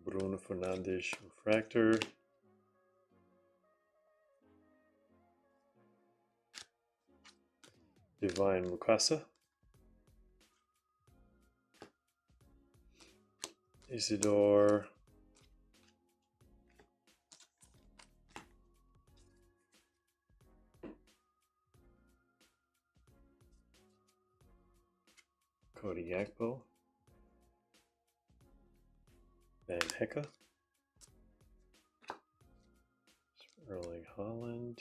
Bruno Fernandes refractor. Divine Mukasa. Isidore. Cody Gakpo. Van Hecke. Erling Haaland.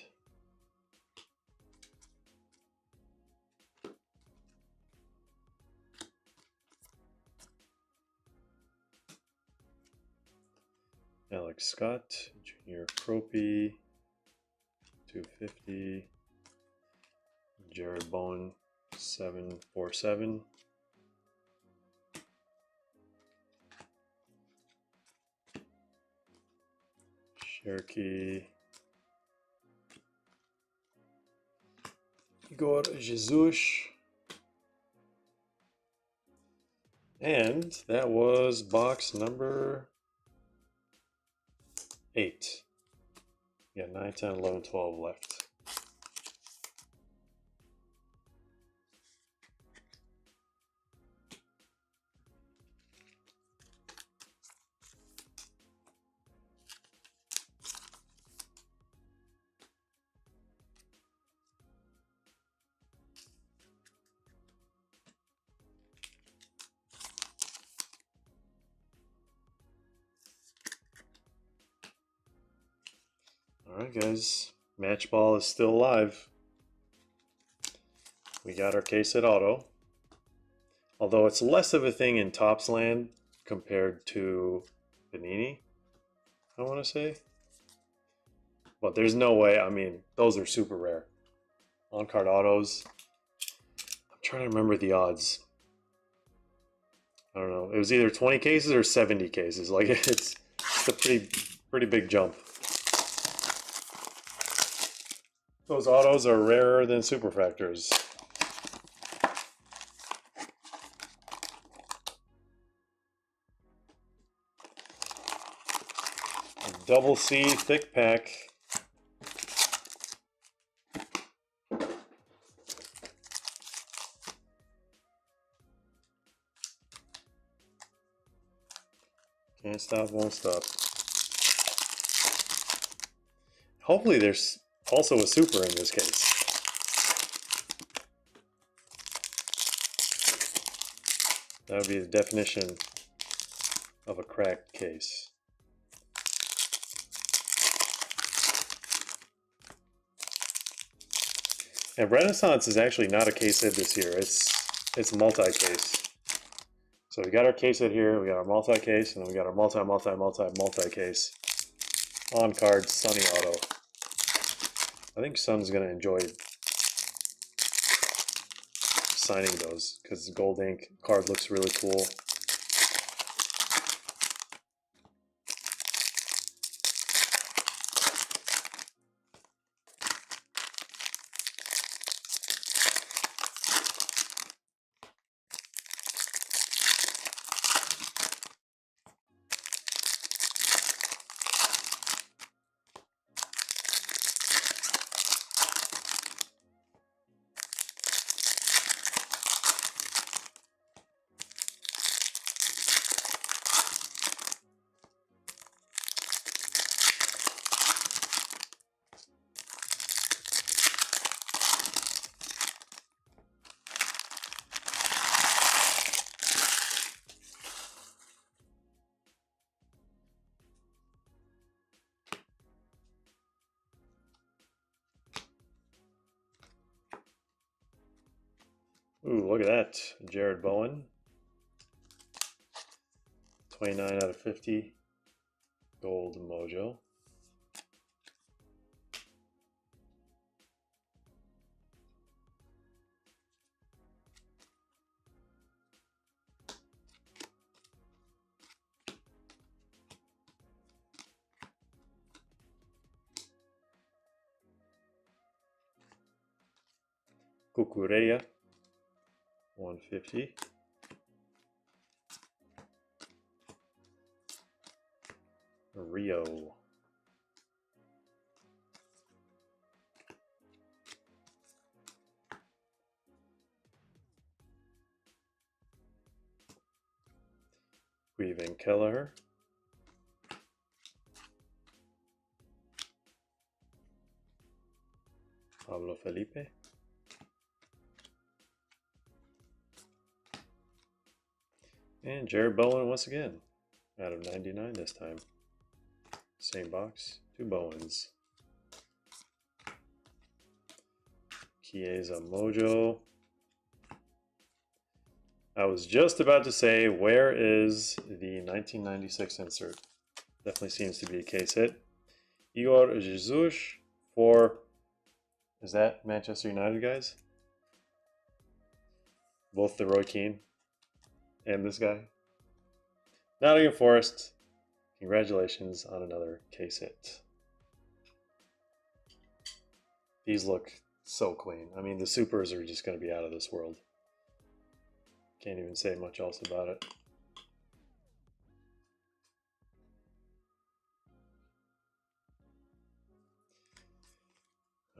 Alex Scott, Junior Cropey, 250. Jared Bowen, 747. Cherokee. Igor Jesus. And that was box number 8. We got 9, 10, 11, 12 left. Alright guys, match ball is still alive. We got our case at auto. Although it's less of a thing in Topps land compared to Panini, I want to say. But there's no way, I mean, those are super rare. On-card autos. I'm trying to remember the odds. I don't know. It was either 20 cases or 70 cases. Like, it's a pretty big jump. Those autos are rarer than superfractors. Double C thick pack. Can't stop, won't stop. Hopefully there's also a super in this case. That would be the definition of a cracked case. And Renaissance is actually not a case hit this year. It's multi-case. So we got our case hit here, we got our multi-case, and then we got our multi-case on card Sunny Auto. I think Sun's gonna enjoy signing those because the gold ink card looks really cool. Ooh, look at that. Jared Bowen. 29 out of 50. Gold Mojo. Cucureya. 150. Rio. Weaving Kelleher. Pablo Felipe. And Jared Bowen once again, out of 99 this time. Same box, 2 Bowens. Chiesa Mojo. I was just about to say, where is the 1996 insert? Definitely seems to be a case hit. Igor Jesus for, is that Manchester United guys? Both the Roy Keane and this guy. Nottingham Forest, congratulations on another case hit. These look so clean. I mean, the supers are just going to be out of this world. Can't even say much else about it.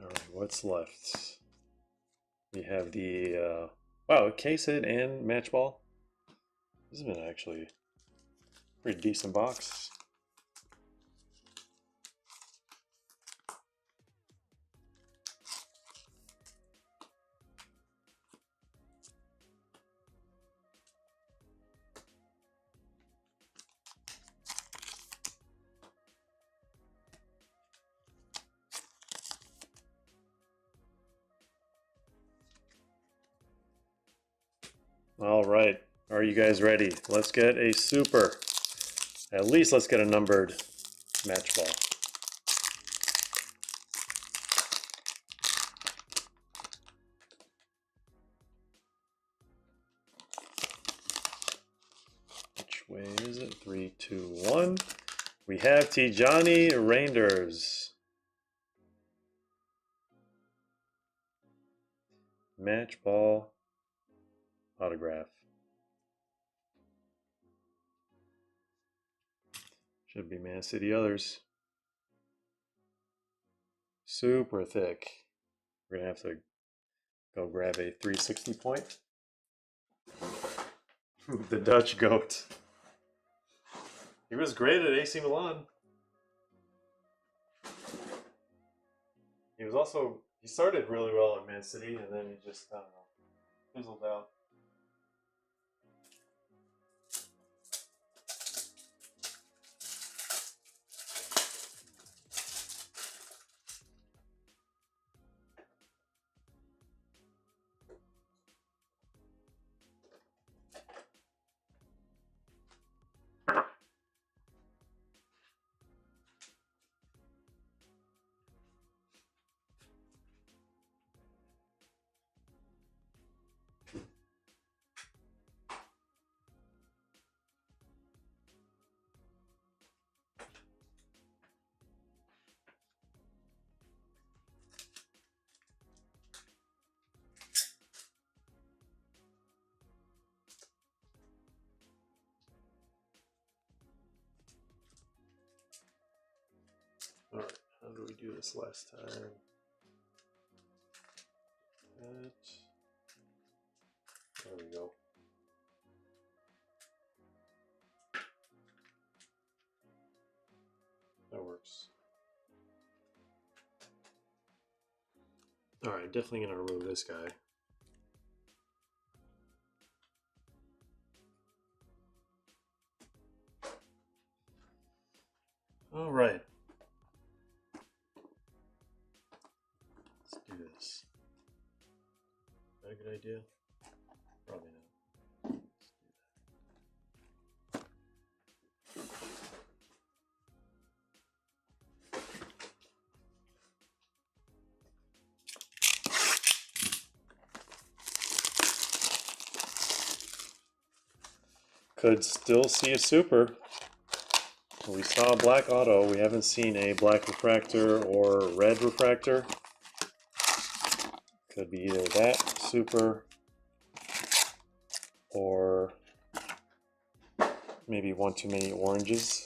All right, what's left? We have the, wow, case hit and match ball. This has been actually a pretty decent box. All right, are you guys ready? Let's get a super. At least let's get a numbered match ball. Which way is it? 3, 2, 1. We have Tijani Reinders. Match ball autograph. Should be Man City others. Super thick. We're going to have to go grab a 360 point. The Dutch goat. He was great at AC Milan. He was also, he started really well at Man City and then he just, I don't know, fizzled out. Alright, how did we do this last time? There we go. That works. Alright, definitely going to remove this guy. Alright. Let's do this. Is that a good idea? Probably not. Could still see a super. We saw a black auto. We haven't seen a black refractor or red refractor. Could be either that super or maybe one too many oranges.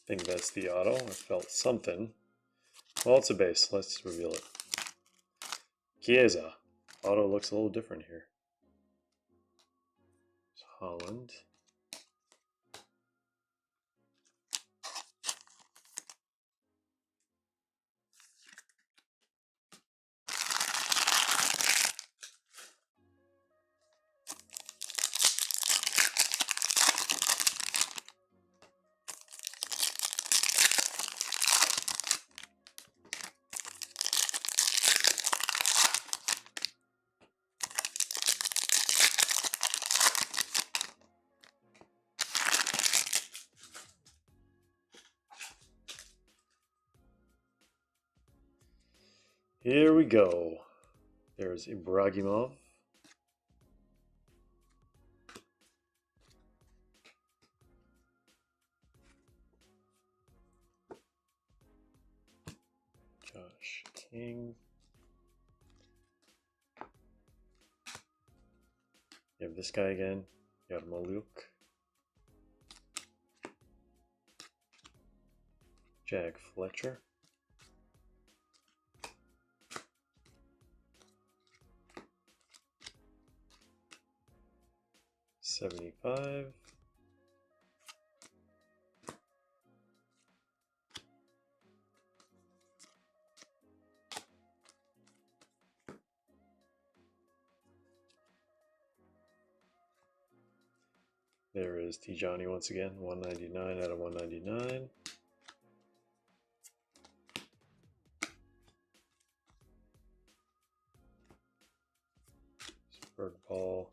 think that's the auto. I felt something. Well, it's a base. Let's reveal it. Chiesa. Auto looks a little different here. It's Holland. Here we go. There's Ibrahimov. Josh King. You have this guy again, Yarmolyuk. Jag Fletcher. $75. There is Tijani once again, 199 out of 199. Bird Ball.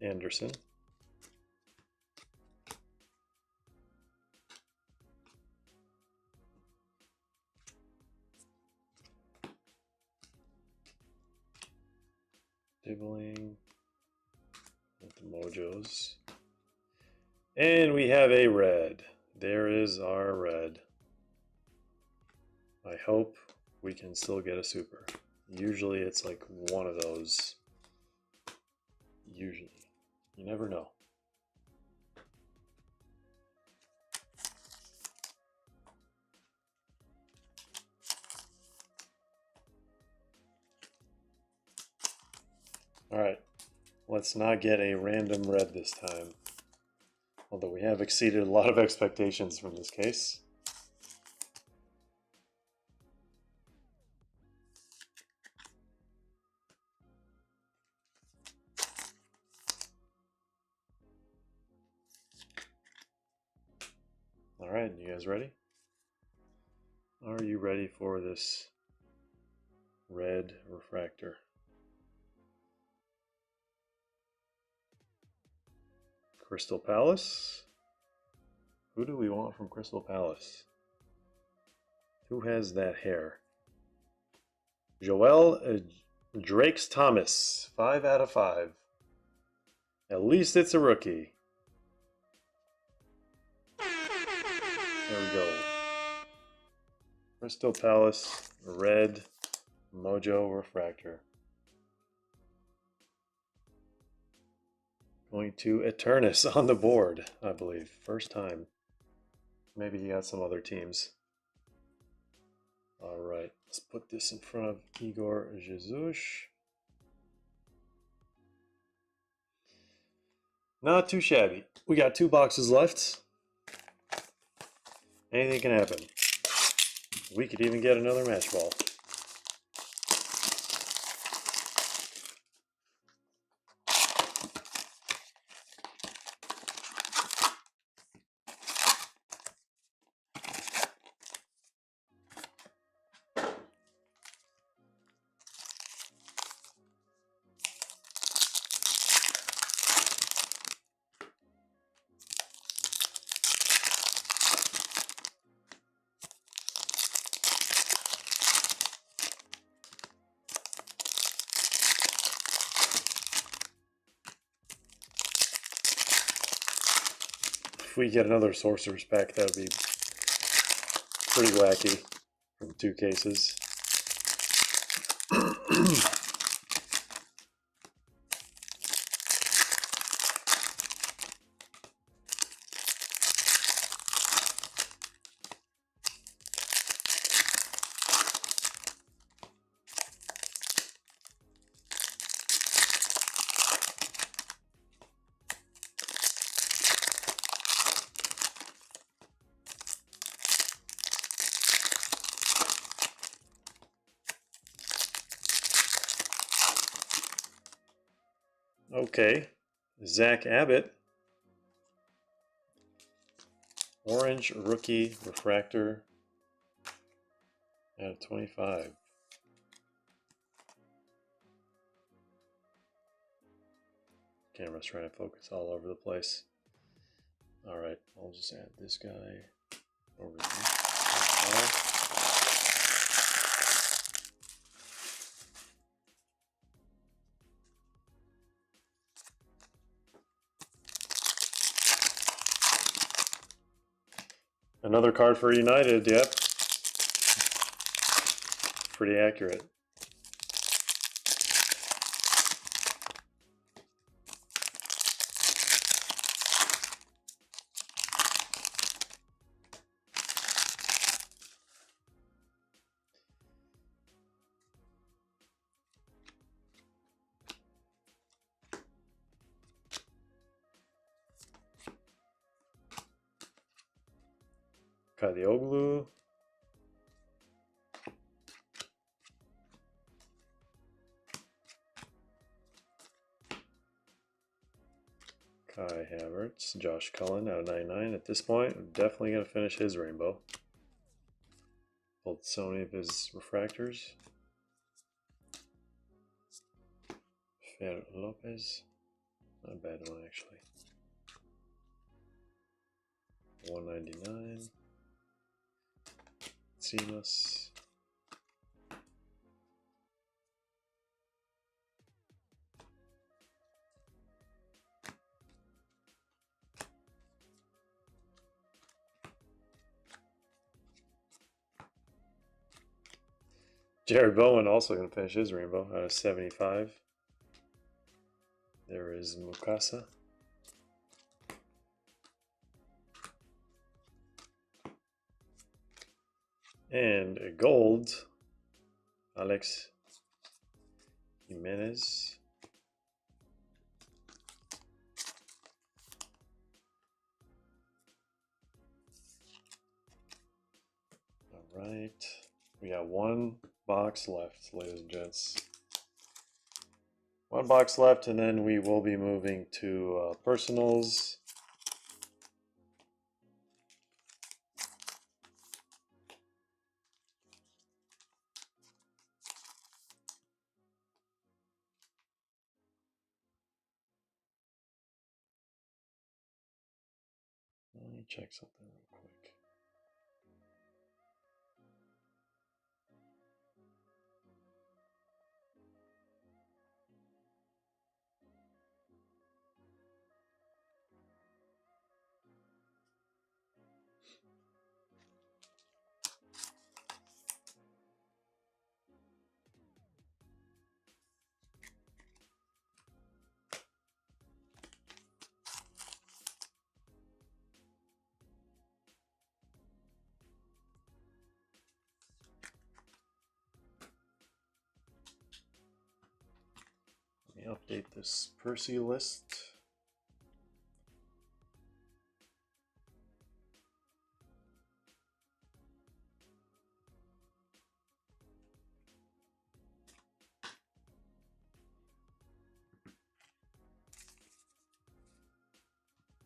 Anderson. Dibbling. With the Mojos. And we have a red. There is our red. I hope we can still get a super. Usually it's like one of those. Usually. You never know. Alright, let's not get a random red this time. Although we have exceeded a lot of expectations from this case. Alright, you guys ready? Are you ready for this red refractor? Crystal Palace? Who do we want from Crystal Palace? Who has that hair? Joel Drakes Thomas, 5 out of 5. At least it's a rookie. There we go. Crystal Palace, red, Mojo Refractor. Going to Eternus on the board, I believe. First time. Maybe he got some other teams. Alright, let's put this in front of Igor Jesus. Not too shabby. We got 2 boxes left. Anything can happen. We could even get another match ball. If we get another Sorcerer's pack, that would be pretty wacky from 2 cases. Okay. Zach Abbott. Orange rookie refractor out of 25. Camera's trying to focus all over the place. All right, I'll just add this guy over here. Another card for United, yep. Pretty accurate. Kadioglu. Kai Havertz, Josh Cullen out of 99. At this point, I'm definitely going to finish his rainbow. Pulled so many of his refractors. Fer Lopez, not a bad one actually. 199. Simas. Jared Bowen also going to finish his rainbow out of 75. There is Mukasa. And a gold, Alex Jimenez. All right, we got one box left, ladies and gents. One box left, and then we will be moving to personals. Let me check something real quick. Let me update this Percy list.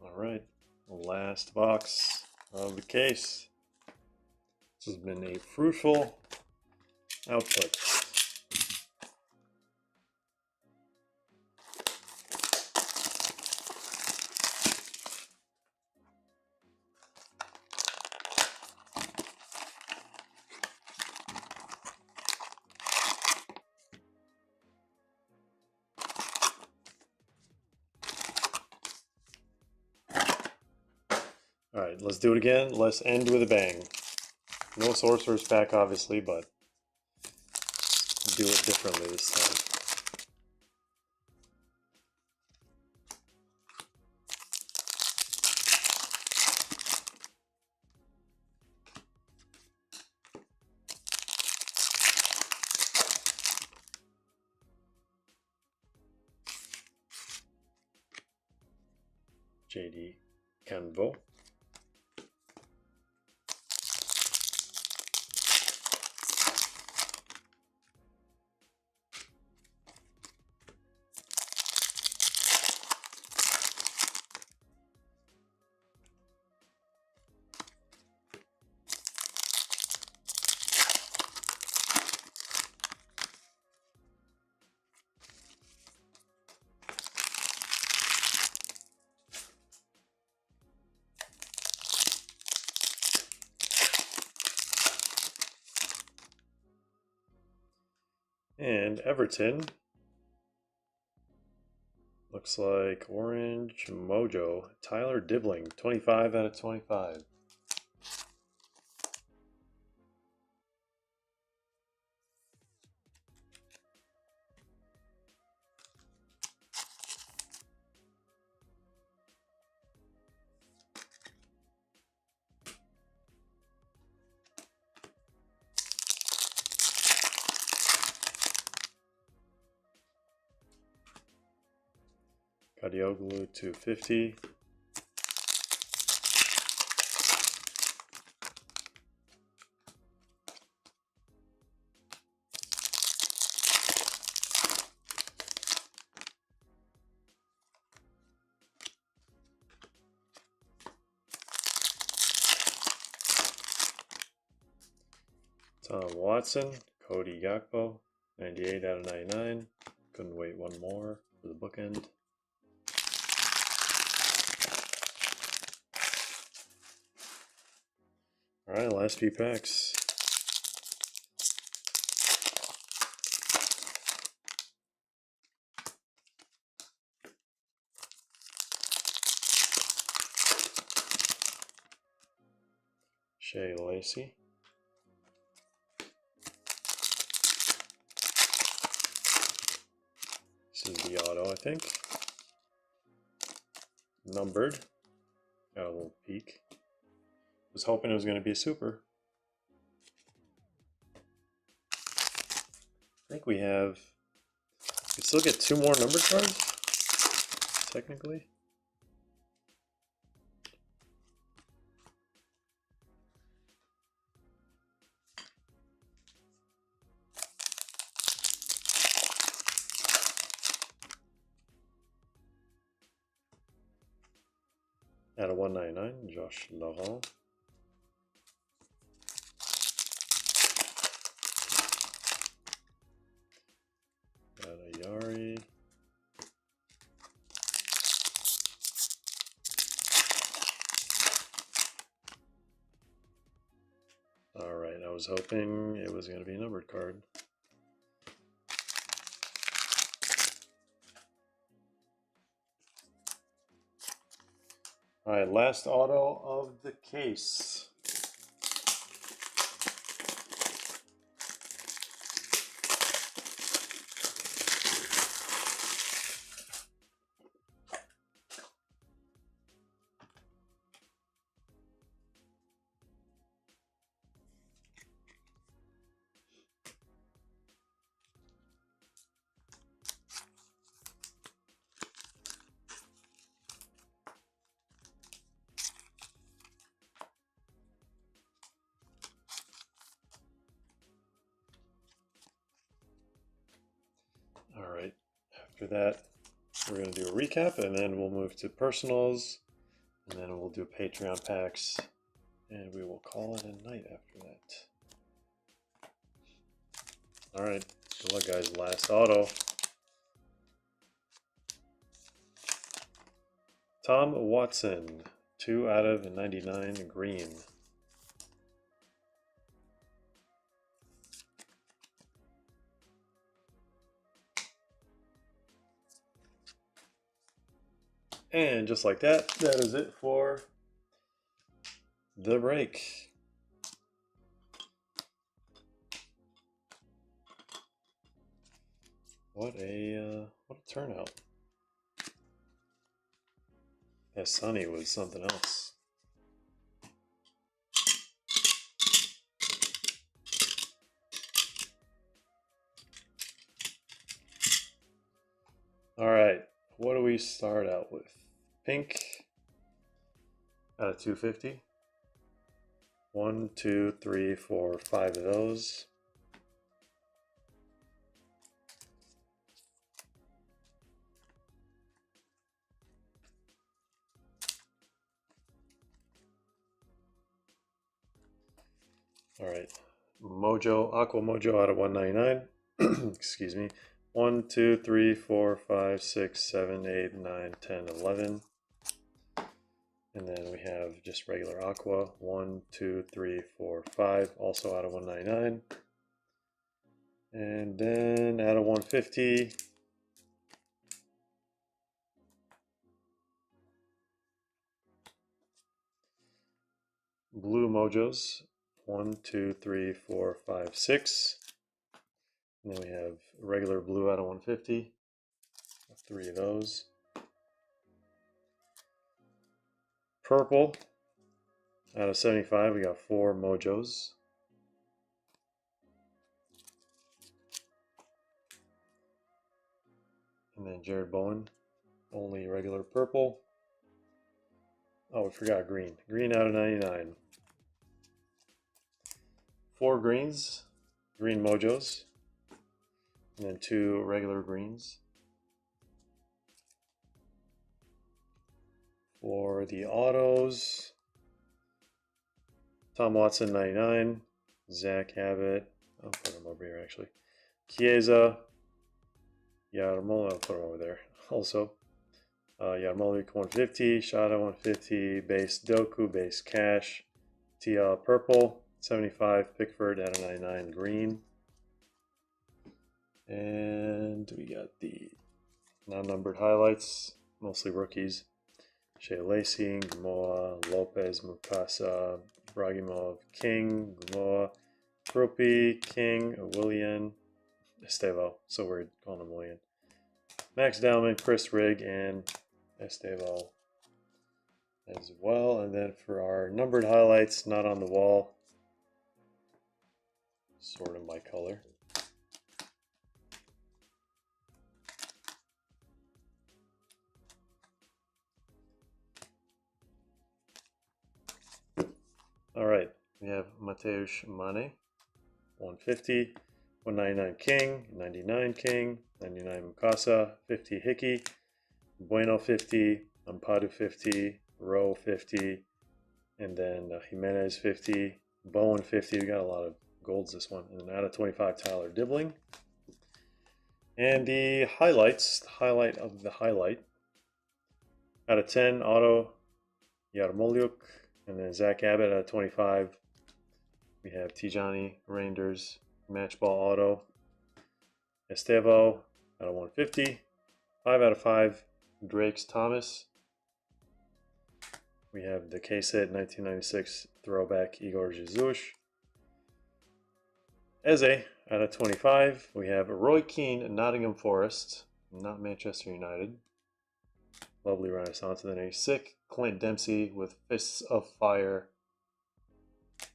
All right, last box of the case. This has been a fruitful output. All right, let's do it again. Let's end with a bang. No Sorcerer's pack, obviously, but do it differently this time. JD Canvo. And Everton. Looks like Orange Mojo. Tyler Dibling, 25 out of 25. Kadioglu, 250. Tom Watson, Cody Gakpo, 98 out of 99. Couldn't wait one more for the bookend. All right, last few packs. Shea Lacey. This is the auto, I think. Numbered. Got a little peek. Was hoping it was going to be a super. I think we have. We still get 2 more numbered cards, technically. Out of 199, Josh Laurent. Got a Yari. Alright, I was hoping it was going to be a numbered card. Alright, last auto of the case. Alright, after that, we're going to do a recap, and then we'll move to personals, and then we'll do Patreon packs, and we will call it a night after that. Alright, good luck, guys. Last auto. Tom Watson, 2 out of 99, green. And just like that, that is it for the break. What a turnout. Yeah, Sunny was something else. All right, what do we start out with? Pink out of 250. 1, 2, 3, 4, 5 of those. All right, Mojo, Aqua Mojo out of 199. Excuse me. 1, 2, 3, 4, 5, 6, 7, 8, 9, 10, 11. And then we have just regular Aqua. 1, 2, 3, 4, 5, also out of 199. And then out of 150, blue mojos. 1, 2, 3, 4, 5, 6. And then we have regular blue out of 150. 3 of those. Purple out of 75, we got 4 mojos. And then Jared Bowen, only regular purple. Oh, we forgot green. Green out of 99. 4 greens, green mojos, and then 2 regular greens. For the autos, Tom Watson 99, Zach Abbott, I'll put him over here actually. Chiesa, Yarmolenko, I'll put him over there also. Yarmolenko 150, Shada 150, base Doku, base Cash, Tia purple, 75, Pickford out of 99, green. And we got the non-numbered highlights, mostly rookies. Shea Lacey, Gamoa, Lopez, Mukasa, Bragimov, King, Gamoa, Rupi, King, Willian, Estevo. So we're calling him Willian. Max Dowman, Chris Rigg, and Estevo as well. And then for our numbered highlights, not on the wall, sort of by color. All right, we have Mateusz Mane, 150, 199 King, 99 King, 99 Mukasa, 50 Hickey, Bueno 50, Ampadu 50, Rowe 50, and then Jimenez 50, Bowen 50. We got a lot of golds this one. And then out of 25, Tyler Dibbling. And the highlights, the highlight of the highlight. Out of 10, Otto Yarmoliuk, and then Zach Abbott out of 25. We have Tijani Reinders, match ball auto. Estevo out of 150. 5 out of 5, Drake's Thomas. We have the K-Set 1996 throwback Igor Jesus. Eze out of 25. We have Roy Keane, Nottingham Forest, not Manchester United. Lovely Renaissance. And then a sick Clint Dempsey with Fists of Fire.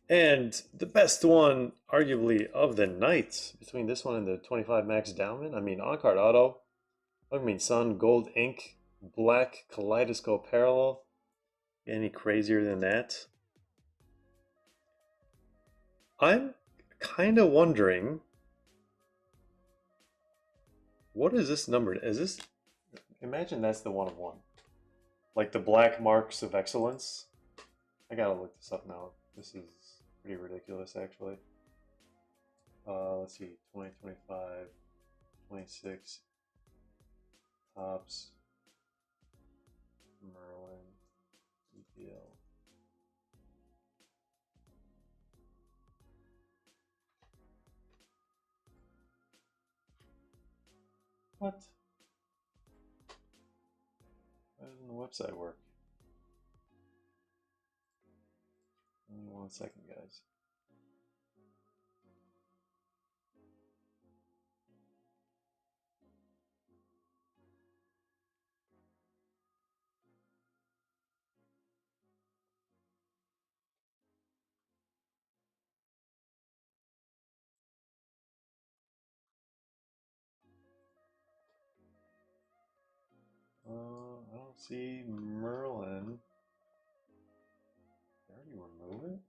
And the best one, arguably, of the night between this one and the 25 Max Dowman. I mean, on-card auto. I mean, Sun, gold ink, black kaleidoscope parallel. Any crazier than that? I'm kind of wondering, what is this numbered? Is this? Imagine that's the 1 of 1, like the black marks of excellence. I gotta look this up now. This is pretty ridiculous, actually. Let's see, 20, 25, 26, Tops, Merlin, EPL. What? Why doesn't the website work? Give me 1 second, guys. I don't see Merlin. Did I already remove it?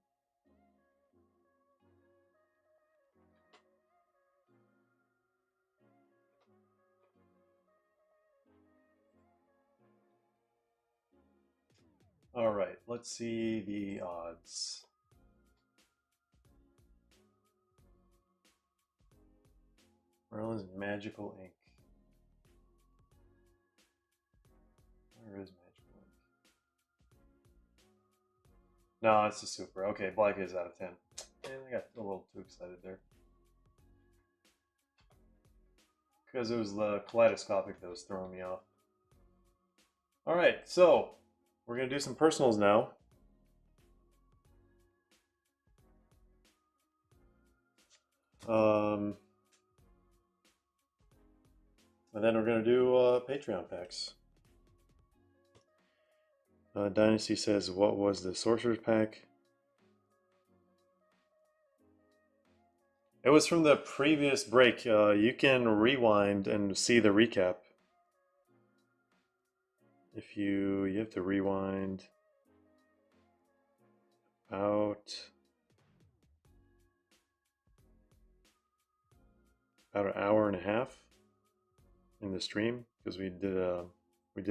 All right, let's see the odds. Merlin's Magical Ink. Where is Magical Ink? No, it's a super. Okay, black is out of 10. And I got a little too excited there. because it was the kaleidoscopic that was throwing me off. All right, so we're gonna do some personals now. And then we're gonna do Patreon packs. Dynasty says, what was the Sorcerer's pack? It was from the previous break. You can rewind and see the recap. If you have to rewind about an hour and a half in the stream, because we did a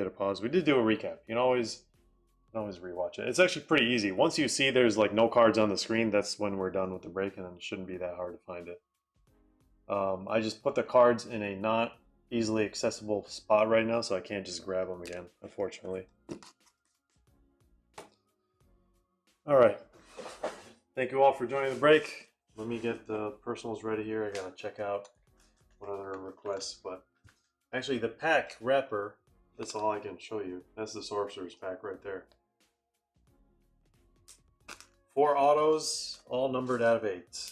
pause. We did do a recap. You can always rewatch it. It's actually pretty easy. Once you see there's like no cards on the screen, that's when we're done with the break, and it shouldn't be that hard to find it. I just put the cards in a not easily accessible spot right now, so I can't just grab them again, unfortunately. All right. Thank you all for joining the break. Let me get the personals ready here. I gotta check out what other requests, but actually the pack wrapper, that's all I can show you. That's the Sorcerer's pack right there. 4 autos, all numbered out of 8.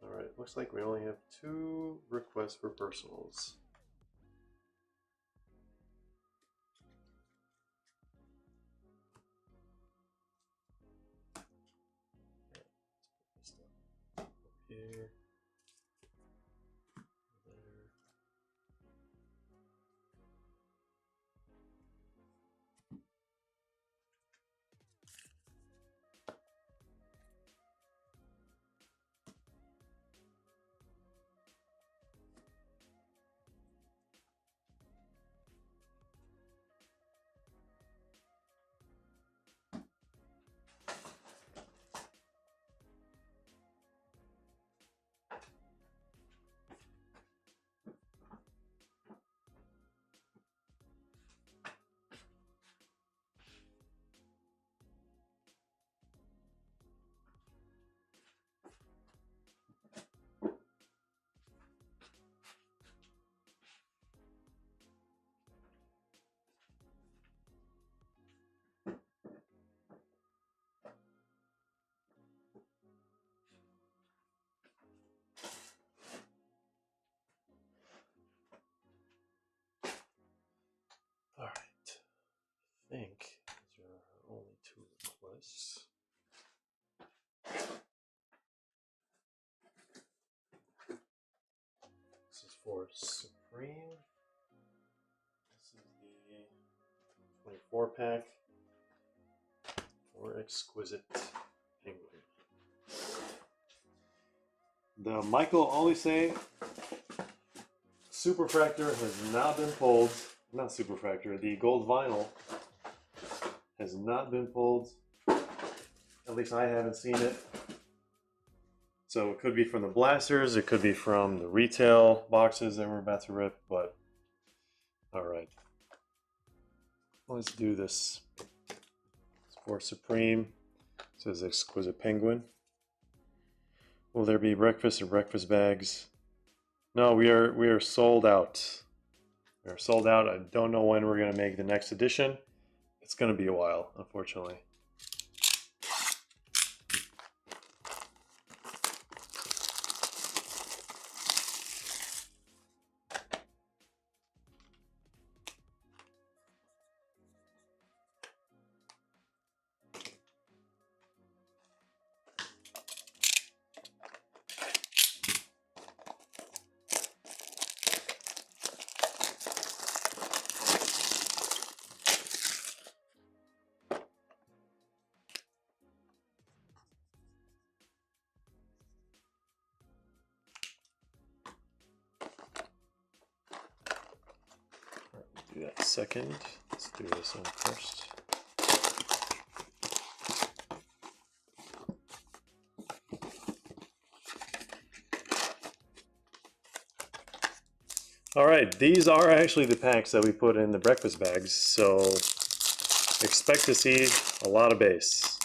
Alright, looks like we only have 2 requests for personals. Here. There. Alright, I think these are only 2 requests. This is for Supreme. This is the 24 pack for Exquisite Penguin. The Michael Olise Superfractor has not been pulled. Not Superfractor, the gold vinyl has not been pulled. At least I haven't seen it. So it could be from the blasters, it could be from the retail boxes that we're about to rip, but alright. Let's do this. It's for Supreme. It says Exquisite Penguin. Will there be breakfast or breakfast bags? No, we are sold out. We are sold out. I don't know when we're gonna make the next edition. It's gonna be a while, unfortunately. Do that second. Let's do this one first. All right, these are actually the packs that we put in the breakfast bags, so expect to see a lot of base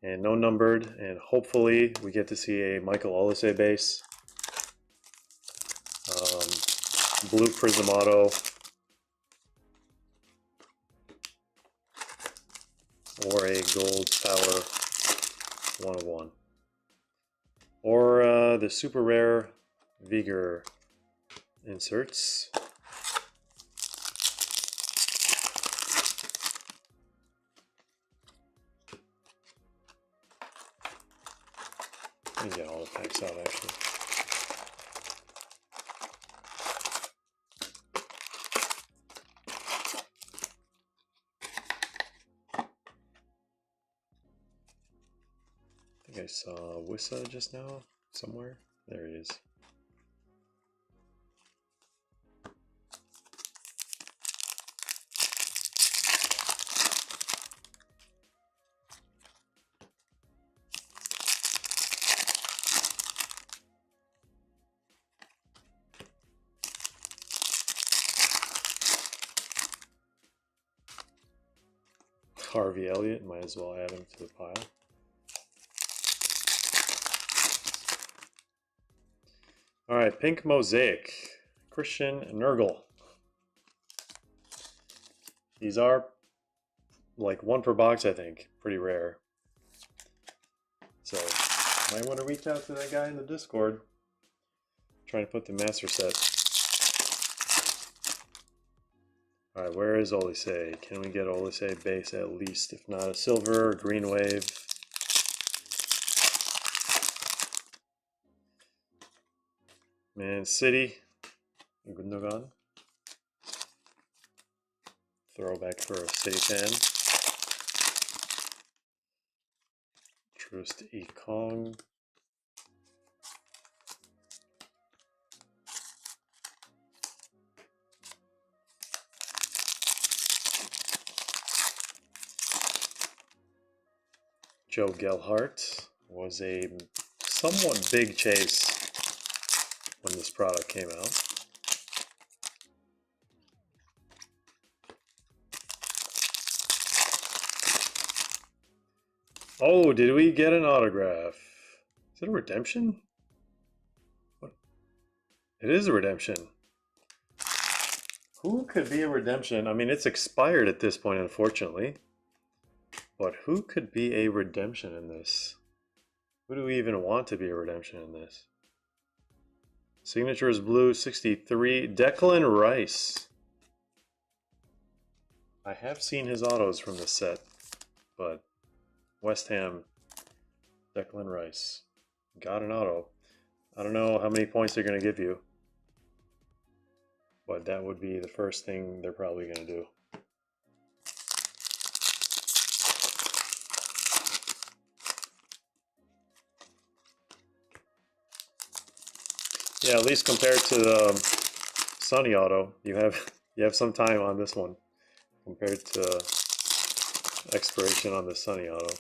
and no numbered, and hopefully we get to see a Michael Olise base, blue Prism Auto, or a gold power 101, or the super rare Vigor inserts. Let me get all the packs out actually. I think I saw Wissa just now somewhere. There he is. Harvey Elliott, might as well add him to the pile. All right, Pink Mosaic, Christian Nurgle. These are like one per box, I think. Pretty rare. So, might want to reach out to that guy in the Discord. Trying to put the master set. All right, where is Olise? Can we get Olise base at least, if not a silver or green wave? Man City, Gundogan. Throwback for a City fan. Troost Ekong. Joe Gelhart. Was a somewhat big chase when this product came out. Oh, did we get an autograph? Is it a redemption? What? It is a redemption. Who could be a redemption? I mean, it's expired at this point, unfortunately. But who could be a redemption in this? Who do we even want to be a redemption in this? Signature is blue, 63. Declan Rice. I have seen his autos from this set, but West Ham, Declan Rice. Got an auto. I don't know how many points they're going to give you, but that would be the first thing they're probably going to do. Yeah, at least compared to the Sunny Auto, you have some time on this one compared to expiration on the Sunny Auto.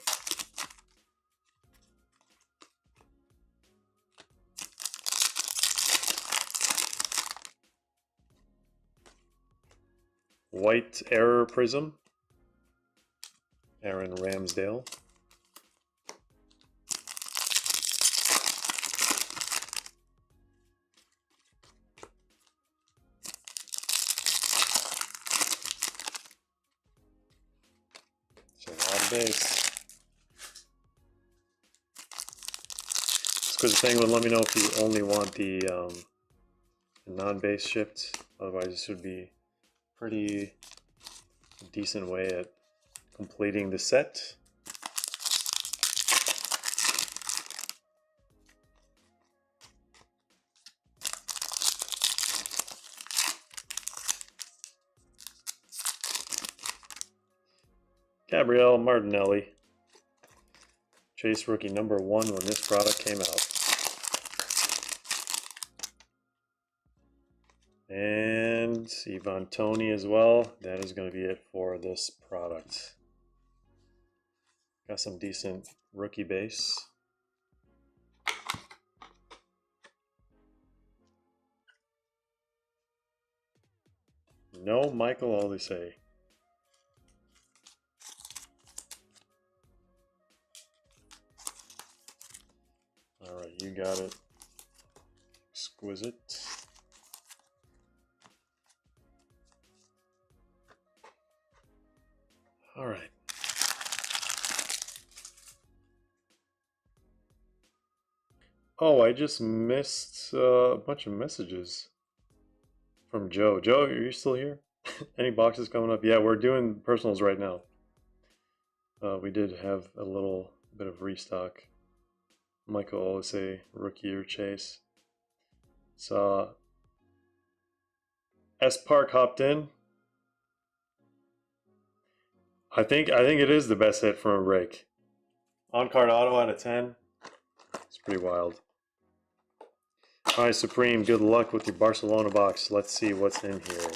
White Error Prism, Aaron Ramsdale. So on base. Because the thing would let me know if you only want the non-base shipped. Otherwise, this would be pretty decent way at completing the set. Gabriel Martinelli, Chase rookie number 1 when this product came out. And Ivan Toney as well. That is going to be it for this product. Got some decent rookie base. No Michael Olise. Alright, you got it. Exquisite. Alright. Oh, I just missed a bunch of messages from Joe. Joe, are you still here? Any boxes coming up? Yeah, we're doing personals right now. We did have a little bit of restock. Michael Olise, rookie year chase. Saw S Park hopped in. I think it is the best hit from a break. On card auto out of 10. It's pretty wild. All right, Supreme, good luck with your Barcelona box. Let's see what's in here.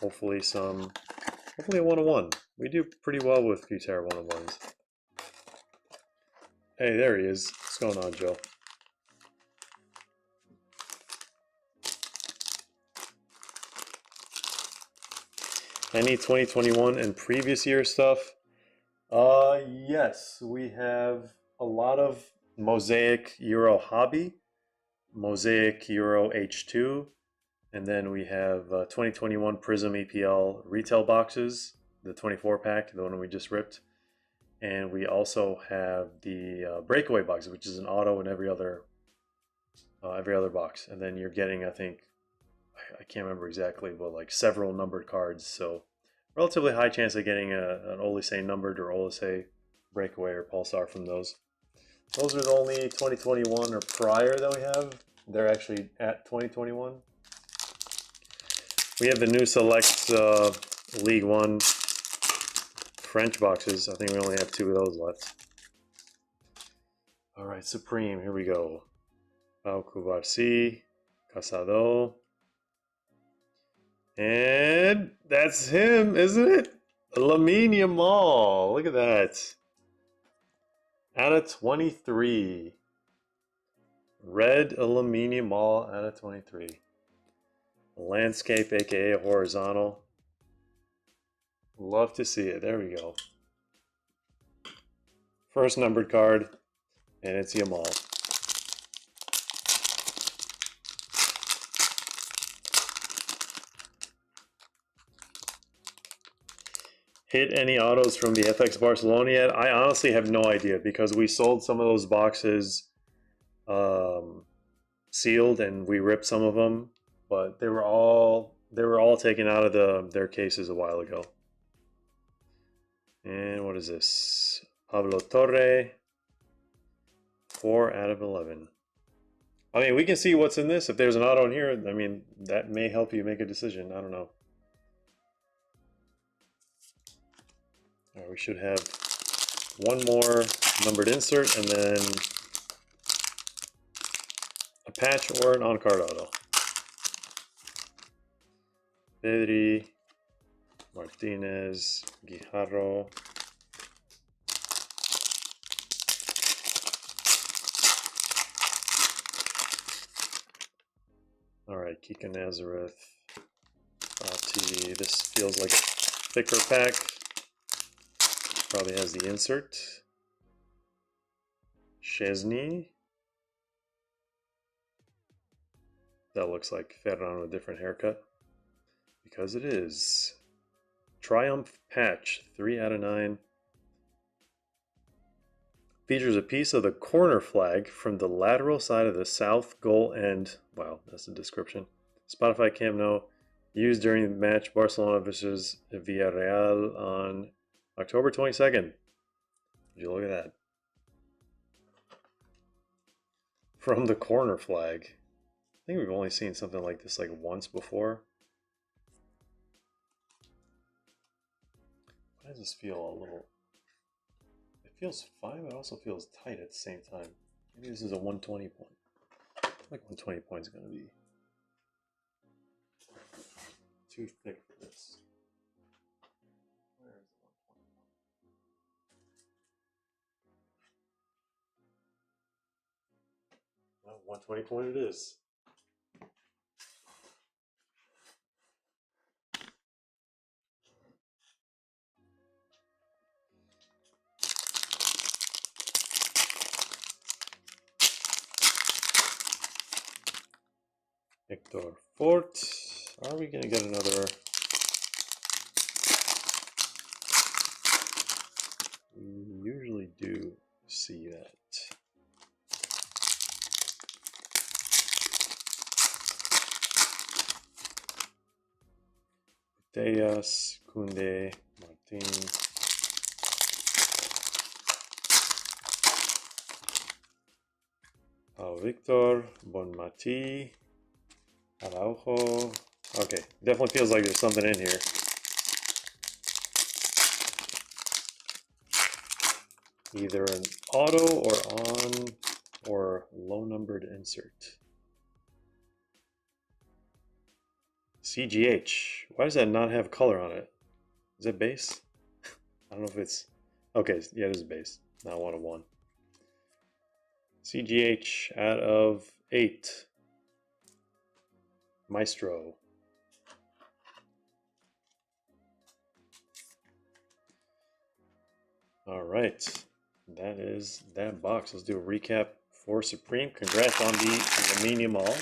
Hopefully a 101. We do pretty well with Futera 101s. Hey, there he is. What's going on, Joe? Any 2021 and previous year stuff? Yes, we have a lot of Mosaic Euro Hobby, Mosaic Euro H2, and then we have 2021 Prism EPL retail boxes, the 24 pack, the one we just ripped. And we also have the breakaway box, which is an auto in every other box. And then you're getting, I think, I can't remember exactly, but like several numbered cards. So relatively high chance of getting an Olise numbered or Olise breakaway or Pulsar from those. Those are the only 2021 or prior that we have. They're actually at 2021. We have the new Select League One French boxes. I think we only have 2 of those left. All right, Supreme, here we go. Pau Cubarsí, Casado. And that's him, isn't it? Lamine Yamal. Look at that. Out of 23. Red Lamine Yamal out of 23. Landscape, aka horizontal. Love to see it. There we go. First numbered card, and it's Yamal. Hit any autos from the FX Barcelona yet? I honestly have no idea because we sold some of those boxes sealed and we ripped some of them, but they were all taken out of their cases a while ago. And what is this? Pablo Torre, 4 out of 11. I mean, we can see what's in this. If there's an auto in here, I mean, that may help you make a decision. I don't know. All right, we should have one more numbered insert and then a patch or an on-card auto. Pedri, Martinez, Guijarro. All right, Kika Nazareth. This feels like a thicker pack. Probably has the insert. Chesney. That looks like Ferran with a different haircut. Because it is. Triumph Patch, 3 out of 9. Features a piece of the corner flag from the lateral side of the south goal end. Wow, that's the description. Spotify Camp Nou, used during the match Barcelona versus Villarreal on October 22nd. Would you look at that? From the corner flag. I think we've only seen something like this like once before. Why does this feel a little... It feels fine, but it also feels tight at the same time. Maybe this is a 120 point. I feel like 120 points is going to be too thick for this. Where is the 120 point? Well, 120 point it is. Hector Fort. Are we going to get another? We usually do see that. Deas, Kunde, Martin. Victor, Bonmati, Araujo. Okay, definitely feels like there's something in here. Either an auto or on or low numbered insert. CGH. Why does that not have color on it? Is it base? I don't know if it's... Okay, yeah, it is base. Not 1 of 1. CGH out of 8. Maestro. All right. That is that box. Let's do a recap for Supreme. Congrats on the Aluminium All.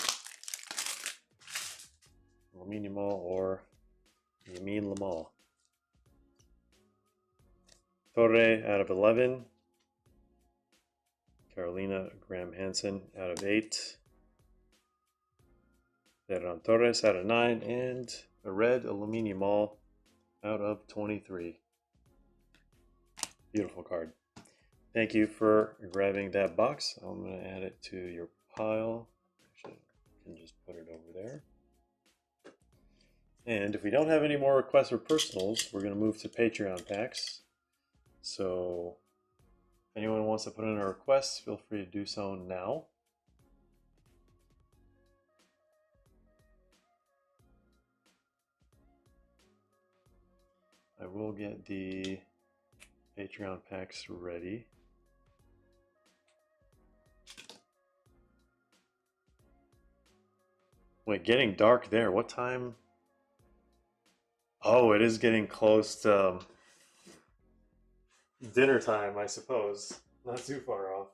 Aluminium All or Yamin Lamal. Torre out of 11. Carolina Graham Hansen out of 8. Ferran Torres out of 9. And a red Aluminium All out of 23. Beautiful card. Thank you for grabbing that box. I'm going to add it to your pile. Actually, I can just put it over there. And if we don't have any more requests for personals, we're going to move to Patreon packs. So if anyone wants to put in a request, feel free to do so now. I will get the Patreon packs ready. Wait, getting dark there. What time? Oh, it is getting close to dinner time, I suppose. Not too far off.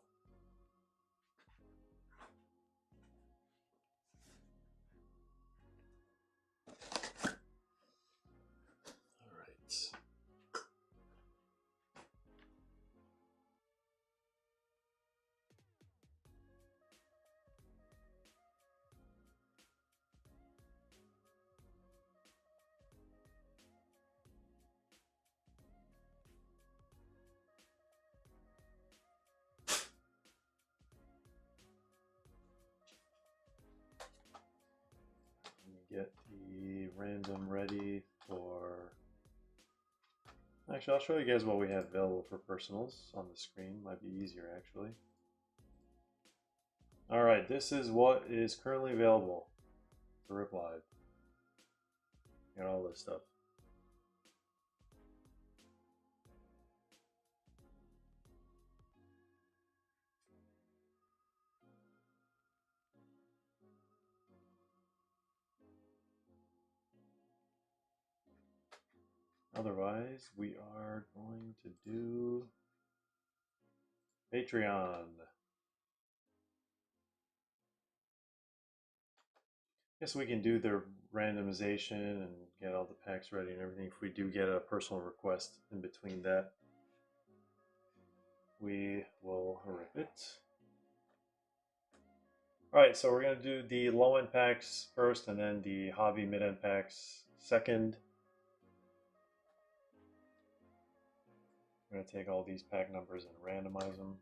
All right. Get the random ready for... Actually, I'll show you guys what we have available for personals on the screen. Might be easier, actually. Alright, this is what is currently available for Rip Live. Got all this stuff. Otherwise, we are going to do Patreon. Guess we can do the randomization and get all the packs ready and everything. If we do get a personal request in between that, we will rip it. Alright, so we're going to do the low-end packs first and then the hobby mid-end packs second. I'm going to take all these pack numbers and randomize them.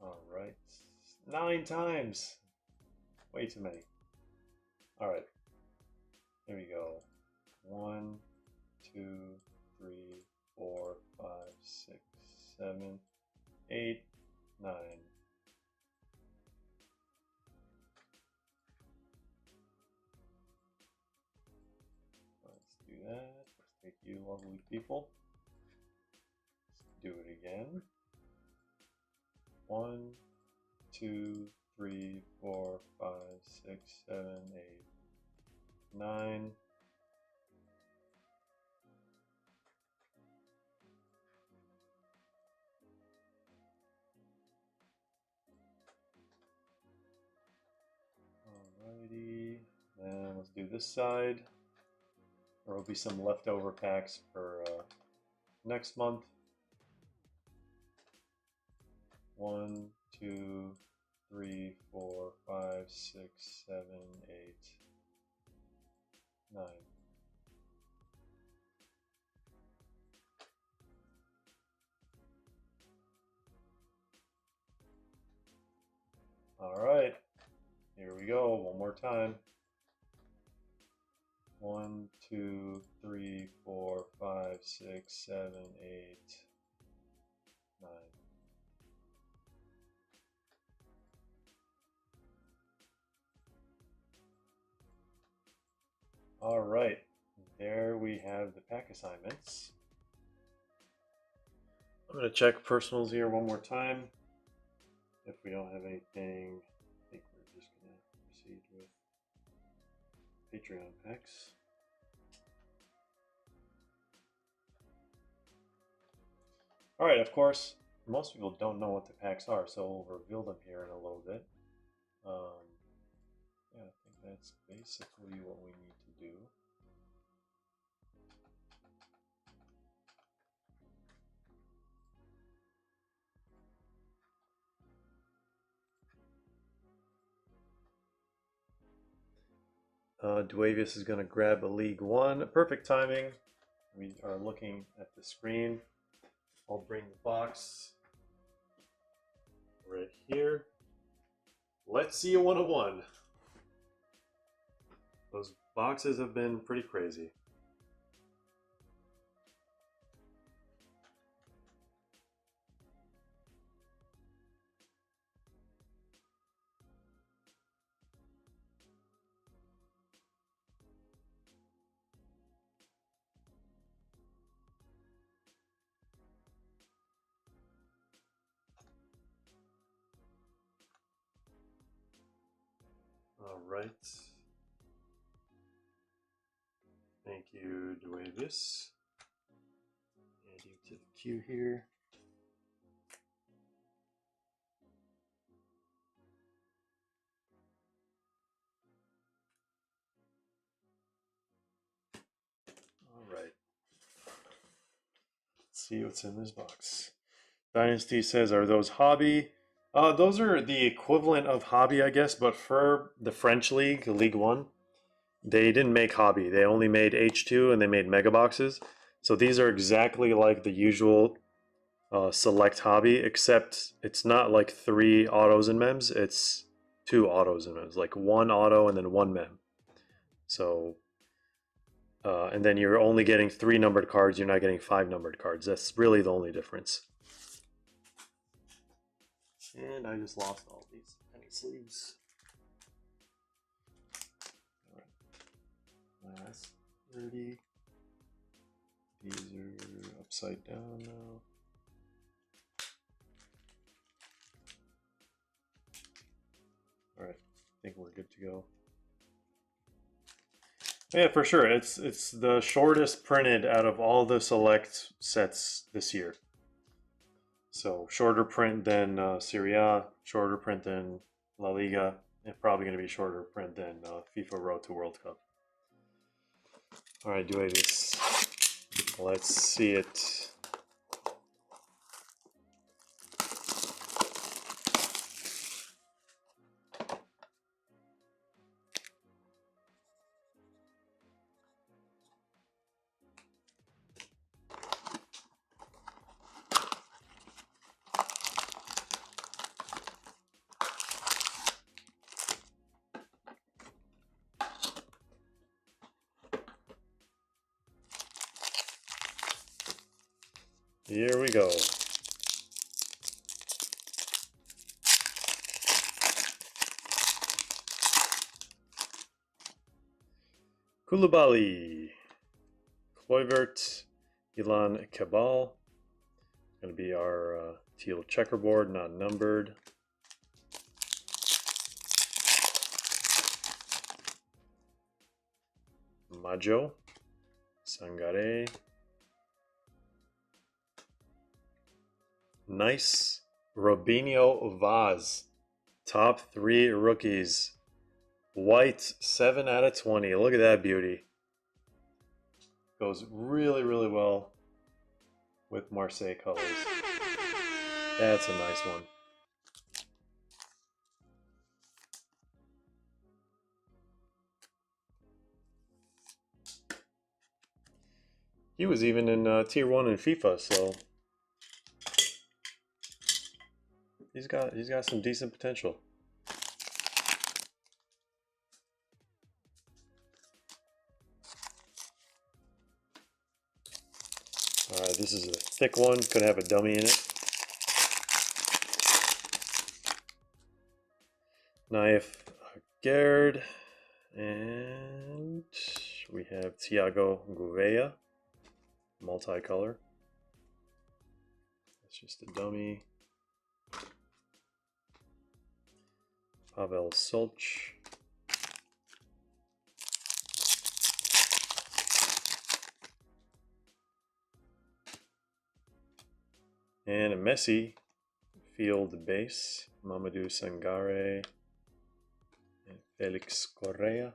Alright, 9 times! Way too many. Alright, here we go. 1, 2, 3, 4, 5, 6, 7, 8, 9. Let's do that. Let's take you lovely people. Let's do it again. 1, 2, 3, 4, 5, 6, 7, 8, 9. Alrighty, then let's do this side. There will be some leftover packs for next month. 1, 2, 3, 4, 5, 6, 7, 8, 9. All right, here we go. One more time. 1, 2, 3, 4, 5, 6, 7, 8, 9. All right, there we have the pack assignments. I'm going to check personals here one more time. If we don't have anything, I think we're just going to proceed with Patreon packs. All right, of course, most people don't know what the packs are, so we'll reveal them here in a little bit. Yeah, I think that's basically what we need to do. Duavius is going to grab a League One. Perfect timing. We are looking at the screen. I'll bring the box right here. Let's see a 101. Those boxes have been pretty crazy. All right. Thank you, Duavius. Add you to the queue here. All right. Let's see what's in this box. Dynasty says, are those hobby? Those are the equivalent of hobby, I guess, but for the French league, League One, they didn't make hobby. They only made H2 and they made mega boxes. So these are exactly like the usual select hobby, except it's not like 3 autos and mems. It's 2 autos and mems, like 1 auto and then 1 mem. So, and then you're only getting 3 numbered cards. You're not getting 5 numbered cards. That's really the only difference. And I just lost all these penny sleeves. All right. Last 30. These are upside down now. All right, I think we're good to go. Yeah, for sure. It's the shortest printed out of all the select sets this year. So shorter print than Serie A, shorter print than La Liga, and probably going to be shorter print than FIFA Road to World Cup. All right, Duavius. Let's see it. Here we go. Koulibaly, Kluivert, Ilan Cabal. Going to be our teal checkerboard, not numbered. Majo, Sangare. Nice. Robinho Vaz. Top 3 rookies. White, 7 out of 20. Look at that beauty. Goes really, really well with Marseille colors. That's a nice one. He was even in Tier 1 in FIFA, so he's got some decent potential. Alright, this is a thick one. Could have a dummy in it. Knife, Gerd, and we have Thiago Gouveia, multicolor. That's just a dummy. Pavel Solch. And a Messi field base, Mamadou Sangare and Felix Correa.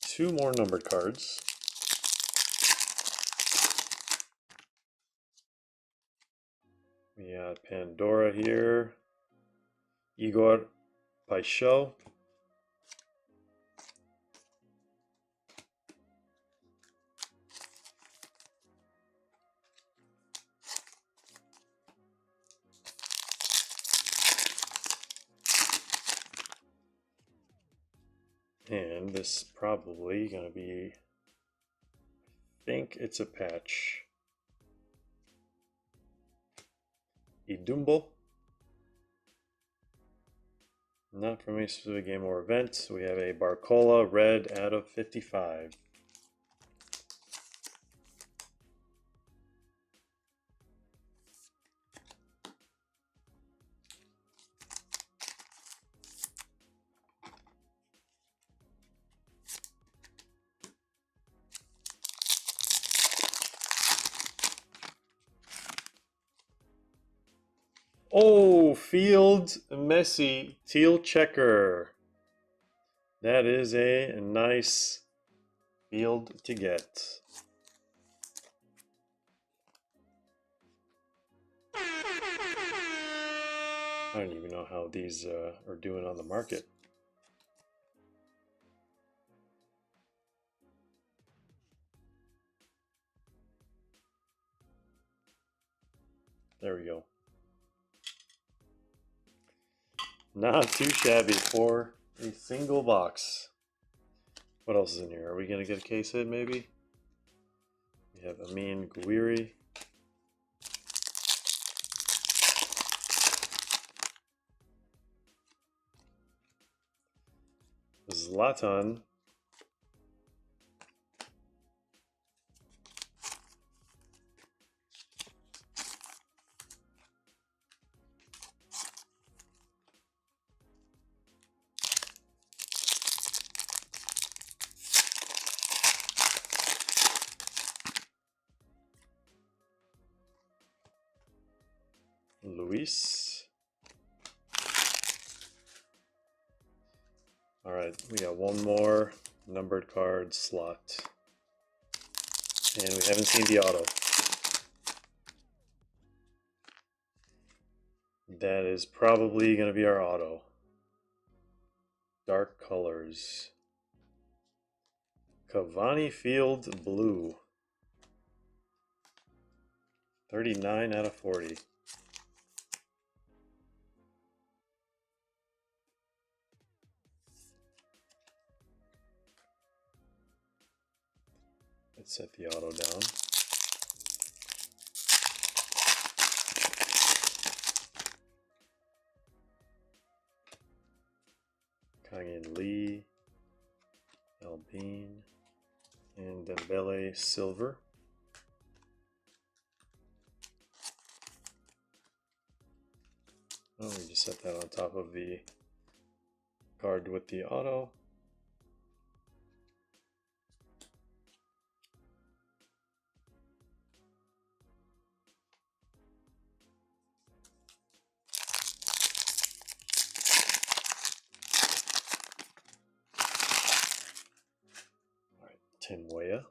Two more numbered cards. We got Pandora here, Igor Paixão, and this is probably going to be, I think it's a patch. Idumbo. Not from any specific game or event. We have a Barcola red out of 55. Oh, Field Messi teal checker. That is a nice field to get. I don't even know how these are doing on the market. There we go. Not too shabby for a single box. What else is in here? Are we going to get a case hit maybe? We have Amin Gouiri. Zlatan. Luis. All right, we got one more numbered card slot. And we haven't seen the auto. That is probably going to be our auto. Dark colors. Cavani Field Blue. 39 out of 40. Let's set the auto down. Kangin Lee, Albine, and Dembele Silver. Oh, we just set that on top of the card with the auto. Tim Weah.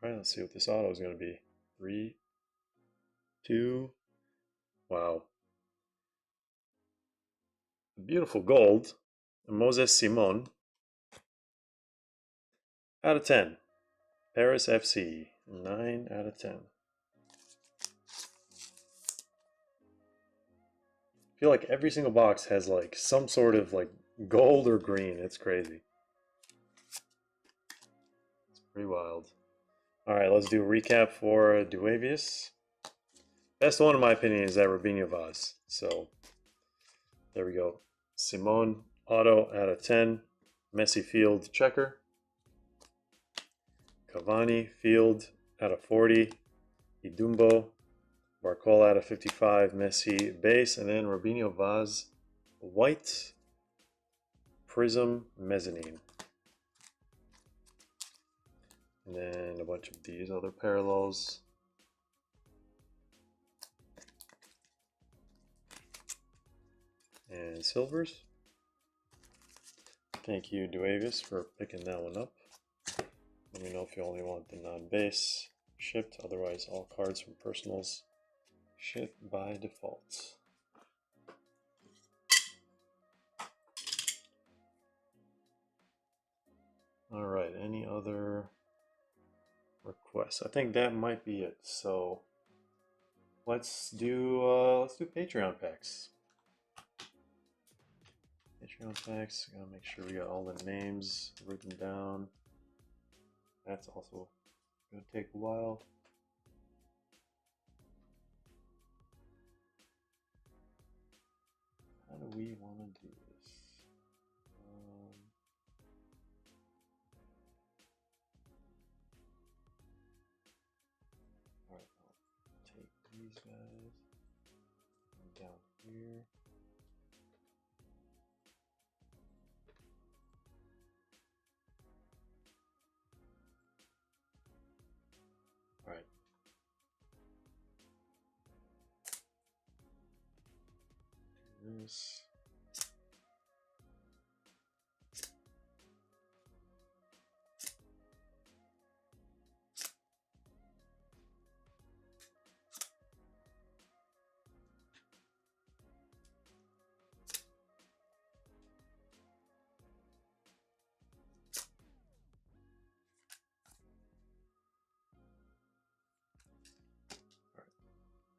All right, let's see what this auto is going to be. 3, 2. Wow. Beautiful gold. Moses Simon. Out of 10. Paris FC. 9 out of 10. I feel like every single box has like some sort of like gold or green. It's crazy. It's pretty wild. All right, let's do a recap for Duavius. Best one in my opinion is that Robinho Vaz. So there we go. Simone auto out of 10. Messi field checker. Cavani field out of 40. Idumbo. Barcola out of 55. Messi base. And then Robinho Vaz white prism mezzanine. And then a bunch of these other parallels. And silvers. Thank you, Duavis, for picking that one up. Let me know if you only want the non-base shipped. Otherwise, all cards from personals ship by default. All right, any other requests? I think that might be it. So let's do Patreon packs. Patreon packs. Gotta make sure we got all the names written down. That's also gonna take a while. How do we want to do this? All right, I'll take these guys down here. All right. Do this.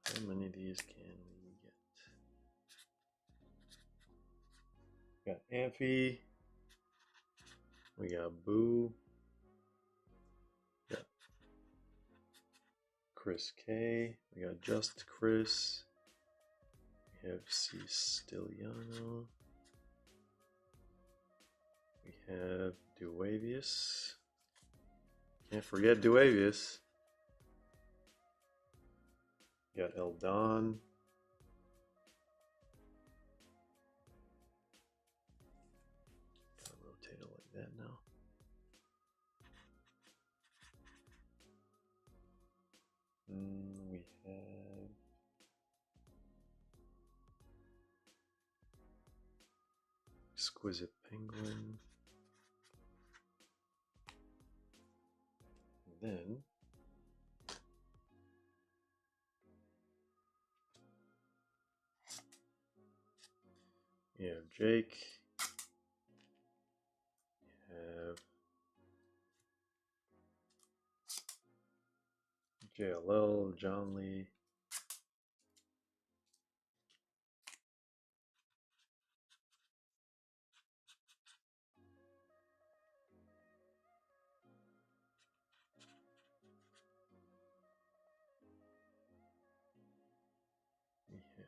How many of these can we get? We got Amphi. We got Boo. We got Chris K. We got Just Chris. We have Cistiliano. We have Duavius. Can't forget Duavius. We got Eldon. Gotta rotate it like that now. We have Exquisite Penguin. And then we have Jake. We have JLL, John Lee. We have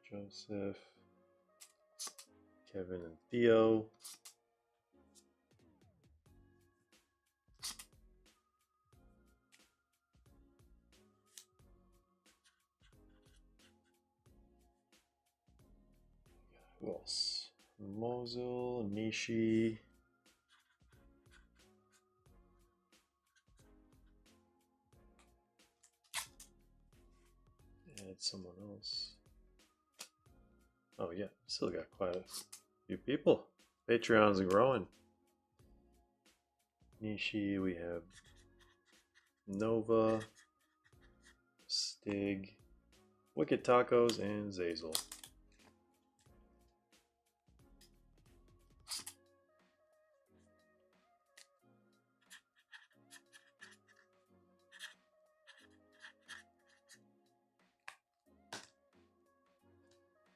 Joseph, Kevin and Theo. Who else? Mosul, Nishi. Add someone else. Oh yeah, still got quite a few people. Patreon's growing. Nishi, we have Nova, Stig, Wicked Tacos, and Zazel.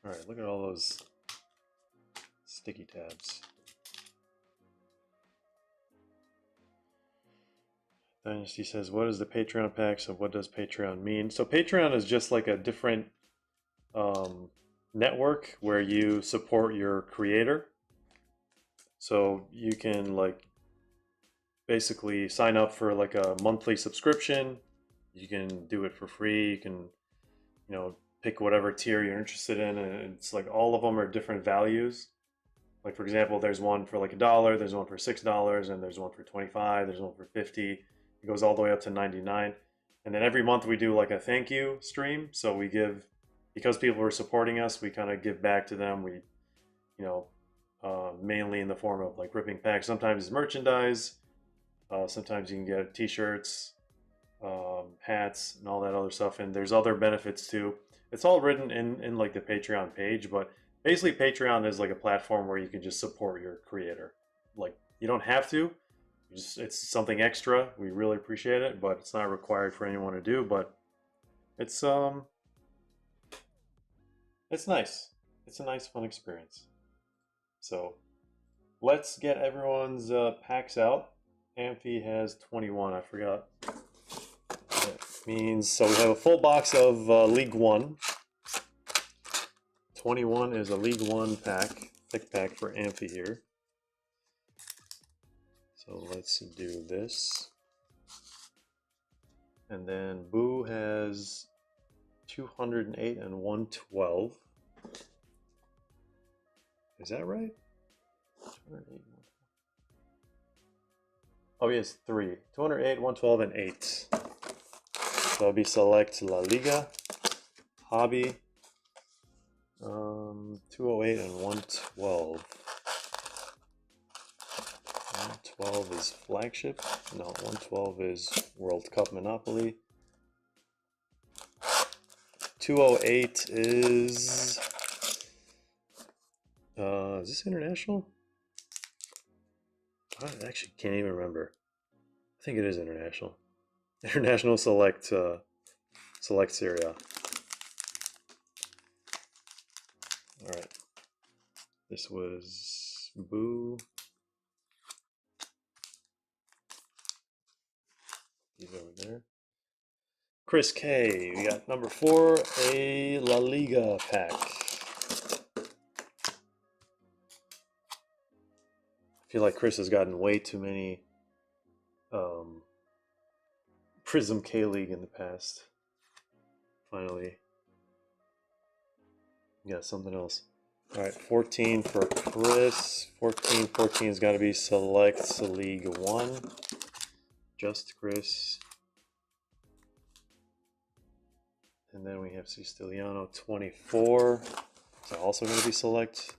Alright, look at all those sticky tabs. Dynasty says, what is the Patreon pack? So what does Patreon mean? So Patreon is just like a different network where you support your creator. So you can like basically sign up for like a monthly subscription. You can do it for free. You can, you know, pick whatever tier you're interested in, and it's like all of them are different values. Like for example, there's one for like $1, there's one for $6, and there's one for 25, there's one for 50. It goes all the way up to 99. And then every month we do like a thank you stream. So we give, because people are supporting us, we kind of give back to them. We, you know, mainly in the form of like ripping packs. Sometimes it's merchandise. Sometimes you can get t-shirts, hats, and all that other stuff. And there's other benefits too. It's all written in like the Patreon page, but basically Patreon is like a platform where you can just support your creator. Like you don't have to. It's something extra. We really appreciate it, but it's not required for anyone to do. But it's nice. It's a nice, fun experience. So let's get everyone's packs out. Amphi has 21. I forgot. That means so we have a full box of League One. 21 is a League One pack, thick pack for Amphi here. So let's do this. And then Boo has 208 and 112. Is that right? 208. Oh, he has 3. 208, 112, and 8. So that'll be select La Liga, Hobby, 208 and 112. 112 is flagship. No, 112 is World Cup Monopoly. 208 is this international? I actually can't even remember. I think it is international. International select Serie A. All right. This was Boo. He's over there. Chris K. We got number 4, a La Liga pack. I feel like Chris has gotten way too many Prism K-League in the past. Finally. We got something else. Alright, 14 for Chris. 14's got to be Select League 1. Just Chris. And then we have Siciliano 24. It's also going to be Select.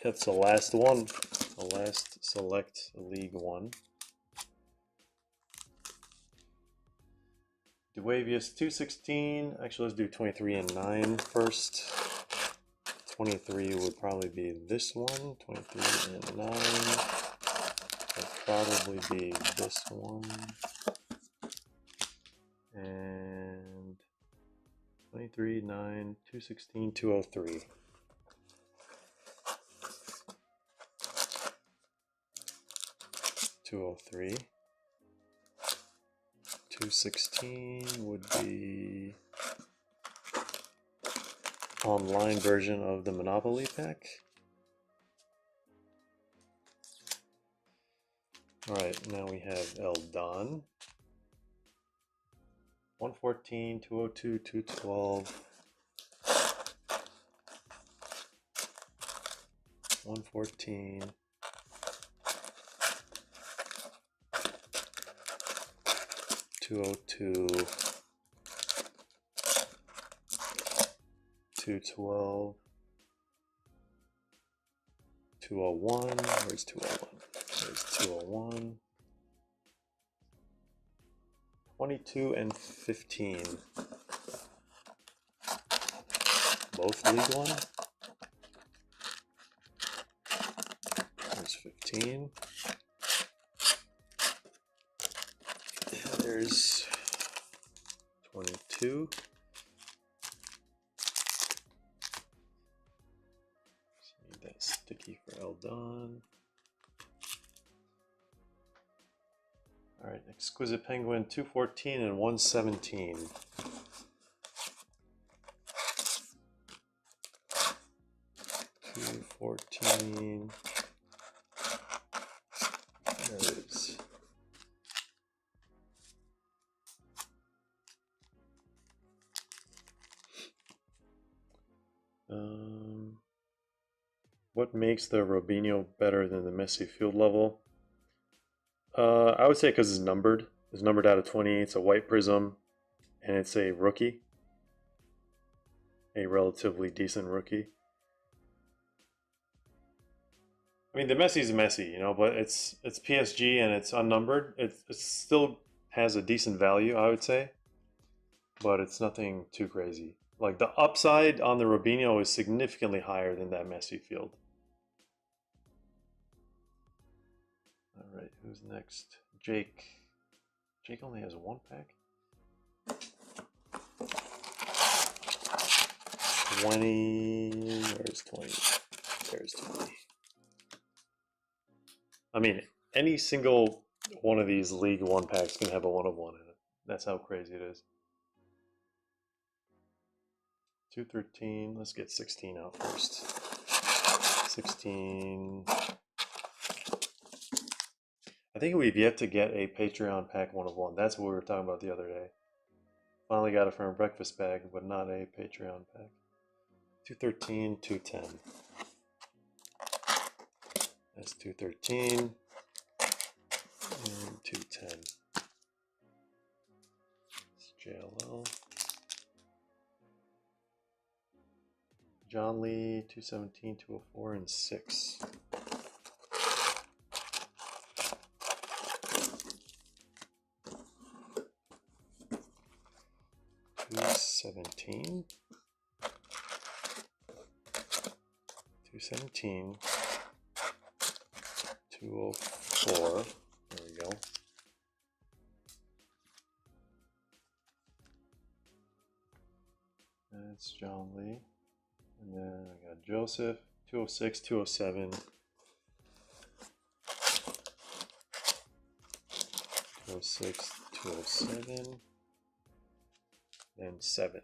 That's the last one. The last Select League 1. Duavius 216. Actually, let's do 23 and 9 first. 23 would probably be this one. 23 and 9 would probably be this one. And 23, 9, 216, 203. $203. 216 would be online version of the Monopoly pack. Alright, now we have El Don. 114, 202, 212. 114. 202, 212, 201. Where's 201? There's 201. 22 and 15. Both League One. There's 15. There's 22. Need that sticky for Eldon. All right, Exquisite Penguin 214 and 117. 214. There it is. What makes the Robinho better than the Messi field level? I would say because it's numbered. It's numbered out of 20. It's a white prism, and it's a rookie, a relatively decent rookie. I mean, the Messi's Messi, you know, but it's PSG and it's unnumbered. It still has a decent value, I would say, but it's nothing too crazy. Like the upside on the Robinho is significantly higher than that Messi field. All right, who's next? Jake. Jake only has one pack. 20. Where's 20? There's 20. I mean, any single one of these League One packs can have a 1 of 1 in it. That's how crazy it is. 213. Let's get 16 out first. 16. I think we've yet to get a Patreon pack 1 of 1. That's what we were talking about the other day. Finally got it from a breakfast bag, but not a Patreon pack. 213, 210. That's 213 and 210. It's JLL. John Lee, 217, 204, and 6. 217. 217. 204. There we go. That's John Lee. And then I got Joseph, 206, 207. 206, 207. And 7.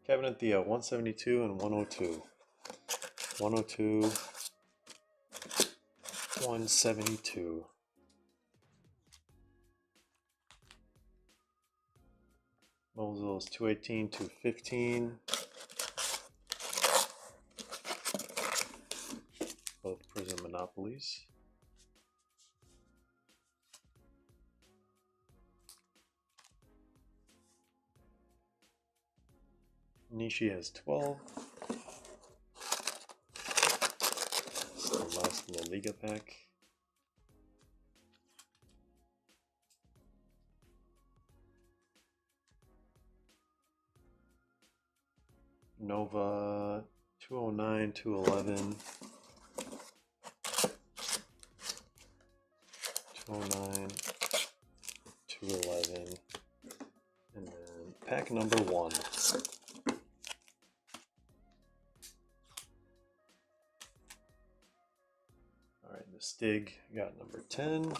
Kevin and Theo, 172 and 102. 102, 172. Mosel's 218, 215. Both Prism Monopolies. Nishi has 12. It's the last in the Liga pack. Nova 209, 211. 209, 211. And then pack number 1. Alright, the Stig got number 10.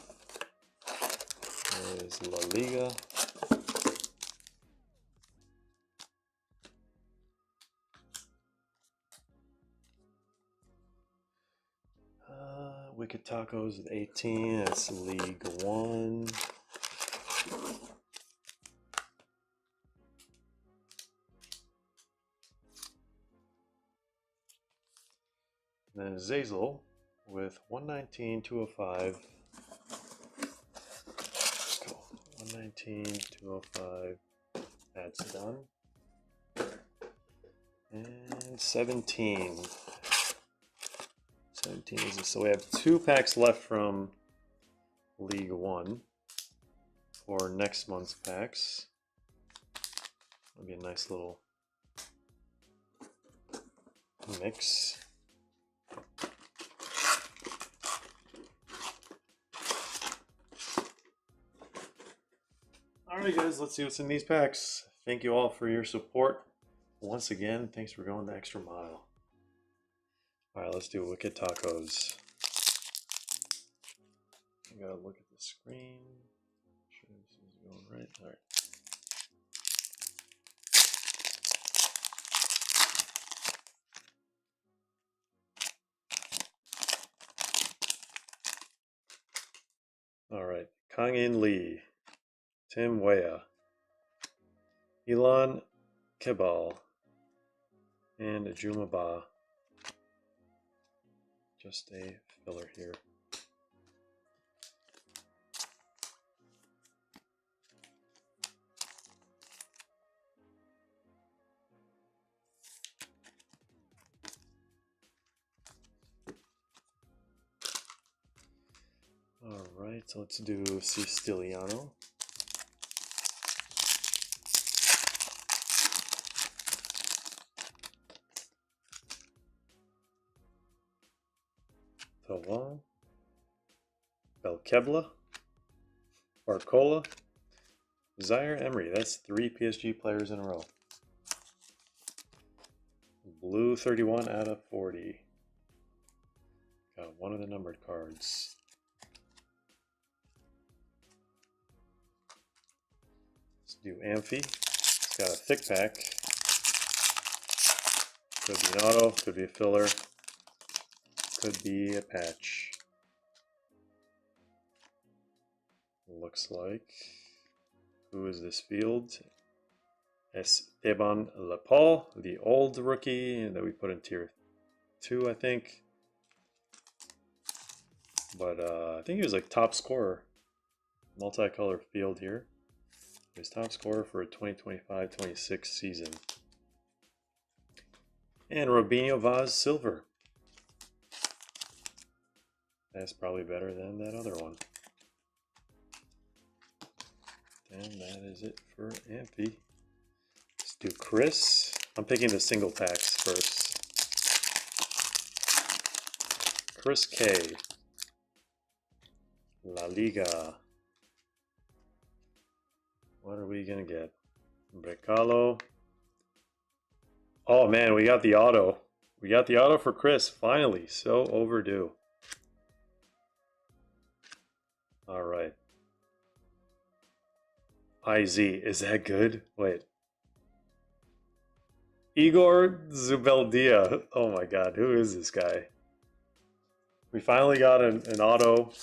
There's La Liga. Wicked Tacos with 18. That's League One. And then Zazel with 119, 205. 119, 205. That's done. And 17. 17 is this. So we have 2 packs left from League One for next month's packs. That'll be a nice little mix. Alright guys, let's see what's in these packs. Thank you all for your support. Once again, thanks for going the extra mile. Alright, let's do Wicked Tacos. I gotta look at the screen. Make sure this is going right. Alright. Alright, Kang-in Lee, Tim Weah, Elon Kebal, and Ajuma Ba. Just a filler here. Alright, so let's do Siciliano. Thawan, Belkebla, Barcola, Zaire Emery. That's 3 PSG players in a row. Blue 31 out of 40. Got one of the numbered cards. Let's do Amphi. It's got a thick pack. Could be an auto, could be a filler, could be a patch. Looks like. Who is this field? Esteban Lepal, the old rookie that we put in tier 2, I think. But I think he was like top scorer. Multicolor field here. He's top scorer for a 2025-26 season. And Robinho Vaz Silver. That's probably better than that other one. And that is it for Amphi. Let's do Chris. I'm picking the single packs first. Chris K. La Liga. What are we gonna get? Brecalo. Oh man, we got the auto. We got the auto for Chris, finally. So overdue. Alright. IZ, is that good? Wait. Igor Zubeldia. Oh my god, who is this guy? We finally got an auto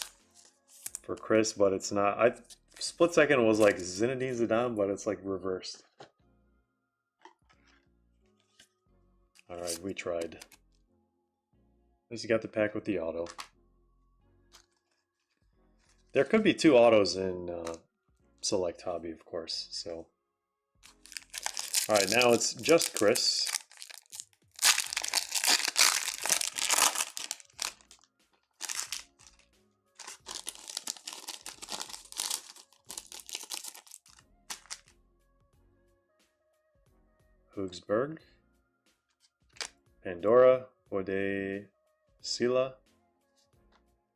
for Chris, but it's not. Split second was like Zinedine Zidane, but it's like reversed. Alright, we tried. At least you got the pack with the auto. There could be 2 autos in Select Hobby, of course. So, alright, now it's just Chris. Hugsberg, Pandora, Ode Sila,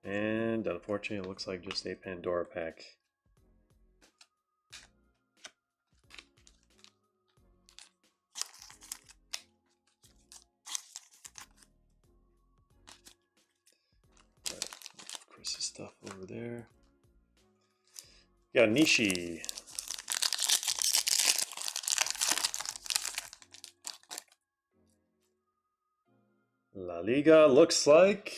and unfortunately it looks like just a Pandora pack. Chris's stuff over there. Yeah, Nishi. La Liga looks like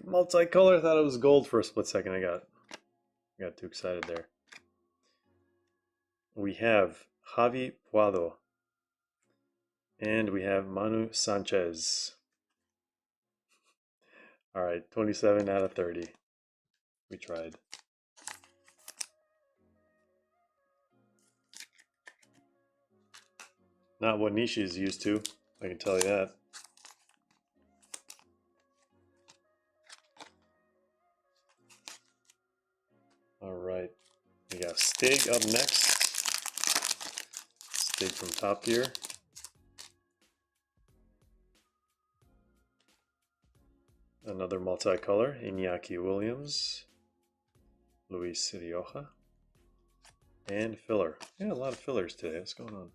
multicolor. I thought it was gold for a split second. I got too excited there. We have Javi Puado. And we have Manu Sanchez. Alright, 27 out of 30. We tried. Not what Nishi is used to, I can tell you that. Alright, we got Stig up next. Stig from Top Gear. Another multicolor, Iñaki Williams, Luis Rioja, and filler. Yeah, a lot of fillers today. What's going on?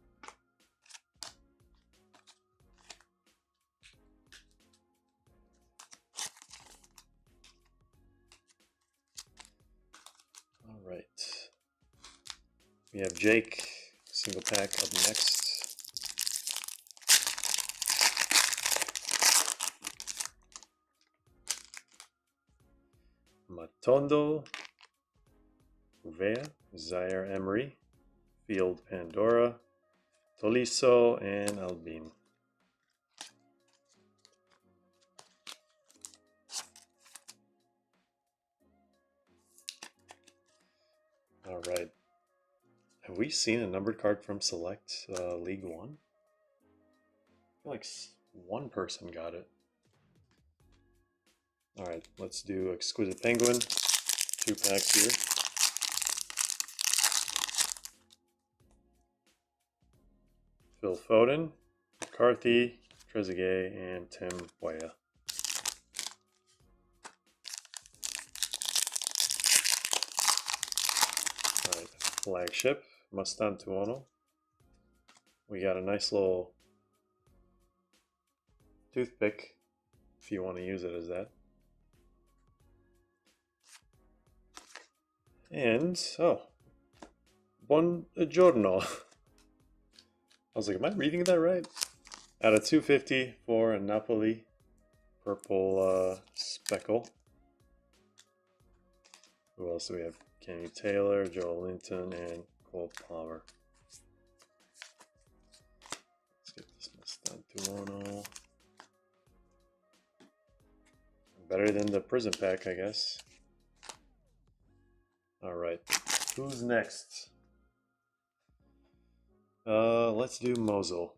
All right. We have Jake, single pack up next. Matondo, Uvea, Zaire Emery, Field Pandora, Tolisso, and Albin. All right. Have we seen a numbered card from Select League One? I feel like one person got it. All right, let's do Exquisite Penguin. 2 packs here. Phil Foden, McCarthy, Trezeguet, and Tim Weah. Alright, flagship, Mustan Tuono. We got a nice little toothpick, if you want to use it as that. And, oh, Buongiorno. I was like, am I reading that right? Out of 250 for Napoli, purple speckle. Who else do we have? Kenny Taylor, Joel Linton, and Cole Palmer. Let's get this Mastantuono. Better than the prison pack, I guess. Alright, who's next? Let's do Mosul.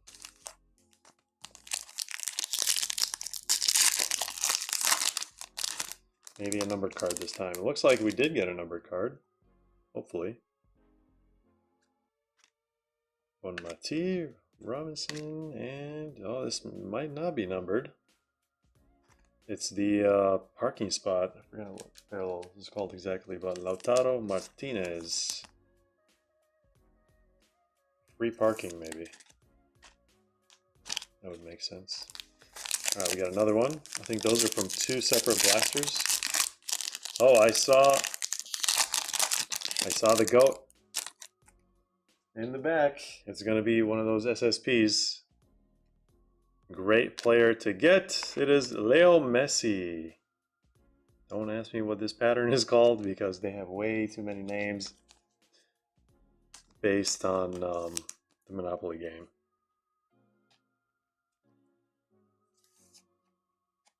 Maybe a numbered card this time. It looks like we did get a numbered card. Hopefully. Bonmati, Robinson, and oh, this might not be numbered. It's the parking spot. I forgot what parallel is called exactly, but Lautaro Martinez. Free parking, maybe. That would make sense. Alright, we got another one. I think those are from 2 separate blasters. Oh, I saw the goat in the back. It's going to be one of those SSPs. Great player to get. It is Leo Messi. Don't ask me what this pattern is called because they have way too many names based on the Monopoly game.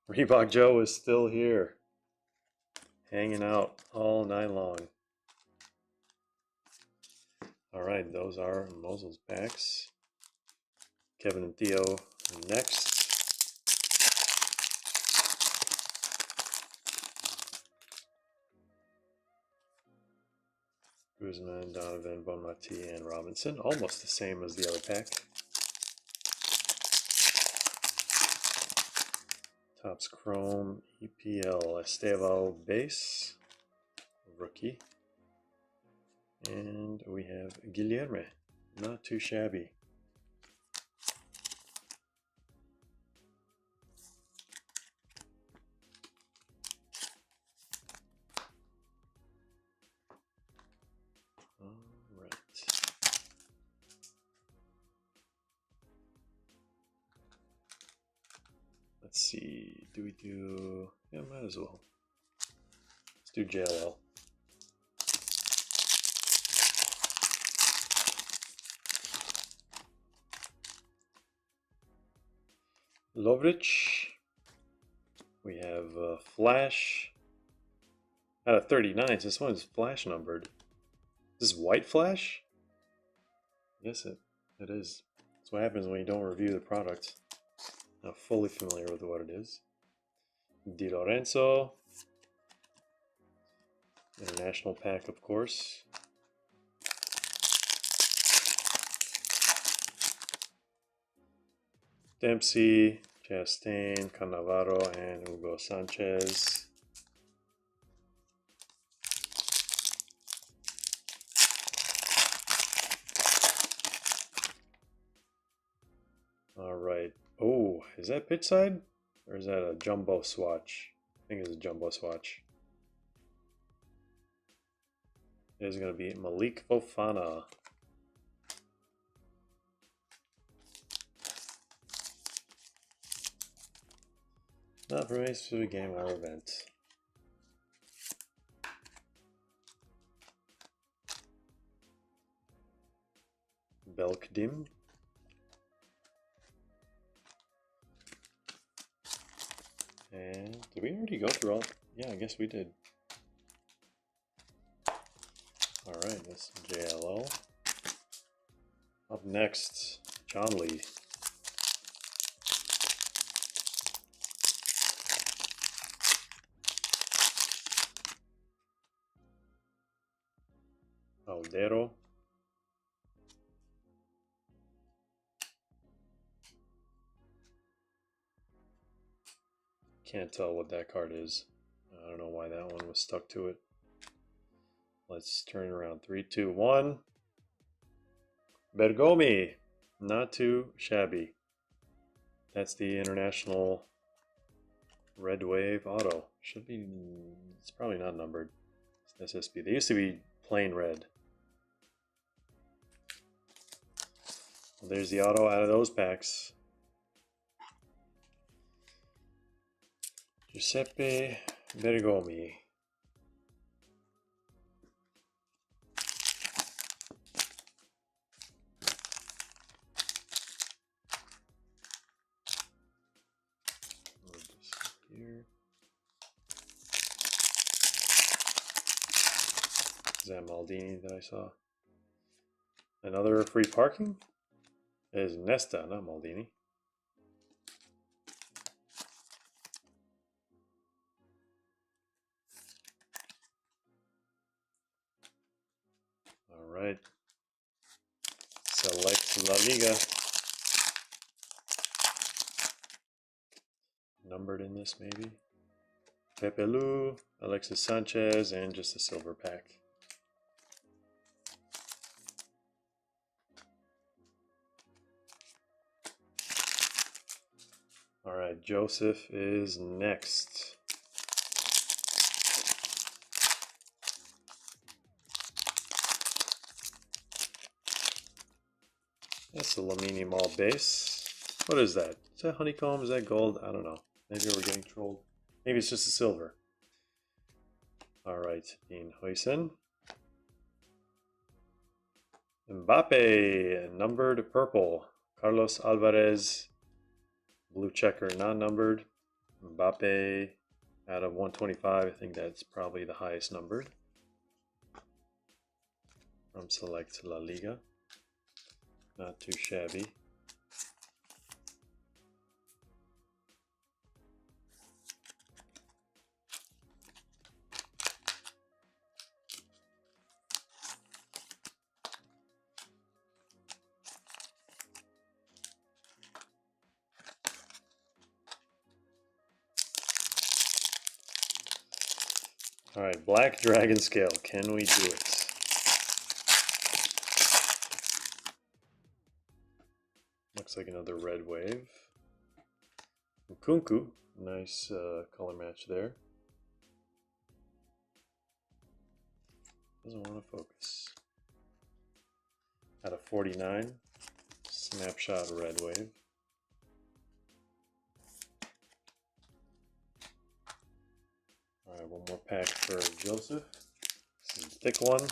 Reebok Joe is still here, hanging out all night long. Alright, those are Mosul's packs. Kevin and Theo next. Guzman, Donovan, Bonmati, and Robinson. Almost the same as the other pack. Topps Chrome, EPL, Estevao base, rookie. And we have Guilherme, not too shabby. Alright. Let's see, do we do, yeah, might as well. Let's do JLL. Lovric. We have Flash. Out of 39, so this one is Flash numbered. This is White Flash? Yes, it is. That's what happens when you don't review the product. Not fully familiar with what it is. Di Lorenzo. International pack, of course. Dempsey, Chastain, Cannavaro, and Hugo Sanchez. All right. Oh, is that pitch side? Or is that a jumbo swatch? I think it's a jumbo swatch. It is going to be Malik Fofana. Not from any specific game or event. Belkdim. And did we already go through all? Yeah, I guess we did. Alright, that's JLO. Up next, John Lee. Aldero. Can't tell what that card is. I don't know why that one was stuck to it. Let's turn it around. 3, 2, 1. Bergomi. Not too shabby. That's the International Red Wave Auto. Should be. It's probably not numbered. It's SSB. They used to be plain red. Well, there's the auto out of those packs. Giuseppe Bergomi. Here. Is that Maldini that I saw? Another free parking? It is Nesta, not Maldini. All right. Select La Liga. Numbered in this, maybe. Pepe Lu, Alexis Sanchez, and just a silver pack. All right, Joseph is next. That's the Lamini Mall base. What is that? Is that honeycomb? Is that gold? I don't know. Maybe we're getting trolled. Maybe it's just a silver. All right, Dean Huysen. Mbappe, numbered purple. Carlos Alvarez, blue checker, non-numbered. Mbappe out of 125. I think that's probably the highest numbered from Select La Liga. Not too shabby. All right, Black Dragon Scale. Can we do it? Looks like another red wave. Nkunku, nice color match there. Doesn't want to focus. Out of 49, snapshot red wave. All right, one more pack for Joseph. This is a thick one.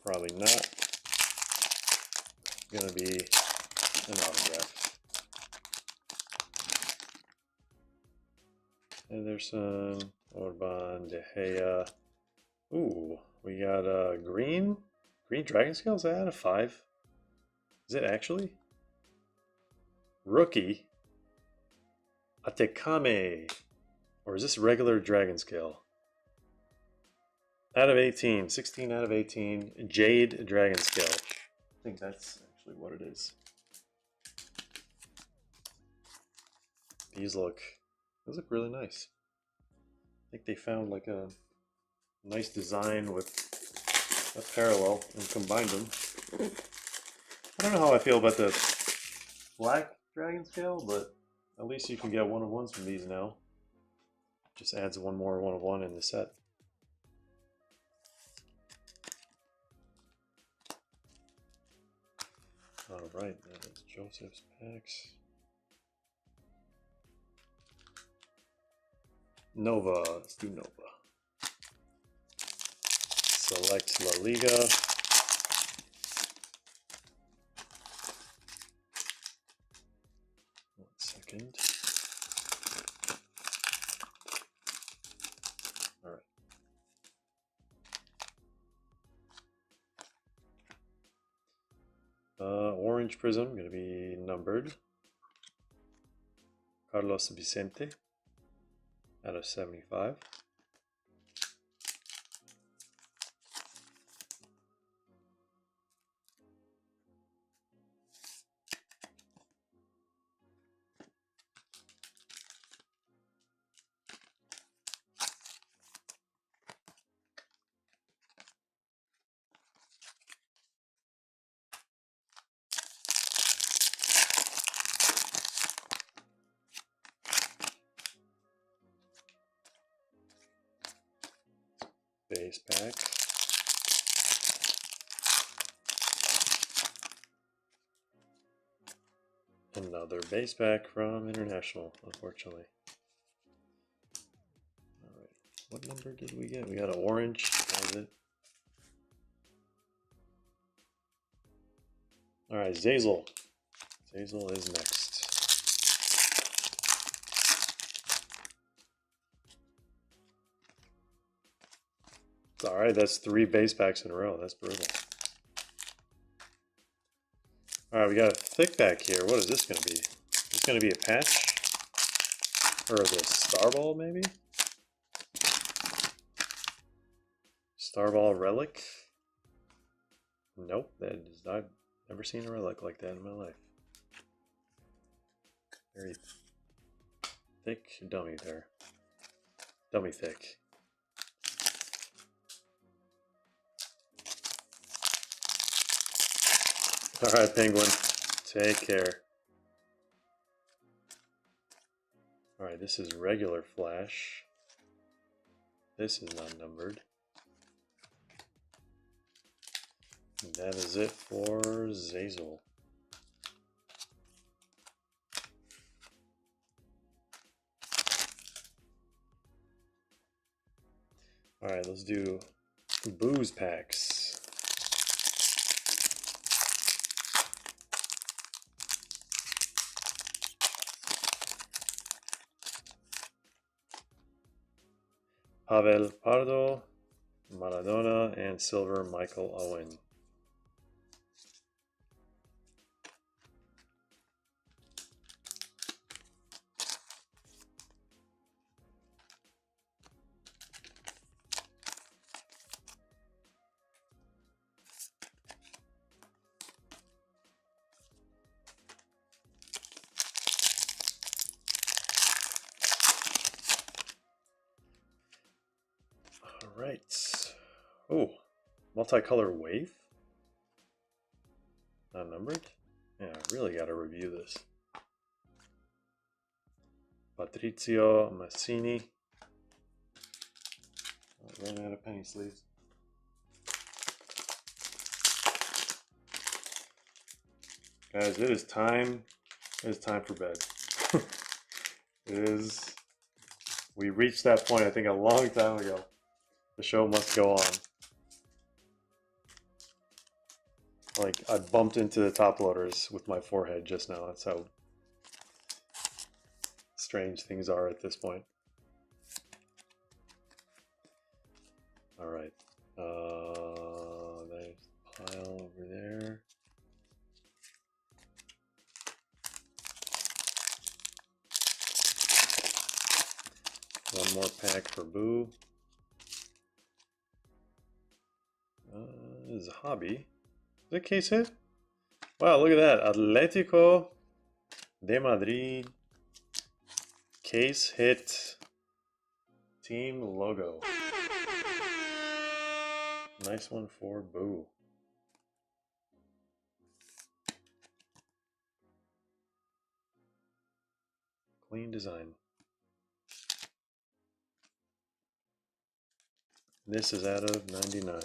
Probably not gonna be an autograph. Anderson, Orban, De Gea. Ooh, we got green Dragon Scales out of 5. Is it actually? Rookie. Atekame. Or is this regular dragon scale? Out of 18. 16 out of 18. Jade dragon scale. I think that's actually what it is. These look really nice. I think they found like a nice design with a parallel and combined them. I don't know how I feel about the black dragon scale, but at least you can get one-of-ones from these now. Just adds one more one-of-one in the set. Alright, that is Joseph's packs. Nova, let's do Nova. Select La Liga. One second. All right. Orange Prism, going to be numbered. Carlos Vicente out of 75. Base pack. Another base pack from International, unfortunately. Alright, what number did we get? We got an orange, that was it. Alright, Zazel. Zazel is next. Alright, that's 3 base packs in a row. That's brutal. Alright, we got a thick pack here. What is this going to be? Is this going to be a patch? Or the Starball, maybe? Starball Relic? Nope, I've never seen a relic like that in my life. Very thick dummy there. Dummy thick. Alright, Penguin. Take care. Alright, this is regular Flash. This is not numbered. And that is it for Zazel. Alright, let's do booze packs. Pavel Pardo, Maradona, and silver Michael Owen. Alright. Oh, multicolor wave? Not numbered? Yeah, I really got to review this. Patrizio Massini. I ran out of penny sleeves. Guys, it is time. It is time for bed. It is. We reached that point, I think, a long time ago. The show must go on. Like, I bumped into the top loaders with my forehead just now. That's how strange things are at this point. Alright. There's a pile over there. One more pack for Boo. This is a hobby. Is that case hit? Wow, look at that. Atletico de Madrid. Case hit. Team logo. Nice one for Boo. Clean design. This is out of 99.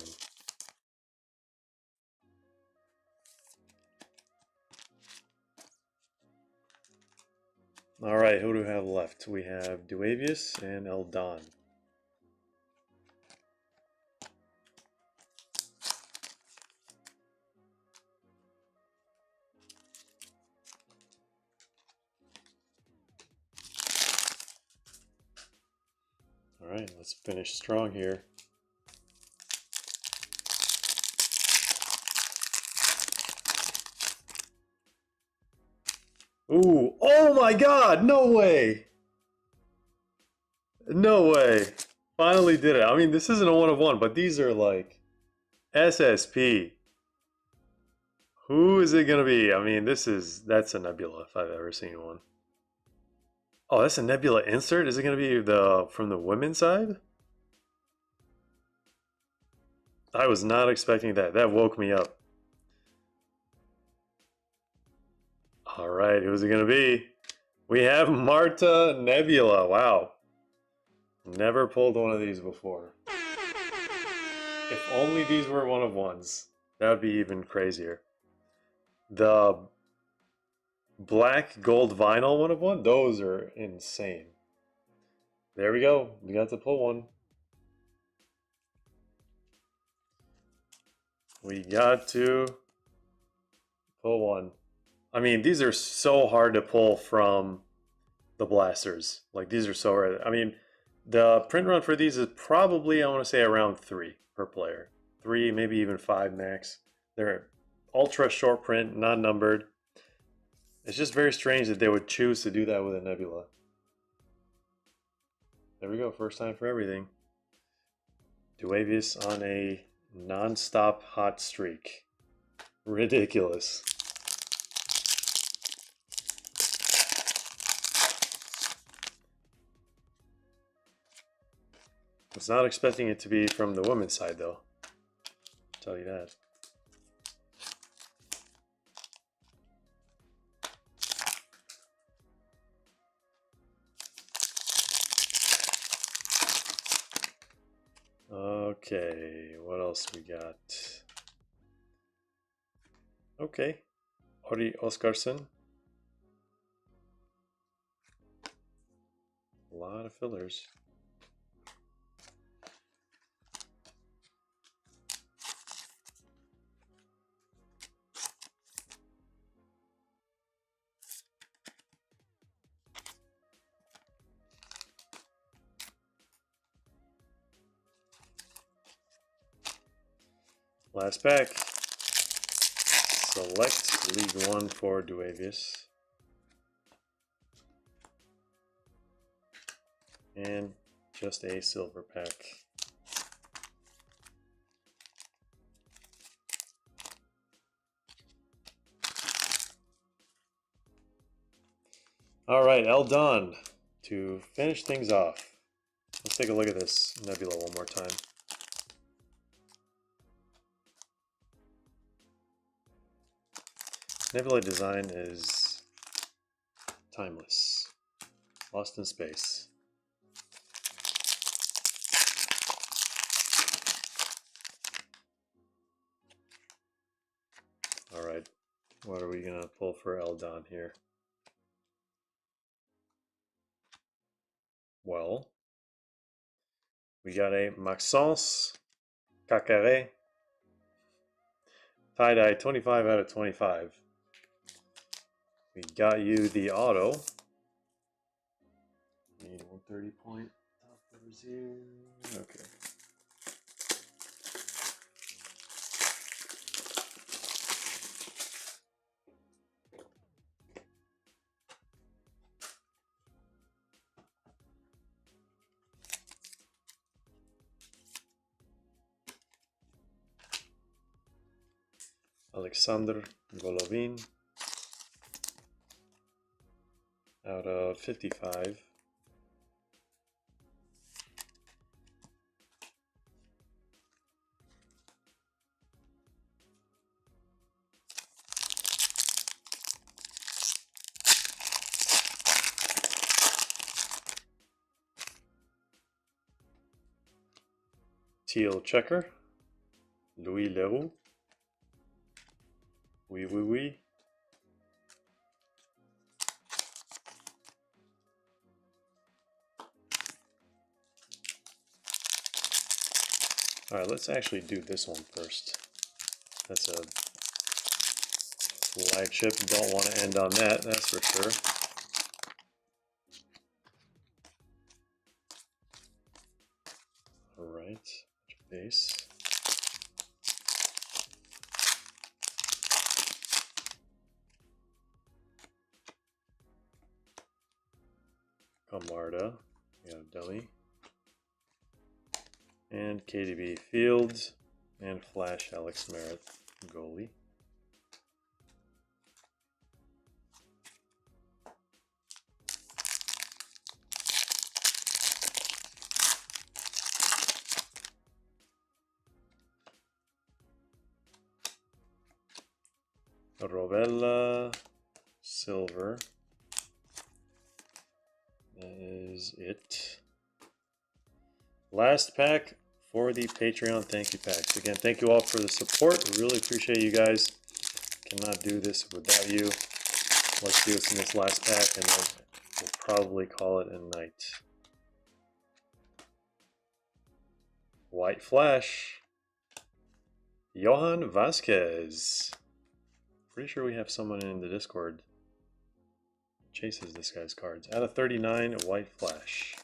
All right, who do we have left? We have Duavius and Eldon. All right, let's finish strong here. Ooh, oh my God, no way. No way. Finally did it. I mean, this isn't a 1 of 1, but these are like SSP. Who is it going to be? I mean, that's a Nebula if I've ever seen one. Oh, that's a Nebula insert? Is it going to be from the women's side? I was not expecting that. That woke me up. All right, who's it going to be? We have Marta Nebula. Wow. Never pulled one of these before. If only these were 1 of 1s. That would be even crazier. The black gold vinyl 1 of 1, those are insane. There we go. We got to pull one. We got to pull one. I mean, these are so hard to pull from the blasters. Like, these are so rare. I mean, the print run for these is probably, I want to say, around 3 per player. 3, maybe even 5 max. They're ultra short print, not numbered. It's just very strange that they would choose to do that with a Nebula. There we go, first time for everything. Duavius on a non-stop hot streak. Ridiculous. I was not expecting it to be from the women's side, though. I'll tell you that. Okay, what else we got? Okay, Ori Oscarsson. A lot of fillers. Last pack. Select League 1 for Duavius. And just a silver pack. All right, Eldon, to finish things off. Let's take a look at this Nebula one more time. Nebula design is timeless, lost in space. All right, what are we gonna pull for Eldon here? Well, we got a Maxence Cacaré tie-dye 25 out of 25. We got you the auto. Need 130 point top covers here. Okay. Alexander Golovin out of 55. Teal checker, Louis Leroux. Oui, oui, oui. All right, let's actually do this one first. That's a flagship. Don't want to end on that, that's for sure. All right, base. Camarda, we have dummy. And KDB Fields, and Flash Alex Merritt, goalie. Rovella, silver. That is it. Last pack for the Patreon thank you packs. Again, thank you all for the support. We really appreciate you guys. Cannot do this without you. Let's do this in this last pack, and then we'll probably call it a night. White Flash. Johan Vasquez. Pretty sure we have someone in the Discord chases this guy's cards. Out of 39, White Flash.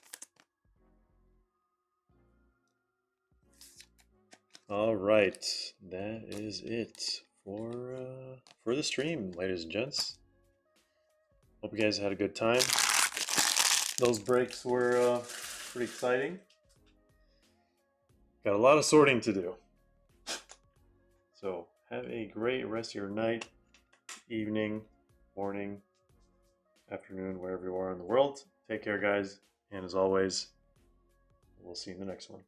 All right, that is it for the stream, ladies and gents. Hope you guys had a good time. Those breaks were pretty exciting. Got a lot of sorting to do. So have a great rest of your night, evening, morning, afternoon, wherever you are in the world. Take care, guys. And as always, we'll see you in the next one.